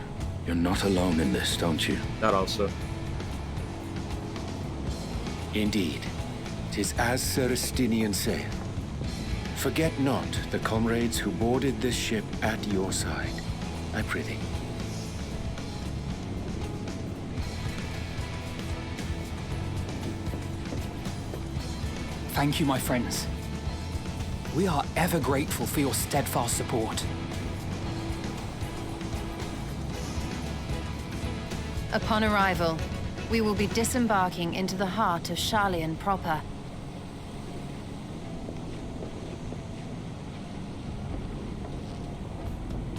you're not alone in this, don't you? That also. Indeed, 'tis as Sir Estinian saith. Forget not the comrades who boarded this ship at your side, I prithee. Thank you, my friends. We are ever grateful for your steadfast support. Upon arrival, we will be disembarking into the heart of Charlian proper.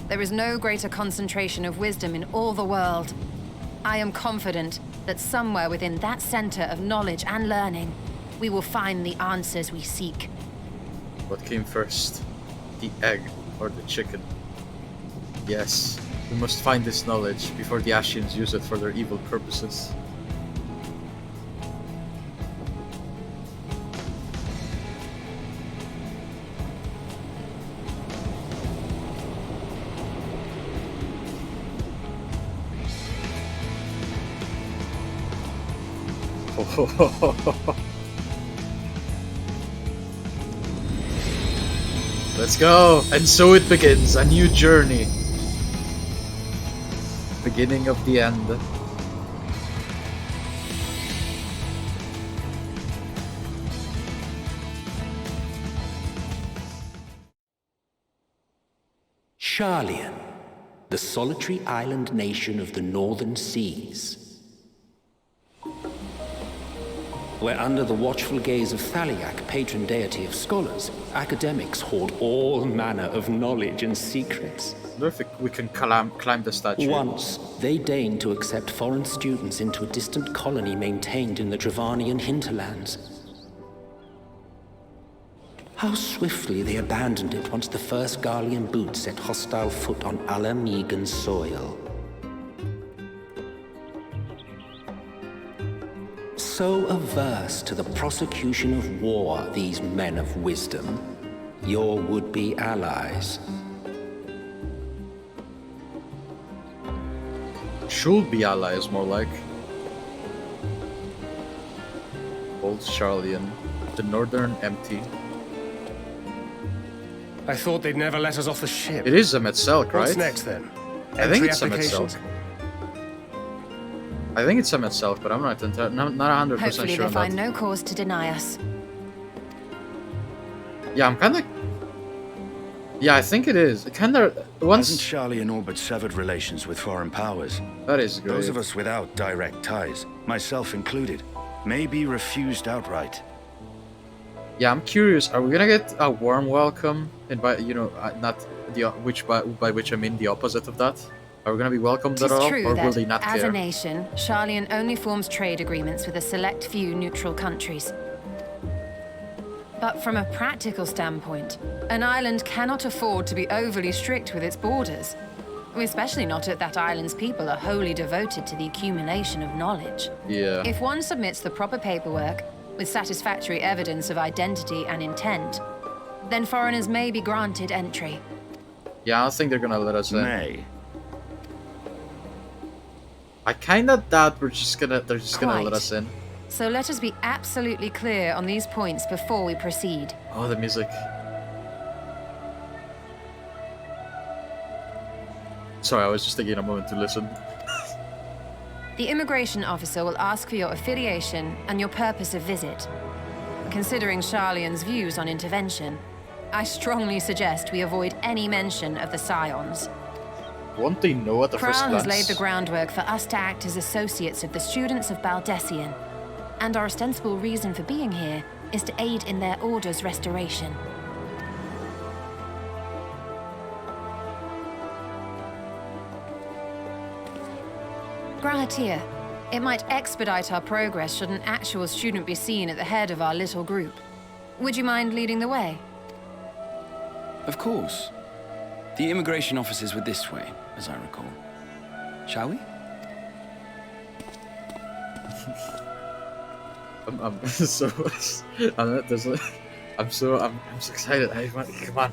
There is no greater concentration of wisdom in all the world. I am confident that somewhere within that center of knowledge and learning, we will find the answers we seek. What came first? The egg or the chicken? Yes, we must find this knowledge before the Ashians use it for their evil purposes. Let's go! And so it begins, a new journey. Beginning of the end. Charlian. the solitary island nation of the northern seas. Where under the watchful gaze of Thaliak, patron deity of scholars, academics hoard all manner of knowledge and secrets. I wonder if we can climb the statue. Once, they deigned to accept foreign students into a distant colony maintained in the Dravanian hinterlands. How swiftly they abandoned it once the first Garlean boot set hostile foot on Ala Megan soil. So averse to the prosecution of war, these men of wisdom, your would-be allies. Should be allies, more like. Old Charlian, the Northern Empty. I thought they'd never let us off the ship. It is Emet-Selch, right? What's next then? I think it's applications? Emet-Selch. I think it's Emet-Selch, but I'm not 100% Hopefully sure they on find that. no cause to deny us. Yeah, I'm kind of... Yeah, I think it is. Kind of... Once... Hasn't Charlian all but severed relations with foreign powers? That is great. Those of us without direct ties, myself included, may be refused outright. Yeah, I'm curious. Are we gonna get a warm welcome? And by not the by which I mean the opposite of that. Are we gonna be welcomed at It is all, true or will that, they not as care? a nation, Charlian only forms trade agreements with a select few neutral countries. But from a practical standpoint, an island cannot afford to be overly strict with its borders. Especially not if that island's people are wholly devoted to the accumulation of knowledge. Yeah. If one submits the proper paperwork, with satisfactory evidence of identity and intent, then foreigners may be granted entry. Yeah, I don't think they're gonna let us in. May. I kinda doubt they're just gonna let us in. So let us be absolutely clear on these points before we proceed. Oh, the music. Sorry, I was just taking a moment to listen. The immigration officer will ask for your affiliation and your purpose of visit. Considering Charlian's views on intervention, I strongly suggest we avoid any mention of the Scions. Won't they know at the first Kral glance? has laid the groundwork for us to act as associates of the students of Baldessian, and our ostensible reason for being here is to aid in their order's restoration. Grahatir, it might expedite our progress should an actual student be seen at the head of our little group. Would you mind leading the way? Of course. The immigration offices were this way, as I recall. Shall we? I'm so excited. Come on.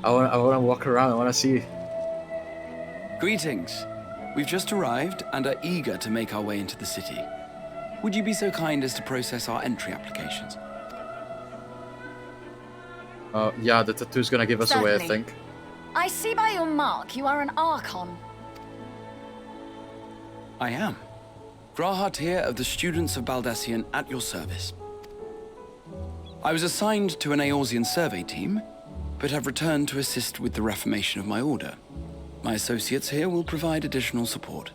I want to walk around. I want to see. Greetings. We've just arrived and are eager to make our way into the city. Would you be so kind as to process our entry applications? Yeah, the tattoo's gonna give us away, I Certainly. think. I see by your mark you are an Archon. I am. Grahatir of the Students of Baldessian at your service. I was assigned to an Eorzean survey team, but have returned to assist with the reformation of my order. My associates here will provide additional support.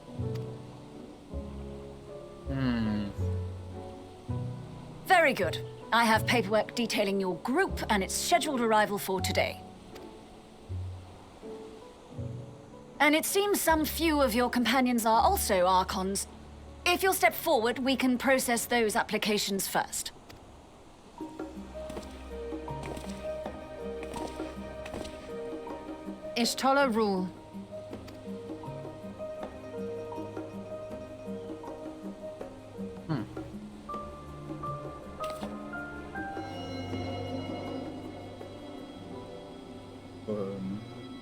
Very good. I have paperwork detailing your group and its scheduled arrival for today. And it seems some few of your companions are also Archons. If you'll step forward, we can process those applications first. Ishtola rule.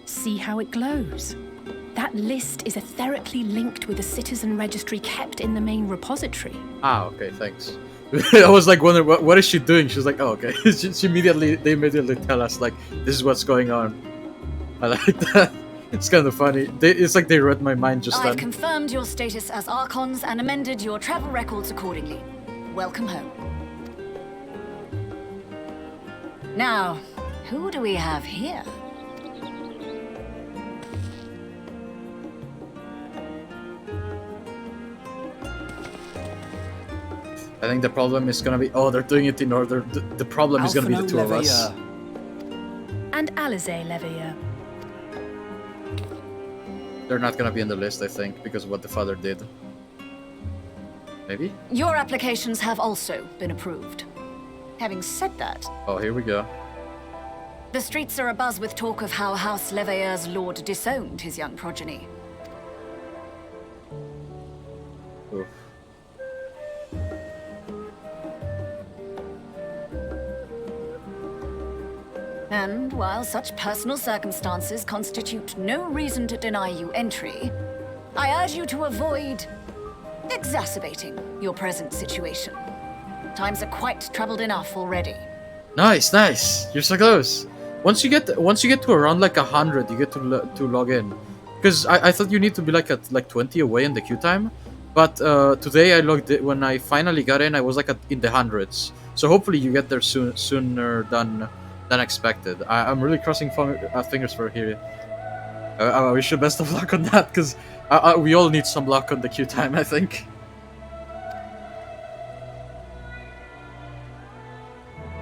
See how it glows? That list is etherically linked with a citizen registry kept in the main repository. Ah, okay, thanks. I was like wondering what is she doing? She's like, oh, okay. They immediately tell us like this is what's going on. I like that. It's kind of funny. It's like they read my mind just I've then. confirmed your status as Archons and amended your travel records accordingly. Welcome home. Now, who do we have here? I think the problem is gonna be, oh, they're doing it in order. The problem is gonna be the two of us. And Alizé Leveilleur. They're not gonna be on the list, I think, because of what the father did. Maybe? Your applications have also been approved. Having said that... Oh, here we go. The streets are abuzz with talk of how House Leveilleur's lord disowned his young progeny. Oof. And while such personal circumstances constitute no reason to deny you entry, I urge you to avoid exacerbating your present situation. Times are quite troubled enough already. Nice, nice. You're so close. Once you get to around like 100, you get to log in. Because I thought you need to be like at like 20 away in the queue time, but today I logged it, when I finally got in, I was like in the hundreds. So hopefully you get there sooner than expected. I'm really crossing fingers for here. I wish you best of luck on that, because we all need some luck on the queue time, I think.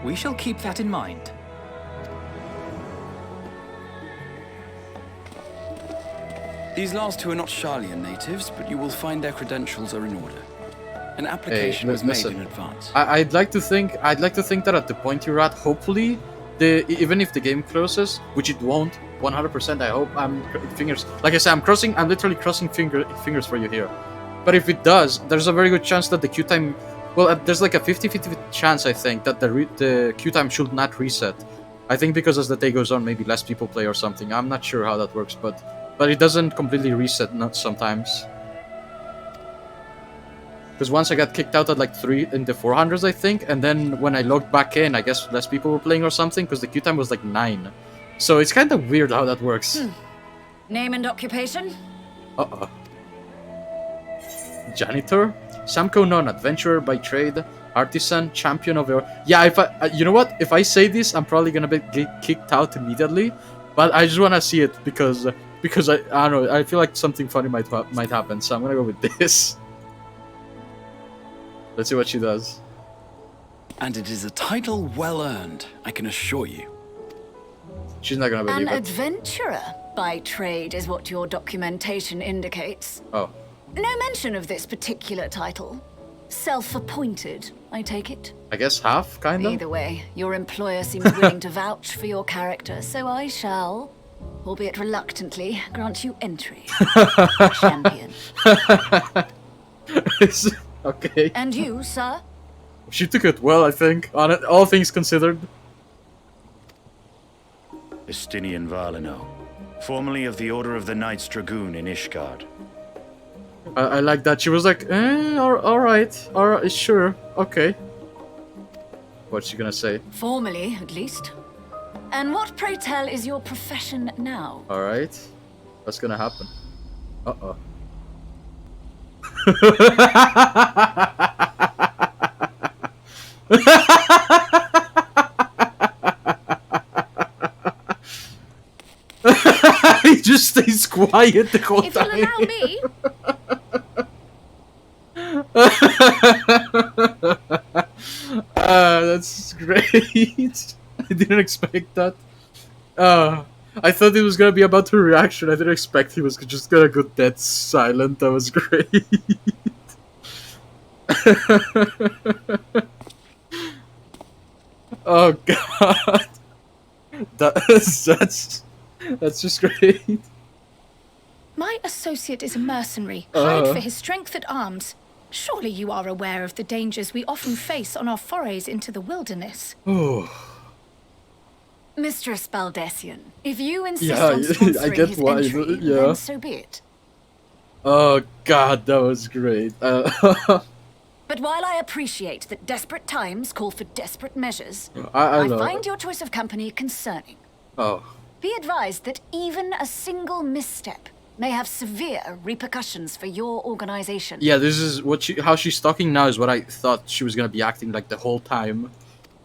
We shall keep that in mind. These last two are not Sharlayan natives, but you will find their credentials are in order. An application was made in advance. I'd like to think that at the point you're at, hopefully, even if the game closes, which it won't, 100%. I hope. Fingers. Like I said, I'm literally crossing fingers for you here. But if it does, there's a very good chance that the queue time. Well, there's like a 50-50 chance, I think, that the queue time should not reset. I think because as the day goes on, maybe less people play or something. I'm not sure how that works, but it doesn't completely reset, not sometimes. Because once I got kicked out at like 3 in the 400s, I think, and then when I logged back in, I guess less people were playing or something, because the queue time was like 9. So it's kind of weird how that works. Name and occupation? Uh-oh. Janitor? Samco non, adventurer by trade, artisan, champion of your... Yeah, if you know what? If I say this, I'm probably gonna get kicked out immediately, but I just wanna see it because I don't know, I feel like something funny might happen, so I'm gonna go with this. Let's see what she does. And it is a title well earned, I can assure you. She's not gonna believe An it. adventurer by trade is what your documentation indicates. Oh. No mention of this particular title. Self-appointed, I take it? I guess half, kind of? Either way, your employer seems willing to vouch for your character, so I shall, albeit reluctantly, grant you entry. Champion. Okay. And you, sir? She took it well, I think, on it, all things considered. Estinian Valino, formerly of the Order of the Knights Dragoon in Ishgard. I like that. She was like, alright, sure, okay. What's she gonna say? Formally, at least. And what, pray tell, is your profession now? Alright. What's gonna happen? Uh-oh. He just stays quiet the whole time. If you'll allow me. That's great. I didn't expect that. I thought it was gonna be about her reaction. I didn't expect he was just gonna go dead silent. That was great. Oh god. That's just great. My associate is a mercenary, hired for his strength at arms. Surely you are aware of the dangers we often face on our forays into the wilderness. Mistress Baldessian, if you insist Yeah, on sponsoring I get his why. entry, Yeah. then so be it. Oh god, that was great. But while I appreciate that desperate times call for desperate measures, I know. find your choice of company concerning. Oh. Be advised that even a single misstep may have severe repercussions for your organization. Yeah, this is how she's talking now is what I thought she was gonna be acting like the whole time.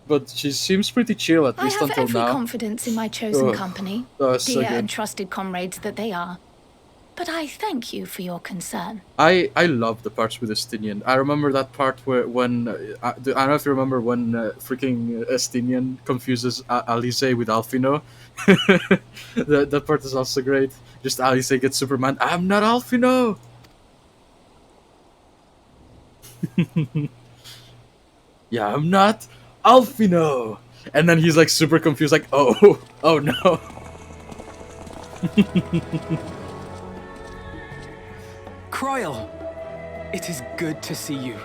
But she seems pretty chill, at least I have until every now. confidence in my chosen company, so dear good. and trusted comrades that they are. but I thank you for your concern. I love the parts with Estinian. I remember that part where when I don't know if you remember when freaking Estinian confuses Alice with Alfino. That part is also great. Just Alice gets Superman. I'm not Alfino. Yeah, I'm not Alfino. And then he's like super confused, like, oh, oh no. Croyle, it is good to see you.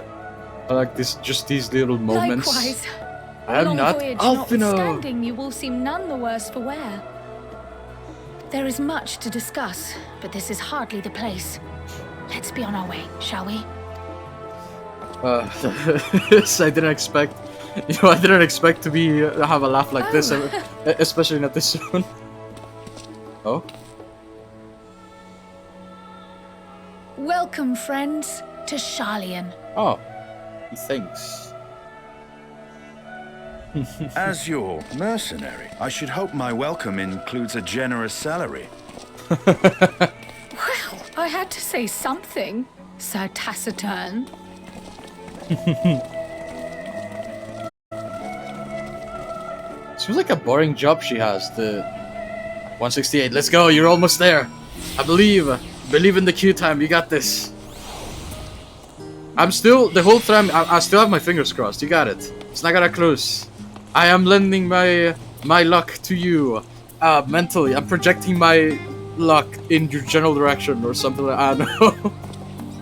I like this, just these little moments. Likewise. I'm Long not voyage Alfino. notwithstanding, you will seem none the worse for wear. There is much to discuss, but this is hardly the place. Let's be on our way, shall we? I didn't expect, I didn't expect to be have a laugh like this, especially not this one. Oh. Welcome, friends, to Sharlayan. Oh, thanks. As your mercenary, I should hope my welcome includes a generous salary. Well, I had to say something, Sir Taciturn. Seems like a boring job she has, the 168. Let's go, you're almost there. I believe in the queue time, you got this. I'm still, the whole time, I still have my fingers crossed, you got it. It's not gonna close. I am lending my luck to you. Mentally, I'm projecting my luck in your general direction or something like that. I don't know.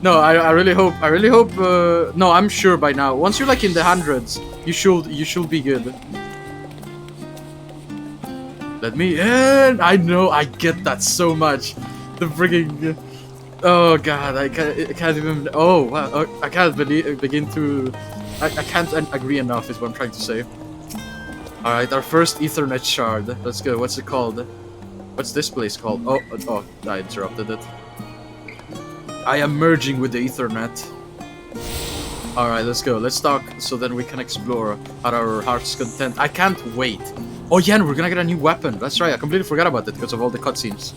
No, I really hope, no, I'm sure by now. Once you're like in the hundreds, you should be good. Let me in! I know, I get that so much. The frigging... Oh god, I can't even... Oh, wow, I can't begin to... I can't agree enough is what I'm trying to say. Alright, our first Ethernet shard. Let's go, what's it called? What's this place called? Oh, I interrupted it. I am merging with the Ethernet. Alright, let's go. Let's talk so then we can explore at our heart's content. I can't wait. Oh yeah, and we're gonna get a new weapon. That's right, I completely forgot about it because of all the cutscenes.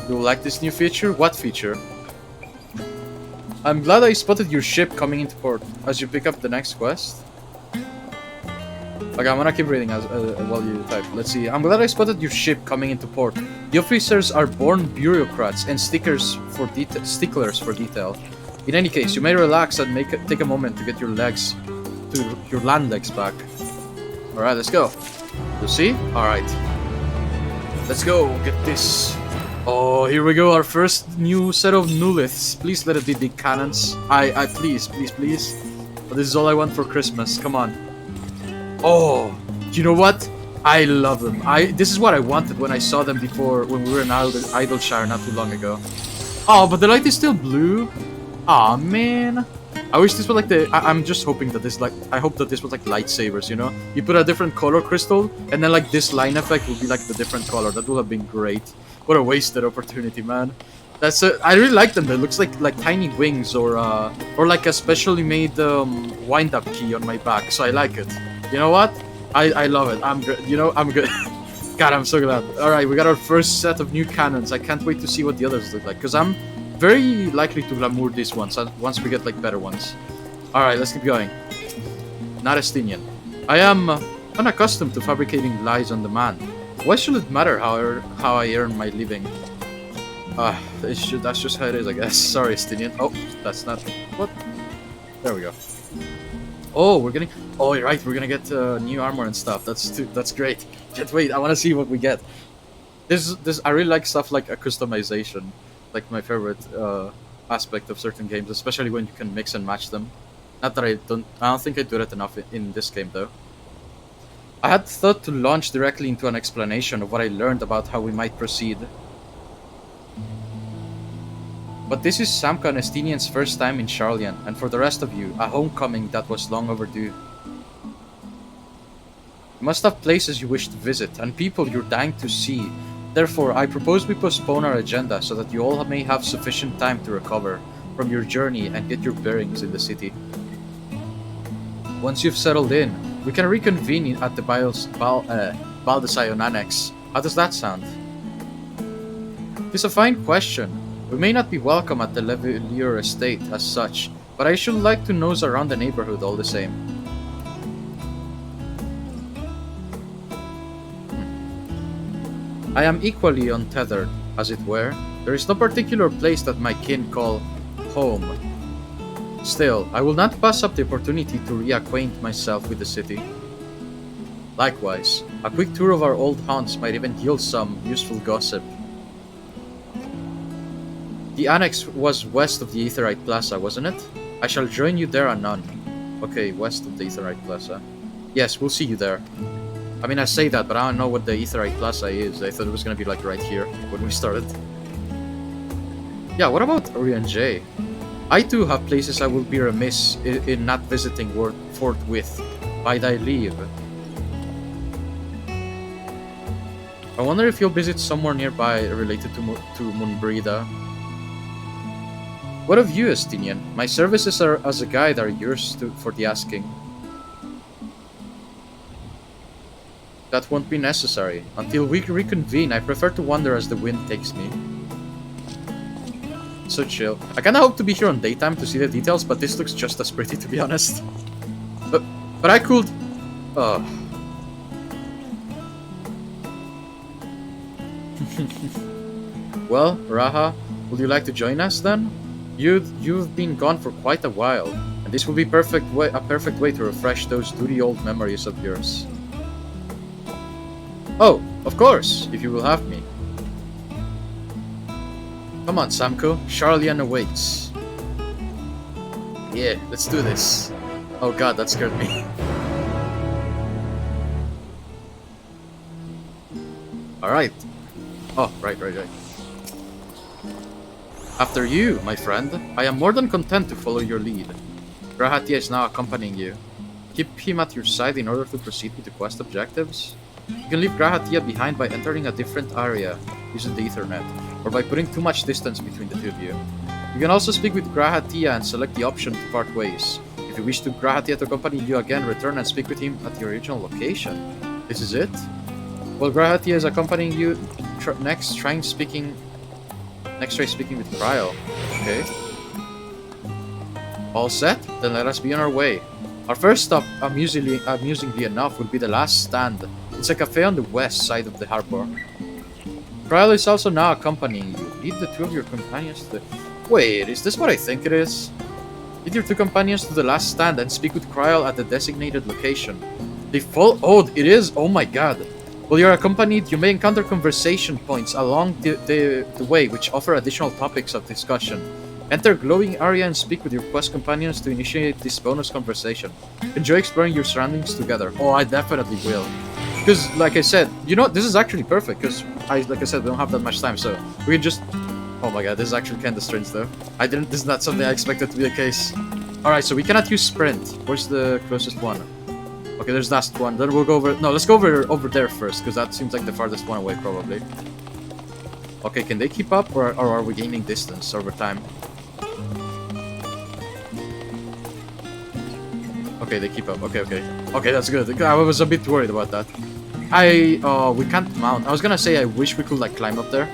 You like this new feature? What feature? I'm glad I spotted your ship coming into port as you pick up the next quest. Okay, I'm gonna keep reading as while you type. Let's see. I'm glad I spotted your ship coming into port. The officers are born bureaucrats and sticklers for detail. In any case, you may relax and take a moment to get your land legs back. All right, let's go. You see? All right. Let's go. Get this. Oh, here we go. Our first new set of nuliths. Please let it be big cannons. Please. But this is all I want for Christmas. Come on. Oh, you know what? I love them. This is what I wanted when I saw them before when we were in Idleshire not too long ago. Oh, but the light is still blue. Aw, man. I wish this was like I'm just hoping that this I hope that this was like lightsabers, you know? You put a different color crystal, and then like this line effect would be like the different color. That would have been great. What a wasted opportunity, man. I really like them. It looks like tiny wings or like a specially made wind-up key on my back. So I like it. You know what? I love it. I'm good. You know, I'm good. God, I'm so glad. All right, we got our first set of new cannons. I can't wait to see what the others look like, because I'm very likely to glamour these ones once we get like better ones. All right, let's keep going. Not Estinian. I am unaccustomed to fabricating lies on demand. Why should it matter how I earn my living? That's just how it is, I guess. Sorry, Estinian. Oh, that's not... What? There we go. Oh, we're getting... Oh, you're right, we're gonna get new armor and stuff. That's great. Can't wait, I wanna see what we get. I really like stuff like a customization. Like my favorite aspect of certain games, especially when you can mix and match them. Not that I don't think I do that enough in this game, though. I had thought to launch directly into an explanation of what I learned about how we might proceed. But this is Samka and Estinian's first time in Sharlayan, and for the rest of you, a homecoming that was long overdue. You must have places you wish to visit, and people you're dying to see. Therefore, I propose we postpone our agenda so that you all may have sufficient time to recover from your journey and get your bearings in the city. Once you've settled in, we can reconvene at the Baldesion Annex. How does that sound? 'Tis a fine question. We may not be welcome at the Levelier estate as such, but I should like to nose around the neighborhood all the same. I am equally untethered, as it were. There is no particular place that my kin call home. Still, I will not pass up the opportunity to reacquaint myself with the city. Likewise, a quick tour of our old haunts might even yield some useful gossip. The annex was west of the Aetherite Plaza, wasn't it? I shall join you there anon. Okay, west of the Aetherite Plaza. Yes, we'll see you there. I mean, I say that, but I don't know what the Aetherite Plaza is. I thought it was gonna be like right here when we started. Yeah, what about Orion J? I too have places I will be remiss in not visiting forthwith, by thy leave. I wonder if you'll visit somewhere nearby related to Moonbrida. What of you, Estinian? My services as a guide are yours for the asking. That won't be necessary. Until we reconvene, I prefer to wander as the wind takes me. So chill. I kinda hope to be here on daytime to see the details, but this looks just as pretty, to be honest. But I could... Well, Raha, would you like to join us then? You've been gone for quite a while, and this will be a perfect way to refresh those duty old memories of yours. Oh, of course, if you will have me. Come on, Samko. Charlian awaits. Yeah, let's do this. Oh god, that scared me. Alright. Oh, right. After you, my friend. I am more than content to follow your lead. Grahatia is now accompanying you. Keep him at your side in order to proceed with the quest objectives. You can leave Grahatia behind by entering a different area using the Ethernet, or by putting too much distance between the two of you. You can also speak with Grahatia and select the option to part ways. If you wish to Grahatia to accompany you again, return and speak with him at the original location. This is it? While Grahatia is accompanying you, next try speaking with Cryo. Okay. All set? Then let us be on our way. Our first stop, amusingly enough, will be the last stand. It's a cafe on the west side of the harbor. Cryo is also now accompanying you. Lead the two of your companions to the... Wait, is this what I think it is? Lead your two companions to the last stand and speak with Cryo at the designated location. They fall... Oh, it is? Oh my god. While you're accompanied, you may encounter conversation points along the way which offer additional topics of discussion. Enter glowing area and speak with your quest companions to initiate this bonus conversation. Enjoy exploring your surroundings together. Oh, I definitely will. Because, like I said, you know, this is actually perfect, because, like I said, we don't have that much time, so we can just... Oh my god, this is actually kinda strange, though. This is not something I expected to be the case. Alright, so we cannot use sprint. Where's the closest one? Okay, there's that one. Then we'll go over... No, let's go over there first, because that seems like the farthest one away, probably. Okay, can they keep up, or are we gaining distance over time? Okay, they keep up. Okay. Okay, that's good. I was a bit worried about that. We can't mount. I was gonna say I wish we could, like, climb up there.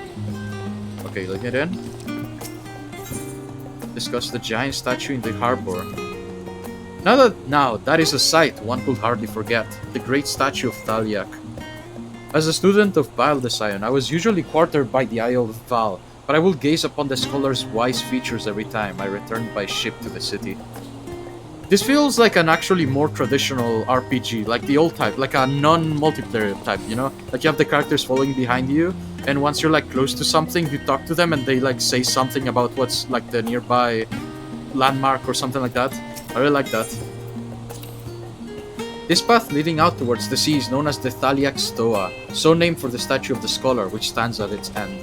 Okay, let's get in. Discuss the giant statue in the harbor. Now, that is a sight one could hardly forget. The great statue of Thaliak. As a student of Baldessian, I was usually quartered by the Isle of Val, but I will gaze upon the scholar's wise features every time I return by ship to the city. This feels like an actually more traditional RPG, like the old type, like a non-multiplayer type, you know? Like you have the characters following behind you, and once you're like close to something, you talk to them and they like say something about what's like the nearby landmark or something like that. I really like that. This path leading out towards the sea is known as the Thaliak Stoa, so named for the statue of the scholar which stands at its end.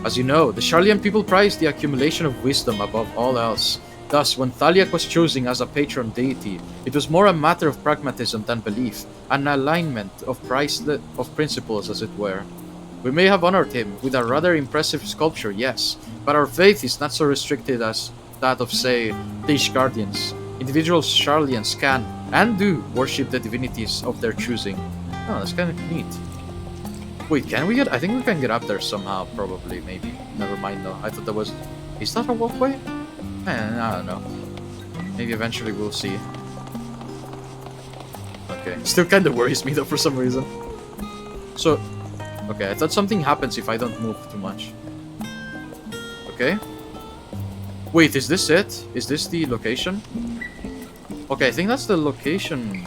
As you know, the Charlian people prize the accumulation of wisdom above all else. Thus, when Thaliak was chosen as a patron deity, it was more a matter of pragmatism than belief, an alignment of principles as it were. We may have honored him with a rather impressive sculpture, yes, but our faith is not so restricted as that of, say, the Ishgardians. Individual Charlians can, and do, worship the divinities of their choosing. Oh, that's kind of neat. Wait, can we get... I think we can get up there somehow, probably, maybe. Never mind, though. I thought that was... Is that a walkway? I don't know. Maybe eventually we'll see. Okay. Still kind of worries me, though, for some reason. So... Okay, I thought something happens if I don't move too much. Okay. Wait, is this it? Is this the location? Okay, I think that's the location.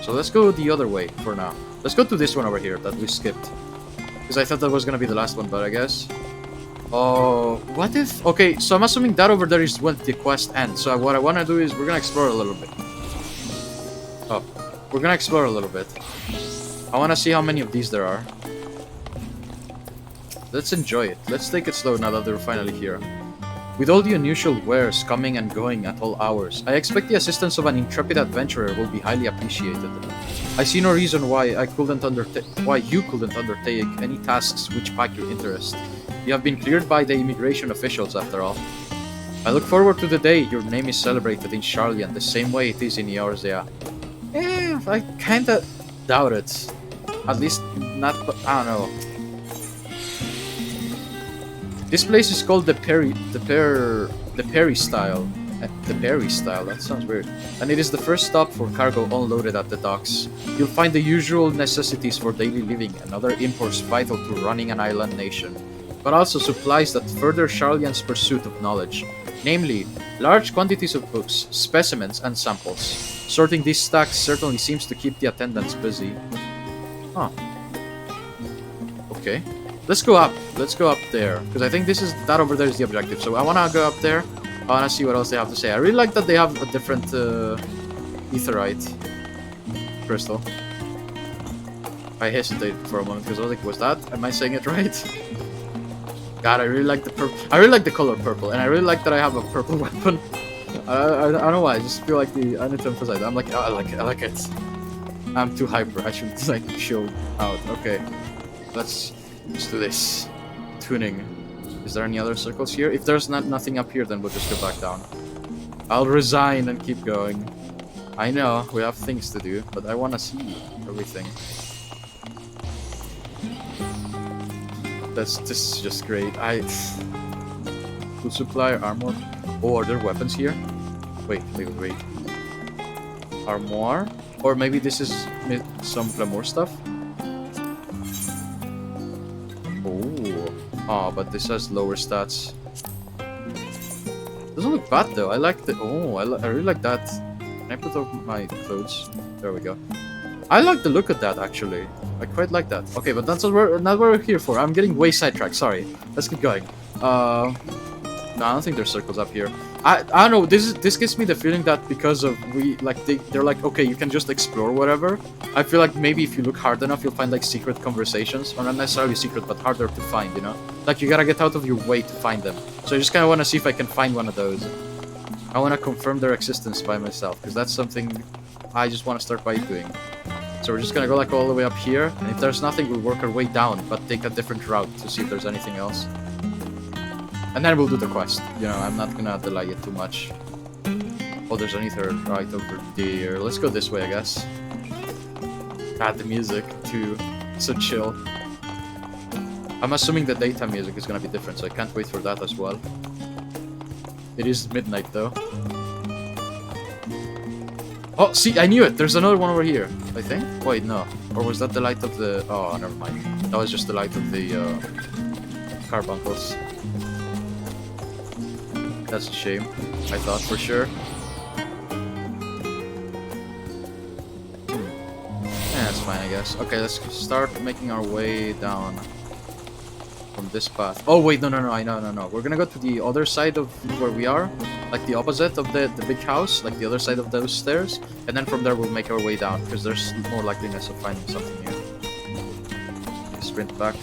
So let's go the other way for now. Let's go to this one over here that we skipped. Because I thought that was gonna be the last one, but I guess... Oh, what if... Okay, so I'm assuming that over there is when the quest ends. So what I want to do is we're gonna explore a little bit. Oh, we're gonna explore a little bit. I want to see how many of these there are. Let's enjoy it. Let's take it slow now that they're finally here. With all the unusual wares coming and going at all hours, I expect the assistance of an intrepid adventurer will be highly appreciated. I see no reason why you couldn't undertake any tasks which pique your interest. You have been cleared by the immigration officials, after all. I look forward to the day your name is celebrated in Sharlayan the same way it is in Eorzea. I kinda doubt it. At least not, I don't know. This place is called the Perry Style. The Perry Style, that sounds weird. And it is the first stop for cargo unloaded at the docks. You'll find the usual necessities for daily living and other imports vital to running an island nation, but also supplies that further Sharlayan's pursuit of knowledge, namely, large quantities of books, specimens, and samples. Sorting these stacks certainly seems to keep the attendants busy. Huh. Okay. Let's go up. Let's go up there. Because I think that over there is the objective. So I want to go up there. I want to see what else they have to say. I really like that they have a different etherite crystal. I hesitated for a moment because I was like, was that? Am I saying it right? God, I really like the purple. I really like the color purple. And I really like that I have a purple weapon. I don't know why. I just feel like I need to emphasize that. I'm like, oh, I like it. I like it. I'm too hyper. I should like show out. Okay. Let's do this. Tuning. Is there any other circles here? If there's nothing up here, then we'll just go back down. I'll resign and keep going. I know, we have things to do, but I want to see everything. This is just great. Food supply, armor. Oh, are there weapons here? Wait. Armor? Or maybe this is some glamour stuff? Oh, but this has lower stats. Doesn't look bad though. I like the... Oh, I really like that. Can I put up my clothes? There we go. I like the look of that actually. I quite like that. Okay, but that's not what we're here for. I'm getting way sidetracked. Sorry. Let's keep going. No, I don't think there's circles up here. I don't know. This gives me the feeling that because of they're like, okay, you can just explore whatever. I feel like maybe if you look hard enough, you'll find like secret conversations, or not necessarily secret, but harder to find. You know, like you gotta get out of your way to find them. So I just kind of want to see if I can find one of those. I want to confirm their existence by myself because that's something I just want to start by doing. So we're just gonna go like all the way up here, and if there's nothing, we'll work our way down, but take a different route to see if there's anything else. And then we'll do the quest. You know, I'm not gonna delay it too much. Oh, there's an ether right over there. Let's go this way, I guess. God, the music, too. So chill. I'm assuming the daytime music is gonna be different, so I can't wait for that as well. It is midnight, though. Oh, see, I knew it! There's another one over here, I think? Wait, no. Or was that the light of the... Oh, never mind. That was just the light of the carbuncles. That's a shame. I thought for sure. Yeah, that's fine, I guess. Okay, let's start making our way down from this path. Oh, wait, no. We're gonna go to the other side of where we are. Like the opposite of the big house. Like the other side of those stairs. And then from there we'll make our way down. Because there's more likeliness of finding something new. Sprint back.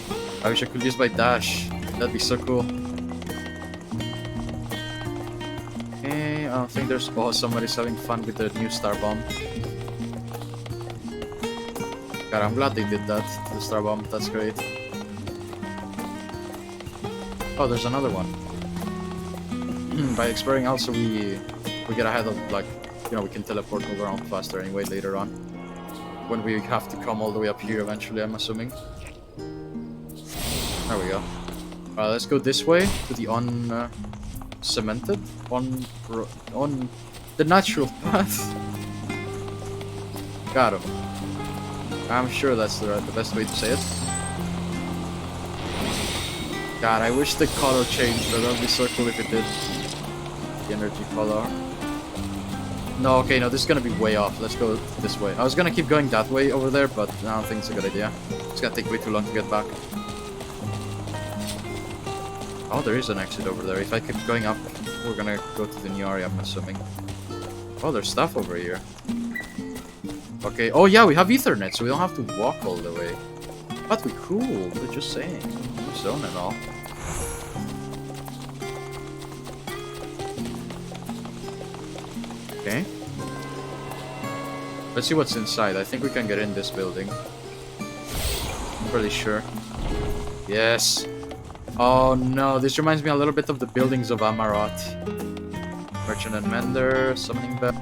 I wish I could use my dash. That'd be so cool. I don't think there's... Oh, somebody's having fun with the new star bomb. God, I'm glad they did that. The star bomb, that's great. Oh, there's another one. By exploring also we get ahead of, like, you know, we can teleport move around faster anyway later on. When we have to come all the way up here eventually, I'm assuming. There we go. Let's go this way to the cemented, on the natural path. Got him. I'm sure that's the best way to say it. God, I wish the color changed, but that would be so cool if it did. The energy color. No, okay, no, this is gonna be way off. Let's go this way. I was gonna keep going that way over there, but I don't think it's a good idea. It's gonna take way too long to get back. Oh, there is an exit over there. If I keep going up, we're gonna go to the new area, I'm assuming. Oh, there's stuff over here. Okay, oh yeah, we have Ethernet, so we don't have to walk all the way. That'd be cool, but just saying. Zone and all. Okay. Let's see what's inside. I think we can get in this building. I'm pretty sure. Yes. Oh no, this reminds me a little bit of the buildings of Amarat. Merchant and Mender, Summoning Bell.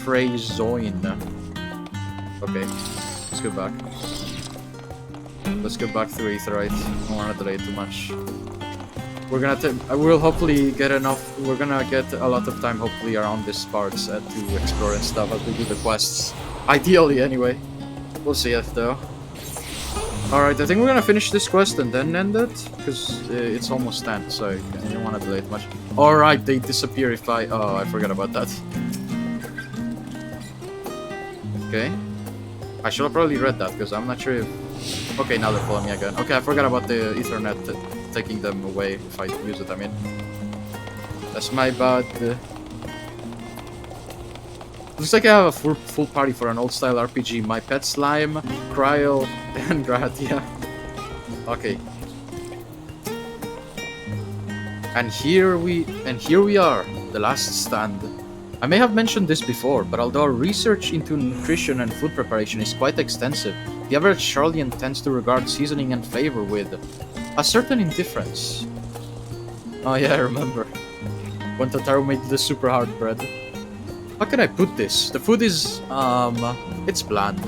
Freyzoin. Okay, let's go back. Let's go back through Aetherite. I don't want to delay too much. We're gonna we'll hopefully get enough. We're gonna get a lot of time, hopefully, around this parts to explore and stuff as we do the quests. Ideally, anyway. We'll see it though. Alright, I think we're gonna finish this quest and then end it, because it's almost 10, so I don't want to delay it much. Alright, they disappear if I... Oh, I forgot about that. Okay. I should have probably read that, because I'm not sure if... Okay, now they're following me again. Okay, I forgot about the Ethernet taking them away if I use it, I mean. That's my bad. Looks like I have a full party for an old-style RPG. My pet slime, Cryo, and Gratia. Okay. And here we are, the last stand. I may have mentioned this before, but although our research into nutrition and food preparation is quite extensive, the average Charlian tends to regard seasoning and flavor with a certain indifference. Oh yeah, I remember. When Tataru made the super hard bread. How can I put this? The food is, it's bland.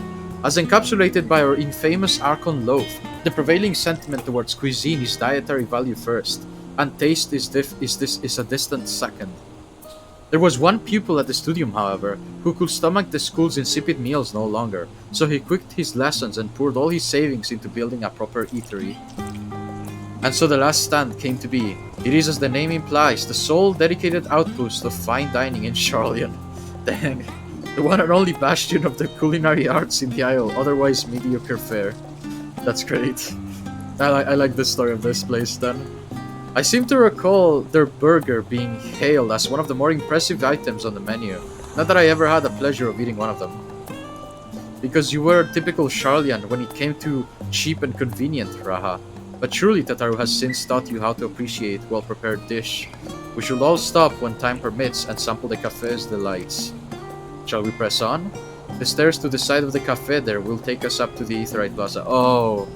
As encapsulated by our infamous Archon loaf, the prevailing sentiment towards cuisine is dietary value first, and taste is a distant second. There was one pupil at the studium, however, who could stomach the school's insipid meals no longer, so he quit his lessons and poured all his savings into building a proper eatery. And so the last stand came to be. It is, as the name implies, the sole dedicated outpost of fine dining in Charlian. Dang. The one and only bastion of the culinary arts in the Isle, otherwise mediocre fare. That's great. I like the story of this place then. I seem to recall their burger being hailed as one of the more impressive items on the menu. Not that I ever had the pleasure of eating one of them. Because you were a typical Charlian when it came to cheap and convenient, Raha. But surely Tataru has since taught you how to appreciate well-prepared dish. We should all stop when time permits and sample the cafe's delights. Shall we press on? The stairs to the side of the cafe there will take us up to the Aetherite Plaza. Oh,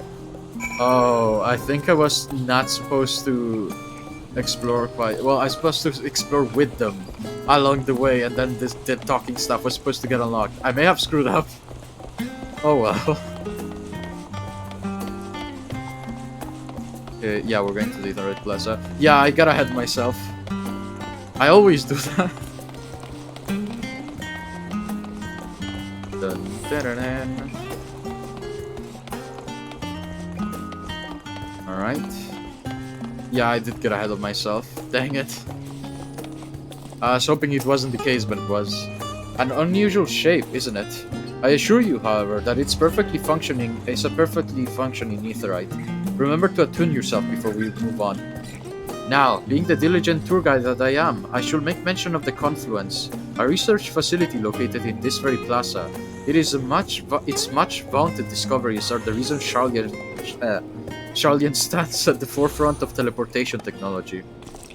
I think I was not supposed to explore quite... Well, I was supposed to explore with them along the way, and then the talking stuff was supposed to get unlocked. I may have screwed up. Oh well. Yeah, we're going to the Aetherite Plaza. Yeah, I got ahead myself. I always do that. Dun, dun, dun, dun. Alright. Yeah, I did get ahead of myself. Dang it. I was hoping it wasn't the case, but it was. An unusual shape, isn't it? I assure you, however, that it's a perfectly functioning Aetherite. Remember to attune yourself before we move on. Now, being the diligent tour guide that I am, I shall make mention of the Confluence, a research facility located in this very plaza. Its much vaunted discoveries are the reason Charlian stands at the forefront of teleportation technology.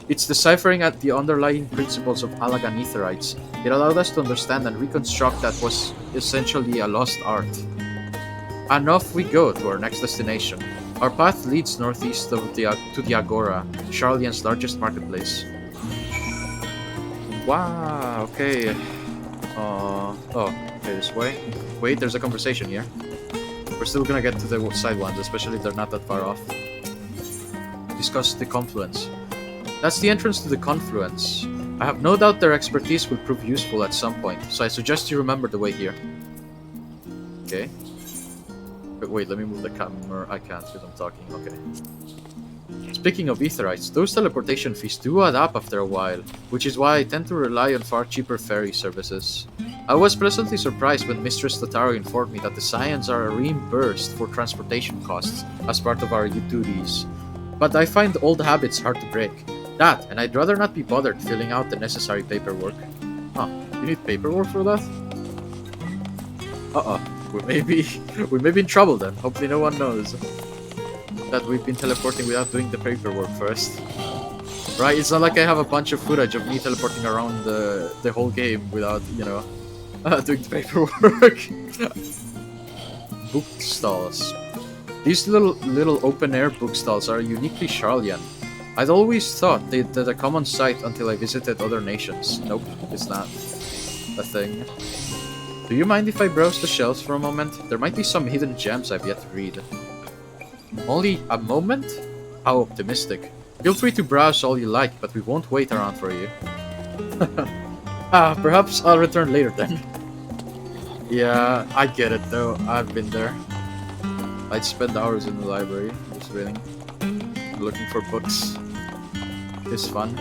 It's deciphering at the underlying principles of Allagan Aetherites. It allowed us to understand and reconstruct that was essentially a lost art. And off we go to our next destination. Our path leads northeast to the Agora, Charlian's largest marketplace. Wow, okay. Okay, this way. Wait, there's a conversation here. We're still gonna get to the side ones, especially if they're not that far off. Discuss the confluence. That's the entrance to the confluence. I have no doubt their expertise will prove useful at some point, so I suggest you remember the way here. Okay. But wait, let me move the camera. I can't because I'm talking. Okay. Speaking of Aetherites, those teleportation fees do add up after a while, which is why I tend to rely on far cheaper ferry services. I was pleasantly surprised when Mistress Totaro informed me that the Scions are reimbursed for transportation costs as part of our duties. But I find old habits hard to break. That, and I'd rather not be bothered filling out the necessary paperwork. Huh, you need paperwork for that? Uh-oh, we may be in trouble then. Hopefully no one knows that we've been teleporting without doing the paperwork first. Right, it's not like I have a bunch of footage of me teleporting around the whole game without, you know, doing the paperwork. Book stalls. These little open-air bookstalls are uniquely Charlian. I'd always thought they'd a common sight until I visited other nations. Nope, it's not a thing. Do you mind if I browse the shelves for a moment? There might be some hidden gems I've yet to read. Only a moment? How optimistic. Feel free to browse all you like, but we won't wait around for you. Perhaps I'll return later then. Yeah, I get it though. I've been there. I'd spend hours in the library, just reading. Looking for books. It's fun.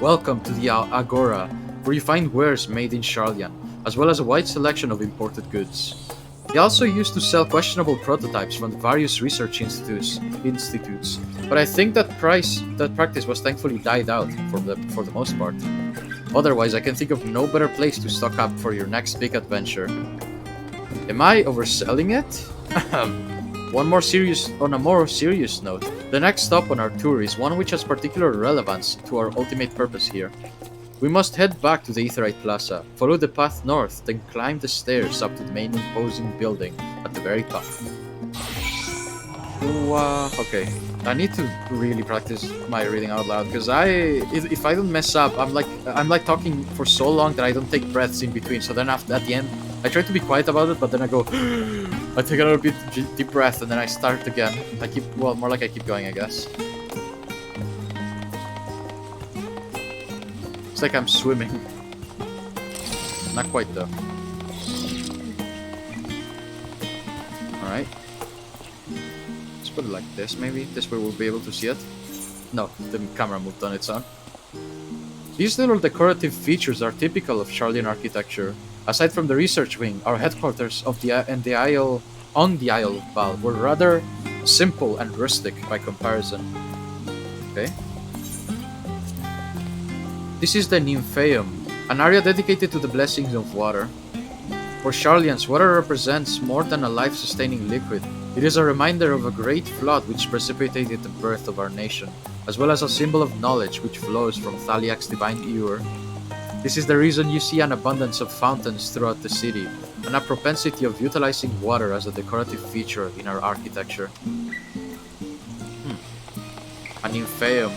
Welcome to the Agora, where you find wares made in Charlian, as well as a wide selection of imported goods. They also used to sell questionable prototypes from the various research institutes, but I think that practice was thankfully died out for the most part. Otherwise, I can think of no better place to stock up for your next big adventure. Am I overselling it? On a more serious note, the next stop on our tour is one which has particular relevance to our ultimate purpose here. We must head back to the Aetherite Plaza, follow the path north, then climb the stairs up to the main imposing building at the very top. Okay. I need to really practice my reading out loud, because if I don't mess up, I'm like talking for so long that I don't take breaths in between. So then at the end, I try to be quiet about it, but then I go, I take another deep breath, and then I start again. More like I keep going, I guess. It's like I'm swimming. Not quite though. Alright. Let's put it like this, maybe. This way we'll be able to see it. No, the camera moved on its own. These little decorative features are typical of Charlian architecture. Aside from the research wing, our headquarters on the Isle of Val were rather simple and rustic by comparison. Okay. This is the Nymphaeum, an area dedicated to the blessings of water. For Charlians, water represents more than a life-sustaining liquid. It is a reminder of a great flood which precipitated the birth of our nation, as well as a symbol of knowledge which flows from Thaliak's divine ewer. This is the reason you see an abundance of fountains throughout the city, and a propensity of utilizing water as a decorative feature in our architecture. A Nymphaeum.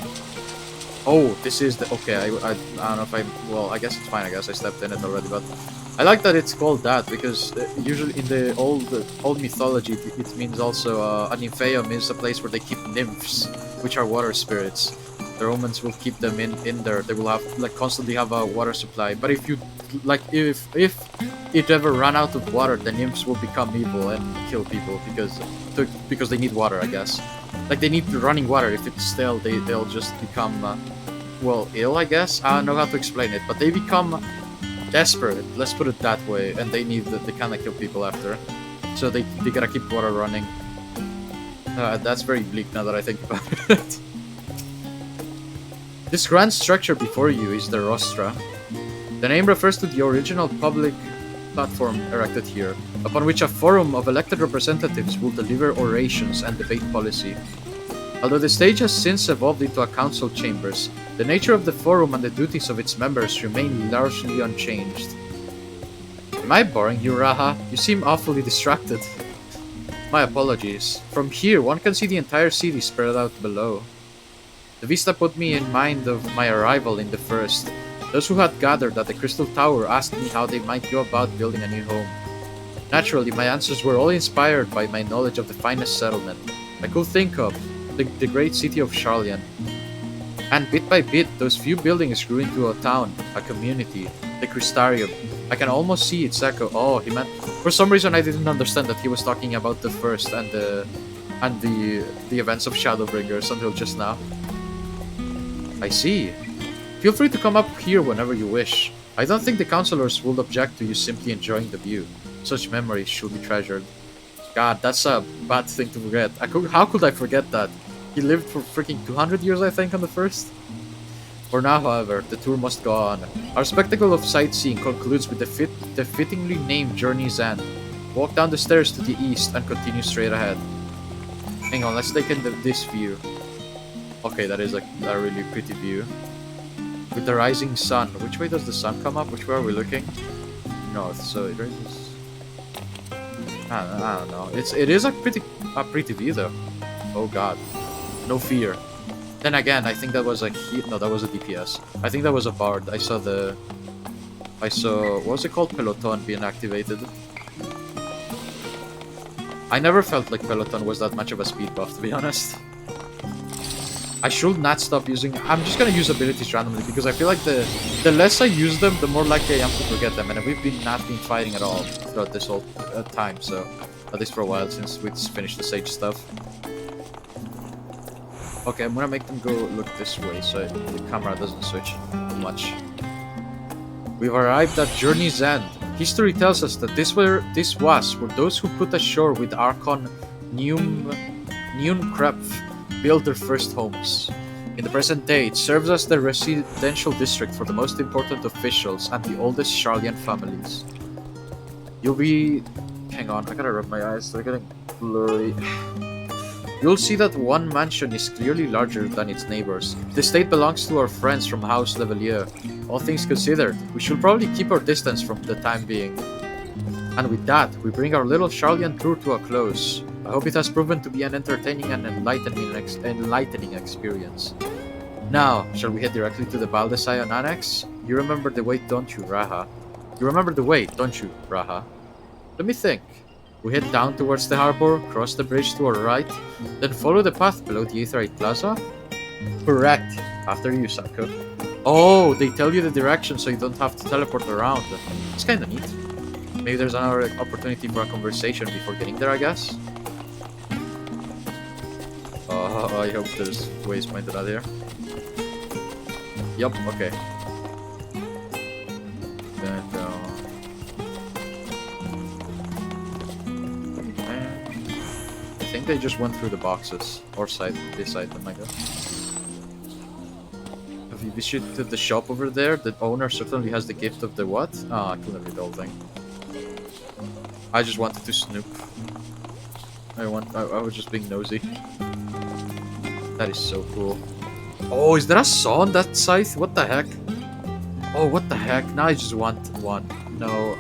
Oh, this is the... Okay, I don't know if I... Well, I guess it's fine, I guess I stepped in it already, but... I like that it's called that, because usually in the old mythology, it means also a Nymphaeum is a place where they keep nymphs, which are water spirits. The Romans will keep them in there. They will have constantly have a water supply. But if you if it ever run out of water, the nymphs will become evil and kill people because they need water, I guess. Like they need running water. If it's stale, they'll just become ill, I guess. I don't know how to explain it, but they become desperate. Let's put it that way, and they kind of kill people after. So they gotta keep water running. That's very bleak now that I think about it. This grand structure before you is the Rostra. The name refers to the original public platform erected here, upon which a forum of elected representatives will deliver orations and debate policy. Although the stage has since evolved into a council chambers, the nature of the forum and the duties of its members remain largely unchanged. Am I boring you, Raha? You seem awfully distracted. My apologies. From here, one can see the entire city spread out below. The vista put me in mind of my arrival in the first, Those who had gathered at the Crystal Tower asked me how they might go about building a new home. Naturally, my answers were all inspired by my knowledge of the finest settlement I could think of, the great city of Sharlayan. And bit by bit, those few buildings grew into a town, a community, the Crystarium. I can almost see its echo. Oh, he meant... For some reason, I didn't understand that he was talking about the first and the events of Shadowbringers until just now. I see. Feel free to come up here whenever you wish. I don't think the councillors would object to you simply enjoying the view. Such memories should be treasured. God, that's a bad thing to forget. How could I forget that? He lived for freaking 200 years, I think, on the first. For now, however, the tour must go on. Our spectacle of sightseeing concludes with the fittingly named Journey's End. Walk down the stairs to the east and continue straight ahead. Hang on, let's take in this view. Okay, that is a really pretty view. With the rising sun. Which way does the sun come up? Which way are we looking? North, so it rises... I don't know. It is a pretty view though. Oh god. No fear. Then again, I think that was a no, that was a DPS. I think that was a bard. I saw what was it called? Peloton being activated. I never felt like Peloton was that much of a speed buff, to be honest. I should not stop using... I'm just gonna use abilities randomly because I feel like the less I use them, the more likely I am to forget them. And we've not been fighting at all throughout this whole time, so... At least for a while, since we finished the Sage stuff. Okay, I'm gonna make them go look this way, so the camera doesn't switch much. We've arrived at Journey's End. History tells us that this were those who put ashore with Archon Krepf built their first homes. In the present day, it serves as the residential district for the most important officials and the oldest Sharlayan families. You'll be... Hang on, I gotta rub my eyes, they're getting blurry. You'll see that one mansion is clearly larger than its neighbors. The estate belongs to our friends from House Levelier. All things considered, we should probably keep our distance from the time being. And with that, we bring our little Sharlayan tour to a close. I hope it has proven to be an entertaining and enlightening experience. Now, shall we head directly to the Baldesion Annex? You remember the way, don't you, Raha? Let me think. We head down towards the harbor, cross the bridge to our right, then follow the path below the Aetherite Plaza? Correct. After you, Sako. Oh, they tell you the direction so you don't have to teleport around. It's kinda neat. Maybe there's another opportunity for a conversation before getting there, I guess? I hope there's ways pointed out here. Yup, okay. Then I think they just went through the boxes. Or this item, I guess. Have you visited the shop over there? The owner certainly has the gift of the what? I couldn't read the whole thing. I just wanted to snoop. I was just being nosy. That is so cool. Oh, is there a saw on that scythe? What the heck? Oh, what the heck? Now I just want one. No,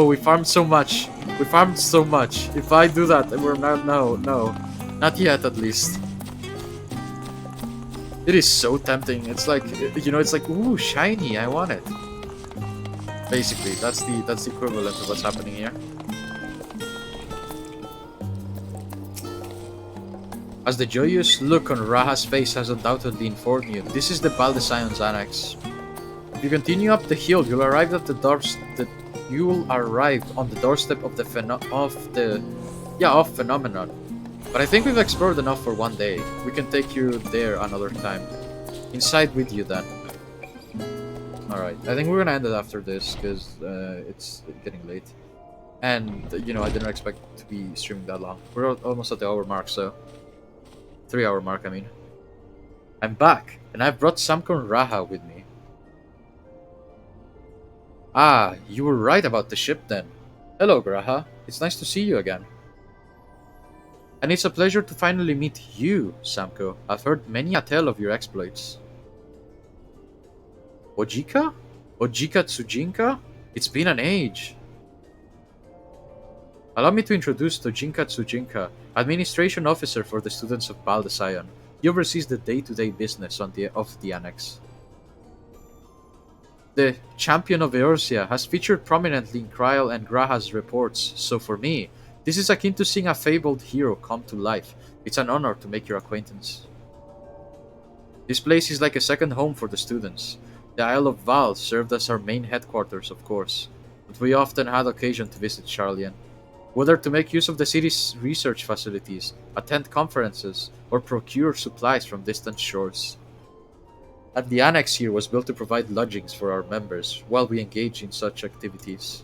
we farmed so much. If I do that, we're not... No. Not yet, at least. It is so tempting. It's like, you know, it's like, ooh, shiny, I want it. Basically, that's the equivalent of what's happening here. As the joyous look on Raha's face has undoubtedly informed you, this is the Baldesion's Annex. If you continue up the hill, you'll arrive on the doorstep of Phenomenon. But I think we've explored enough for one day. We can take you there another time. Inside with you then. Alright, I think we're gonna end it after this because it's getting late. And, you know, I didn't expect to be streaming that long. We're almost at the hour mark, so... 3-hour mark, I mean. I'm back, and I've brought Samkon Raha with me. Ah, you were right about the ship then. Hello, Graha. It's nice to see you again. And it's a pleasure to finally meet you, Samko. I've heard many a tale of your exploits. Ojika? Ojika Tsujinka? It's been an age. Allow me to introduce Tojinka Tsujinka, Administration Officer for the students of Baldesion. He oversees the day-to-day business of the Annex. The champion of Eorzea has featured prominently in Kryl and Graha's reports, so for me, this is akin to seeing a fabled hero come to life. It's an honor to make your acquaintance. This place is like a second home for the students. The Isle of Val served as our main headquarters, of course, but we often had occasion to visit Sharlayan, whether to make use of the city's research facilities, attend conferences, or procure supplies from distant shores. And the annex here was built to provide lodgings for our members while we engage in such activities.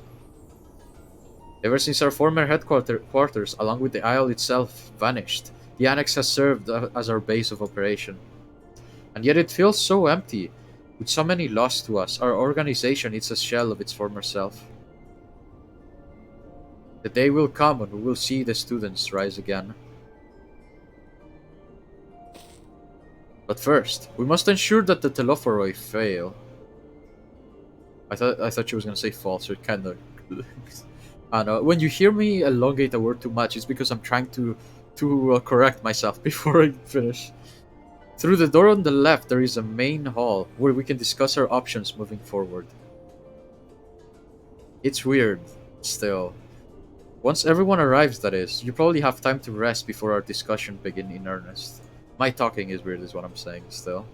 Ever since our former headquarters, along with the isle itself, vanished, the annex has served as our base of operation. And yet it feels so empty. With so many lost to us, our organization is a shell of its former self. The day will come when we will see the students rise again. But first, we must ensure that the Telophoroi fail. I thought she was gonna say false, so it kinda... I don't know. When you hear me elongate a word too much, it's because I'm trying to correct myself before I finish. Through the door on the left, there is a main hall where we can discuss our options moving forward. It's weird, still. Once everyone arrives, that is, you probably have time to rest before our discussion begin in earnest. My talking is weird is what I'm saying, still.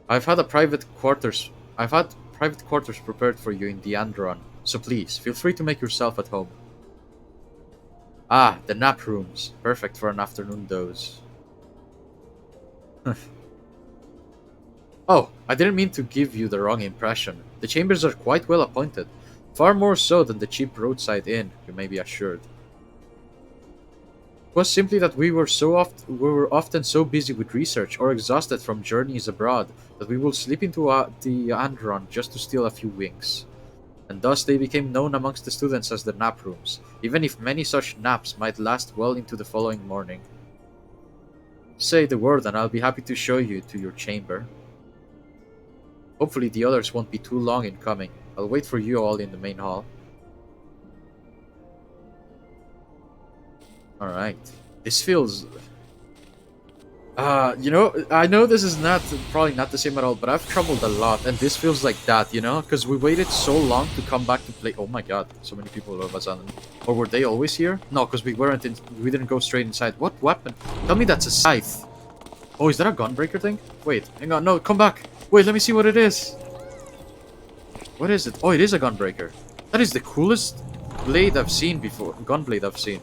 I've had private quarters prepared for you in the Andron, so please, feel free to make yourself at home. Ah, the nap rooms. Perfect for an afternoon doze. Oh, I didn't mean to give you the wrong impression. The chambers are quite well appointed. Far more so than the cheap roadside inn, you may be assured. It was simply that we were often so busy with research or exhausted from journeys abroad that we would slip into the Andron just to steal a few winks. And thus they became known amongst the students as the nap rooms, even if many such naps might last well into the following morning. Say the word and I'll be happy to show you to your chamber. Hopefully the others won't be too long in coming. I'll wait for you all in the main hall. Alright. This feels... you know, I know this is probably not the same at all, but I've traveled a lot, and this feels like that, you know? Because we waited so long to come back to play... Oh my god, so many people all of a sudden. Or were they always here? No, because we didn't go straight inside. What weapon? Tell me that's a scythe. Oh, is that a gunbreaker thing? Wait, hang on, no, come back. Wait, let me see what it is. What is it? Oh, it is a gunbreaker. That is the coolest blade I've seen before. Gunblade I've seen.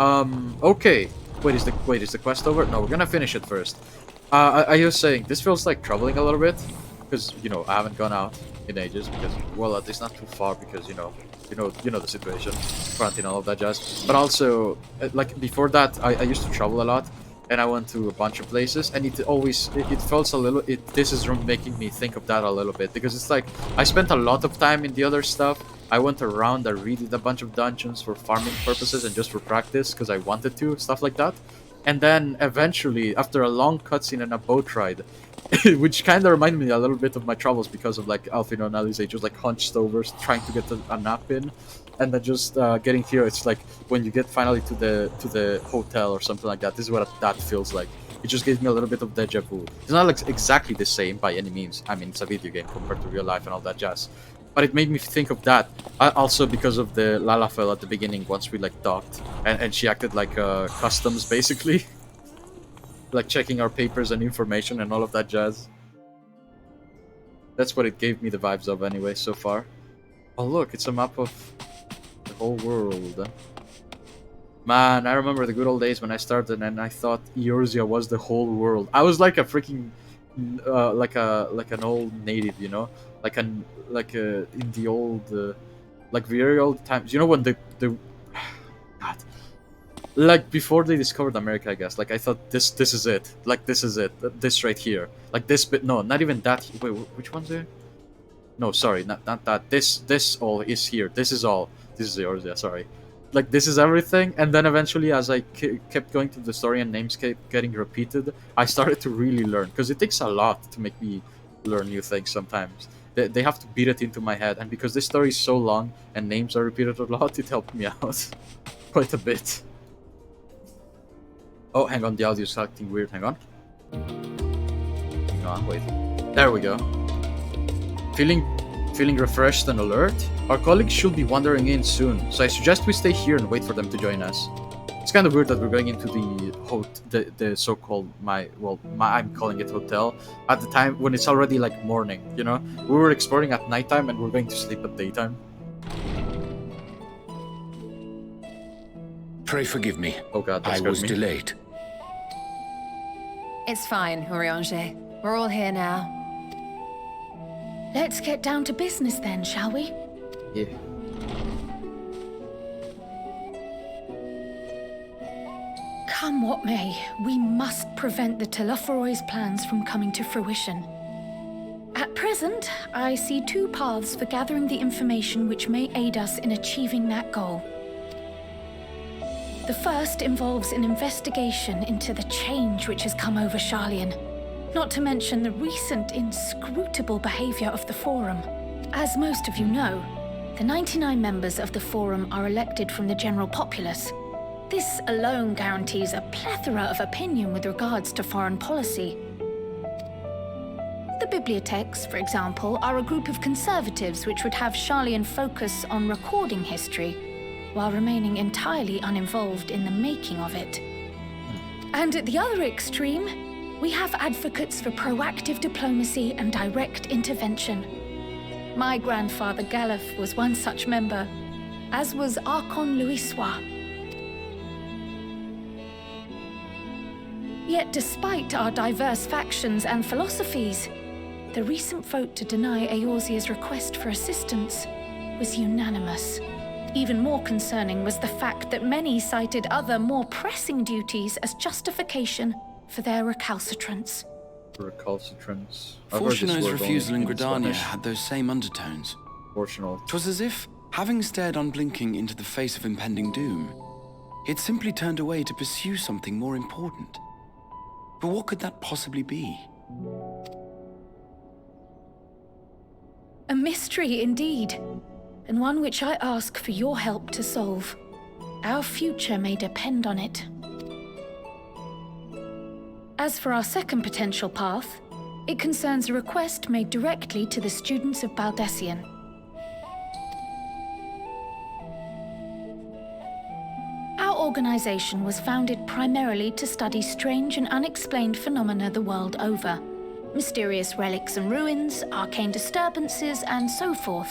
Okay. Wait, is the quest over? No, we're gonna finish it first. I was saying, this feels like troubling a little bit. Because, you know, I haven't gone out in ages. Because, well, at least not too far because, you know the situation. Quarantine, all of that jazz. But also, like, before that, I used to travel a lot. And I went to a bunch of places, and it felt a little. This is making me think of that a little bit because it's like I spent a lot of time in the other stuff. I went around, I redid a bunch of dungeons for farming purposes and just for practice because I wanted to, stuff like that. And then eventually, after a long cutscene and a boat ride, which kind of reminded me a little bit of my travels because of like Alfino and Alice, just like hunched over, trying to get a nap in. And then just getting here, it's like when you get finally to the hotel or something like that. This is what that feels like. It just gives me a little bit of deja vu. It's not like exactly the same by any means. I mean, it's a video game compared to real life and all that jazz. But it made me think of that. Also because of the Lalafell at the beginning, once we like docked, and she acted like customs basically, like checking our papers and information and all of that jazz. That's what it gave me the vibes of anyway so far. Oh look, it's a map of the whole world. Man, I remember the good old days when I started and I thought Eorzea was the whole world. I was like a freaking like an old native, you know, in the old like very old times. You know when the God, like before they discovered America, I guess. Like I thought this is it. Like this is it. This right here. Like this bit. No, not even that. Wait, which one's there? No, sorry, not that. This all is here. This is all. This is yours, yeah, sorry. Like, this is everything, and then eventually, as I kept going through the story and names kept getting repeated, I started to really learn, because it takes a lot to make me learn new things sometimes. They have to beat it into my head, and because this story is so long, and names are repeated a lot, it helped me out quite a bit. Oh, hang on, the audio is acting weird, hang on. on, wait. There we go. Feeling refreshed and alert? Our colleagues should be wandering in soon, so I suggest we stay here and wait for them to join us. It's kind of weird that we're going into the so-called I'm calling it hotel at the time when it's already like morning, you know? We were exploring at nighttime and we're going to sleep at daytime. Pray forgive me. Oh god, that I scared was me. delayed. It's fine, Urianger. We're all here now. Let's get down to business then, shall we? Yeah. Come what may, we must prevent the Telophoroid's plans from coming to fruition. At present, I see two paths for gathering the information which may aid us in achieving that goal. The first involves an investigation into the change which has come over Sharlayan, not to mention the recent inscrutable behavior of the Forum. As most of you know, the 99 members of the Forum are elected from the general populace. This alone guarantees a plethora of opinion with regards to foreign policy. The bibliotheques, for example, are a group of conservatives which would have Sharlayan focus on recording history, while remaining entirely uninvolved in the making of it. And at the other extreme, we have advocates for proactive diplomacy and direct intervention. My grandfather Galef was one such member, as was Archon Louisois. Yet despite our diverse factions and philosophies, the recent vote to deny Eorzea's request for assistance was unanimous. Even more concerning was the fact that many cited other, more pressing duties as justification for their recalcitrance. Recalcitrance. Fortuno's refusal in Gridania had those same undertones. Fortunal. 'Twas as if, having stared unblinking into the face of impending doom, it simply turned away to pursue something more important. But what could that possibly be? A mystery indeed, and one which I ask for your help to solve. Our future may depend on it. As for our second potential path, it concerns a request made directly to the students of Baldesion. Our organization was founded primarily to study strange and unexplained phenomena the world over. Mysterious relics and ruins, arcane disturbances, and so forth.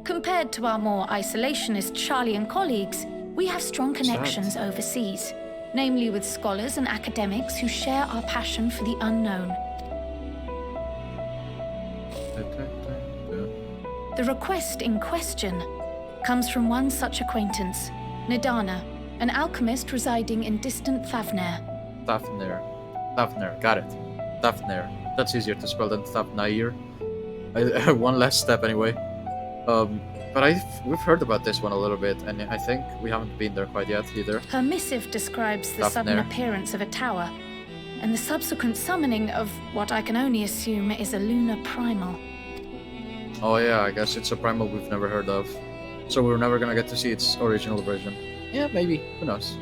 Compared to our more isolationist Sharlayan colleagues, we have strong connections overseas, namely with scholars and academics who share our passion for the unknown. The request in question comes from one such acquaintance, Nidana, an alchemist residing in distant Thavnair. Thavnair, got it. Thavnair. That's easier to spell than Thavnair. One less step anyway. But we've heard about this one a little bit, and I think we haven't been there quite yet either. Her missive describes the sudden appearance of a tower, and the subsequent summoning of what I can only assume is a lunar primal. Oh yeah, I guess it's a primal we've never heard of. So we're never gonna get to see its original version. Yeah, maybe. Who knows?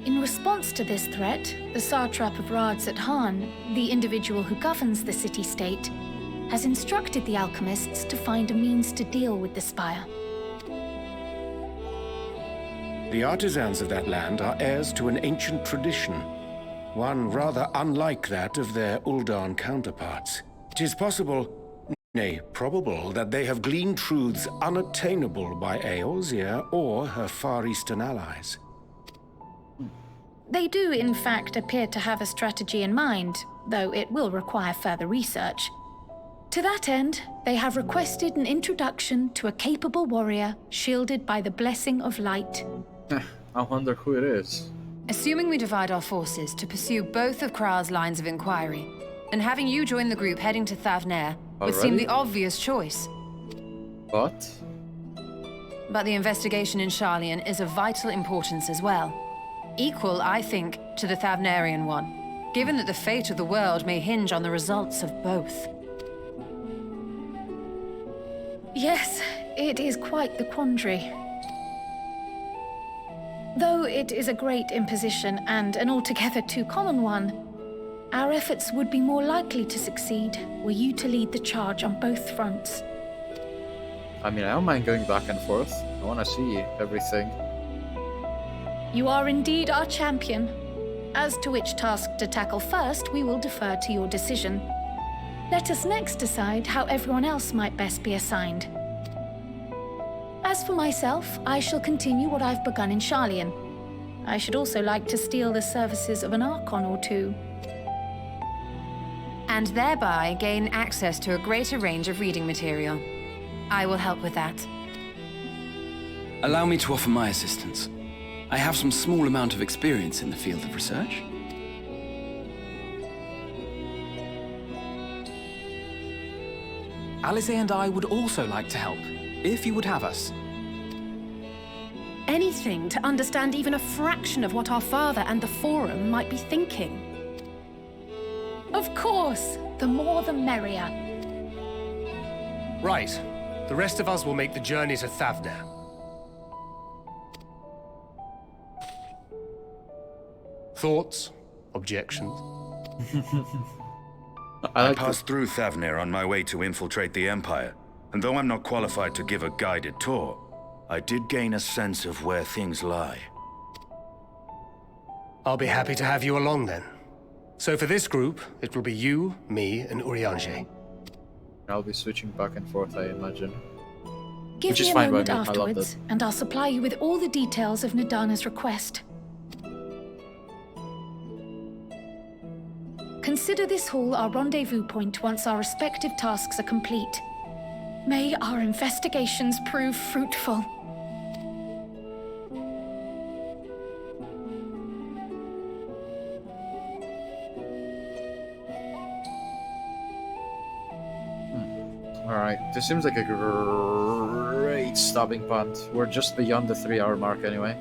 In response to this threat, the satrap of Radzat-Han, the individual who governs the city-state, has instructed the alchemists to find a means to deal with the spire. The artisans of that land are heirs to an ancient tradition, one rather unlike that of their Uldan counterparts. It is possible, nay, probable, that they have gleaned truths unattainable by Eorzea or her Far Eastern allies. They do, in fact, appear to have a strategy in mind, though it will require further research. To that end, they have requested an introduction to a capable warrior shielded by the blessing of light. I wonder who it is. Assuming we divide our forces to pursue both of Kral's lines of inquiry, then having you join the group heading to Thavnair would seem the obvious choice. But the investigation in Sharlayan is of vital importance as well. Equal, I think, to the Thavnairian one, given that the fate of the world may hinge on the results of both. Yes, it is quite the quandary. Though it is a great imposition and an altogether too common one, our efforts would be more likely to succeed were you to lead the charge on both fronts. I mean, I don't mind going back and forth. I want to see everything. You are indeed our champion. As to which task to tackle first, we will defer to your decision. Let us next decide how everyone else might best be assigned. As for myself, I shall continue what I've begun in Sharlayan. I should also like to steal the services of an Archon or two. And thereby gain access to a greater range of reading material. I will help with that. Allow me to offer my assistance. I have some small amount of experience in the field of research. Alice and I would also like to help, if you would have us. Anything to understand even a fraction of what our father and the Forum might be thinking. Of course, the more the merrier. Right. The rest of us will make the journey to Thavner. Thoughts? Objections? I passed through Thavner on my way to infiltrate the Empire, and though I'm not qualified to give a guided tour, I did gain a sense of where things lie. I'll be happy to have you along then. So for this group, it will be you, me, and Urianger. I'll be switching back and forth, I imagine. Give Which me is a fine by moment me. I love afterwards, that. and I'll supply you with all the details of Nadana's request. Consider this hall our rendezvous point once our respective tasks are complete. May our investigations prove fruitful. Alright, this seems like a great stopping point. We're just beyond the 3-hour mark anyway.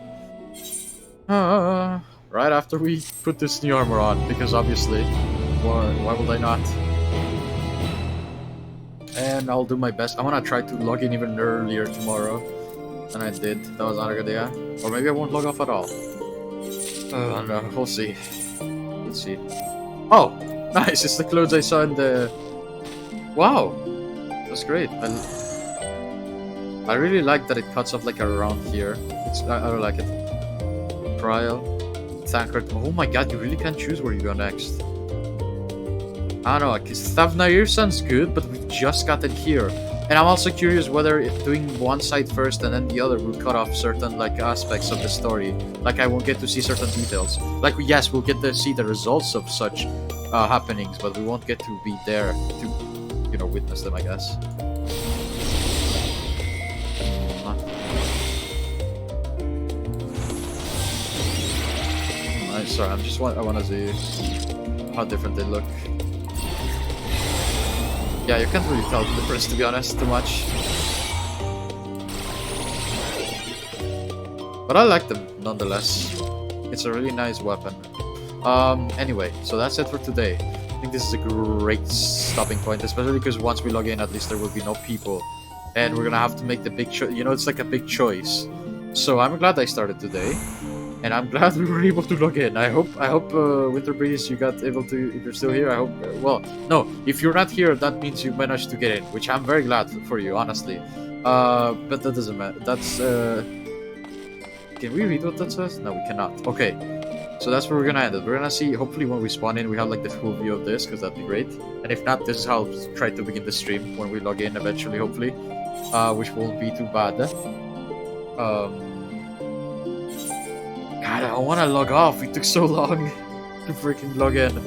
Right after we put this new armor on, because obviously, why would I not? And I'll do my best. I want to try to log in even earlier tomorrow than I did. That was not a good idea. Or maybe I won't log off at all. I don't know, we'll see. Let's see. Oh! Nice, it's the clothes I saw in the... Wow! That's great. I really like that it cuts off like around here. I like it. Trial. Thankred. Oh my god, you really can't choose where you go next. I don't know, because Thavnair sounds good, but we've just gotten here. And I'm also curious whether doing one side first and then the other will cut off certain like aspects of the story. Like I won't get to see certain details. Like yes, we'll get to see the results of such happenings, but we won't get to be there to, you know, witness them, I guess. Nice, sorry, I want to see how different they look. Yeah, you can't really tell the difference, to be honest, too much. But I like them, nonetheless. It's a really nice weapon. Anyway, so that's it for today. I think this is a great stopping point, especially because once we log in, at least there will be no people. And we're gonna have to make the big choice. You know, it's like a big choice. So I'm glad I started today. And I'm glad we were able to log in. I hope Winter Breeze, you got able to, if you're still here, I hope, well, no, if you're not here, that means you managed to get in, which I'm very glad for you, honestly. But that doesn't matter. That's, can we read what that says? No, we cannot. Okay, so that's where we're gonna end it. We're gonna see, hopefully when we spawn in, we have like the full view of this, because that'd be great. And if not, this is how I'll try to begin the stream, when we log in eventually, hopefully. Which won't be too bad. God, I want to log off. It took so long to freaking log in.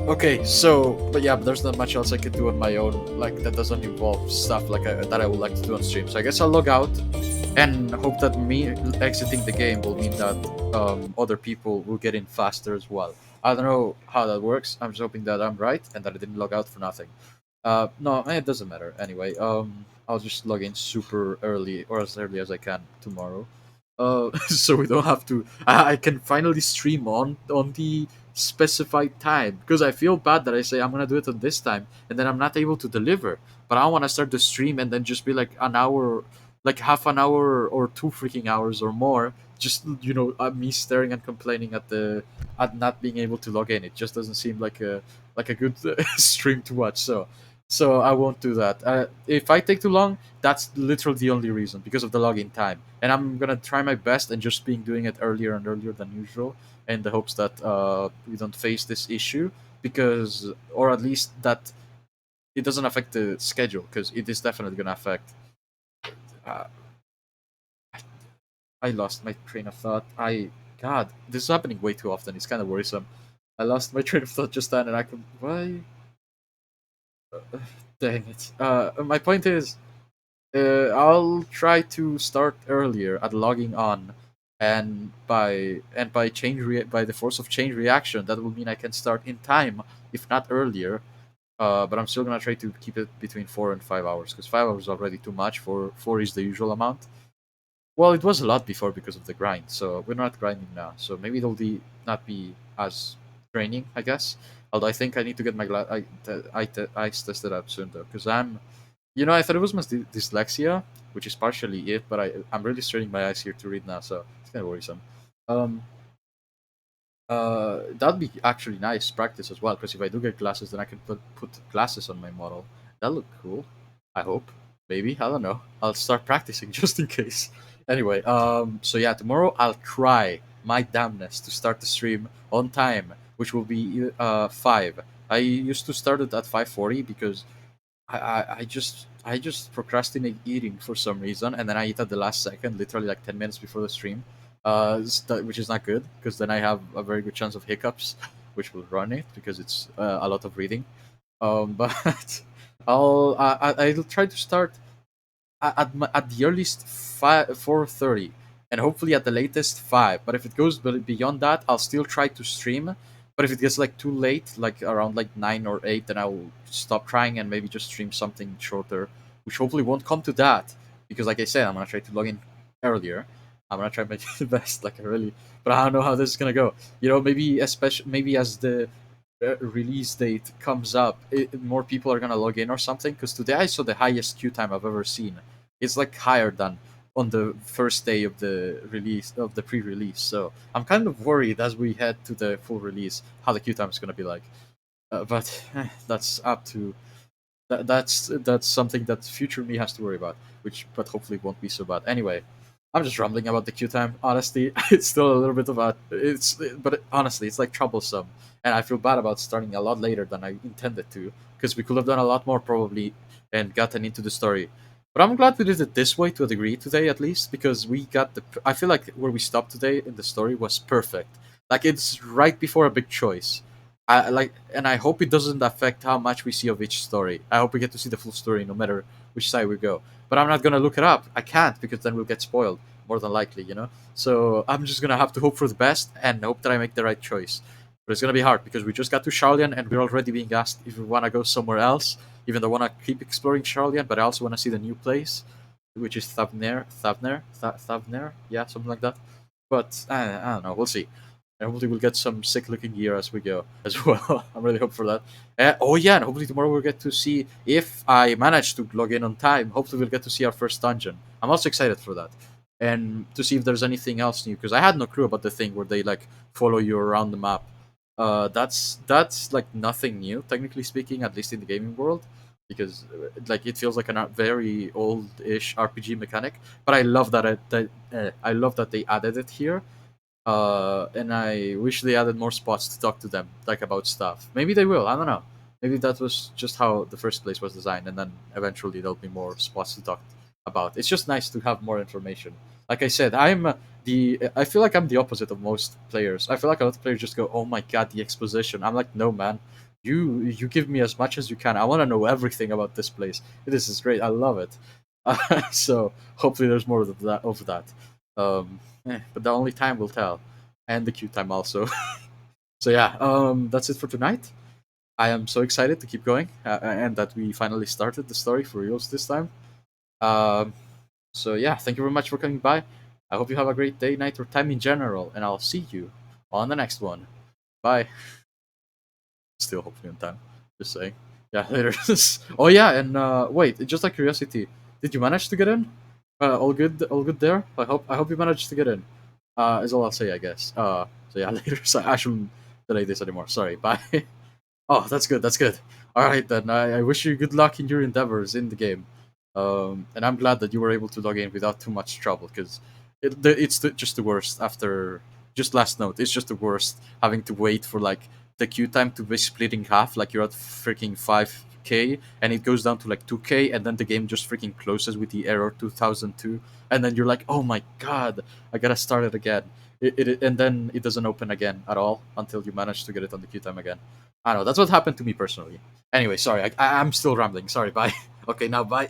Okay, so, but yeah, there's not much else I can do on my own, like, that doesn't involve stuff like that I would like to do on stream. So I guess I'll log out, and hope that me exiting the game will mean that other people will get in faster as well. I don't know how that works. I'm just hoping that I'm right, and that I didn't log out for nothing. No, it doesn't matter. Anyway, I'll just log in super early, or as early as I can tomorrow. So we don't have to. I can finally stream on the specified time, because I feel bad that I say I'm gonna do it on this time and then I'm not able to deliver. But I want to start the stream and then just be like an hour like half an hour or 2 freaking hours or more, just me staring and complaining at not being able to log in. It just doesn't seem like a good stream to watch. So I won't do that. If I take too long, that's literally the only reason, because of the login time. And I'm gonna try my best and just being doing it earlier and earlier than usual, in the hopes that we don't face this issue, because, or at least that it doesn't affect the schedule, because it is definitely gonna affect. Uh, I lost my train of thought. God, this is happening way too often. It's kind of worrisome. I lost my train of thought just then, and I could. Why? Dang it. My point is, I'll try to start earlier at logging on, and by by the force of chain reaction, that will mean I can start in time, if not earlier. But I'm still gonna try to keep it between 4 and 5 hours, because 5 hours is already too much. Four is the usual amount. Well, it was a lot before because of the grind, so we're not grinding now. So maybe it'll be not be as draining, I guess. Although I think I need to get my eyes tested out soon though, because I thought it was my dyslexia, which is partially it, but I'm really straining my eyes here to read now, so it's kind of worrisome. Um, that'd be actually nice practice as well, because if I do get glasses, then I can put glasses on my model. That'll look cool. I hope. Maybe. I don't know. I'll start practicing just in case. Anyway, so yeah, tomorrow I'll try my damnness to start the stream on time, which will be 5. I used to start it at 5:40 because I just procrastinate eating for some reason, and then I eat at the last second, literally like 10 minutes before the stream, which is not good, because then I have a very good chance of hiccups, which will run it because it's a lot of reading. But I'll try to start at the earliest 4:30, and hopefully at the latest 5. But if it goes beyond that, I'll still try to stream. But if it gets like too late, like around like 9 or 8, then I'll stop trying and maybe just stream something shorter, which hopefully won't come to that, because like I said, I'm gonna try to log in earlier. I'm gonna try to make the best, like really, but I don't know how this is gonna go. Maybe especially maybe as the release date comes up, more people are gonna log in or something. Because today I saw the highest queue time I've ever seen. It's like higher than on the first day of the release of the pre-release. So I'm kind of worried as we head to the full release how the queue time is gonna be like. But that's up to that's something that future me has to worry about, which but hopefully won't be so bad. Anyway, I'm just rambling about the queue time. Honestly, it's still a little bit of a but honestly, it's like troublesome, and I feel bad about starting a lot later than I intended to, because we could have done a lot more probably and gotten into the story. But I'm glad we did it this way to a degree today, at least, because we got the. I feel like where we stopped today in the story was perfect. Like it's right before a big choice. And I hope it doesn't affect how much we see of each story. I hope we get to see the full story no matter which side we go. But I'm not gonna look it up. I can't, because then we'll get spoiled more than likely. So I'm just gonna have to hope for the best and hope that I make the right choice. But it's gonna be hard because we just got to Charlian and we're already being asked if we wanna go somewhere else. Even though I wanna keep exploring Charlian, but I also wanna see the new place, which is Thavner, yeah, something like that. But I don't know. We'll see. And hopefully we'll get some sick looking gear as we go as well. I'm really hoping for that. Oh yeah, and hopefully tomorrow we'll get to see, if I manage to log in on time, hopefully we'll get to see our first dungeon. I'm also excited for that. And to see if there's anything else new, because I had no clue about the thing where they like follow you around the map. That's like nothing new, technically speaking, at least in the gaming world, because like it feels like a very old-ish RPG mechanic. But I love I love that they added it here, and I wish they added more spots to talk to them, like about stuff. Maybe they will. I don't know. Maybe that was just how the first place was designed, and then eventually there'll be more spots to talk about. It's just nice to have more information. Like I said, I feel like I'm the opposite of most players. I feel like a lot of players just go, "Oh my god, the exposition." I'm like, "No, man. You give me as much as you can. I want to know everything about this place. This is great. I love it." So hopefully there's more of that. But the only time will tell, and the queue time also. So yeah, that's it for tonight. I am so excited to keep going, and that we finally started the story for reals this time. Um, so yeah, thank you very much for coming by. I hope you have a great day, night, or time in general, and I'll see you on the next one. Bye. Still hopefully on time. Just saying. Yeah, later. Oh yeah, and wait, just like curiosity, did you manage to get in? All good there. I hope you managed to get in. Is all I'll say, I guess. So yeah, later. So I shouldn't delay this anymore. Sorry. Bye. Oh, that's good. That's good. All right then. I wish you good luck in your endeavors in the game. And I'm glad that you were able to log in without too much trouble because just the worst after. Just last note, it's just the worst having to wait for like the queue time to be split in half. Like you're at freaking 5K and it goes down to like 2K, and then the game just freaking closes with the error 2002, and then you're like, oh my god, I gotta start it again. And then it doesn't open again at all until you manage to get it on the queue time again. I don't know. That's what happened to me personally. Anyway, sorry. I'm still rambling. Sorry. Bye. Okay, now bye.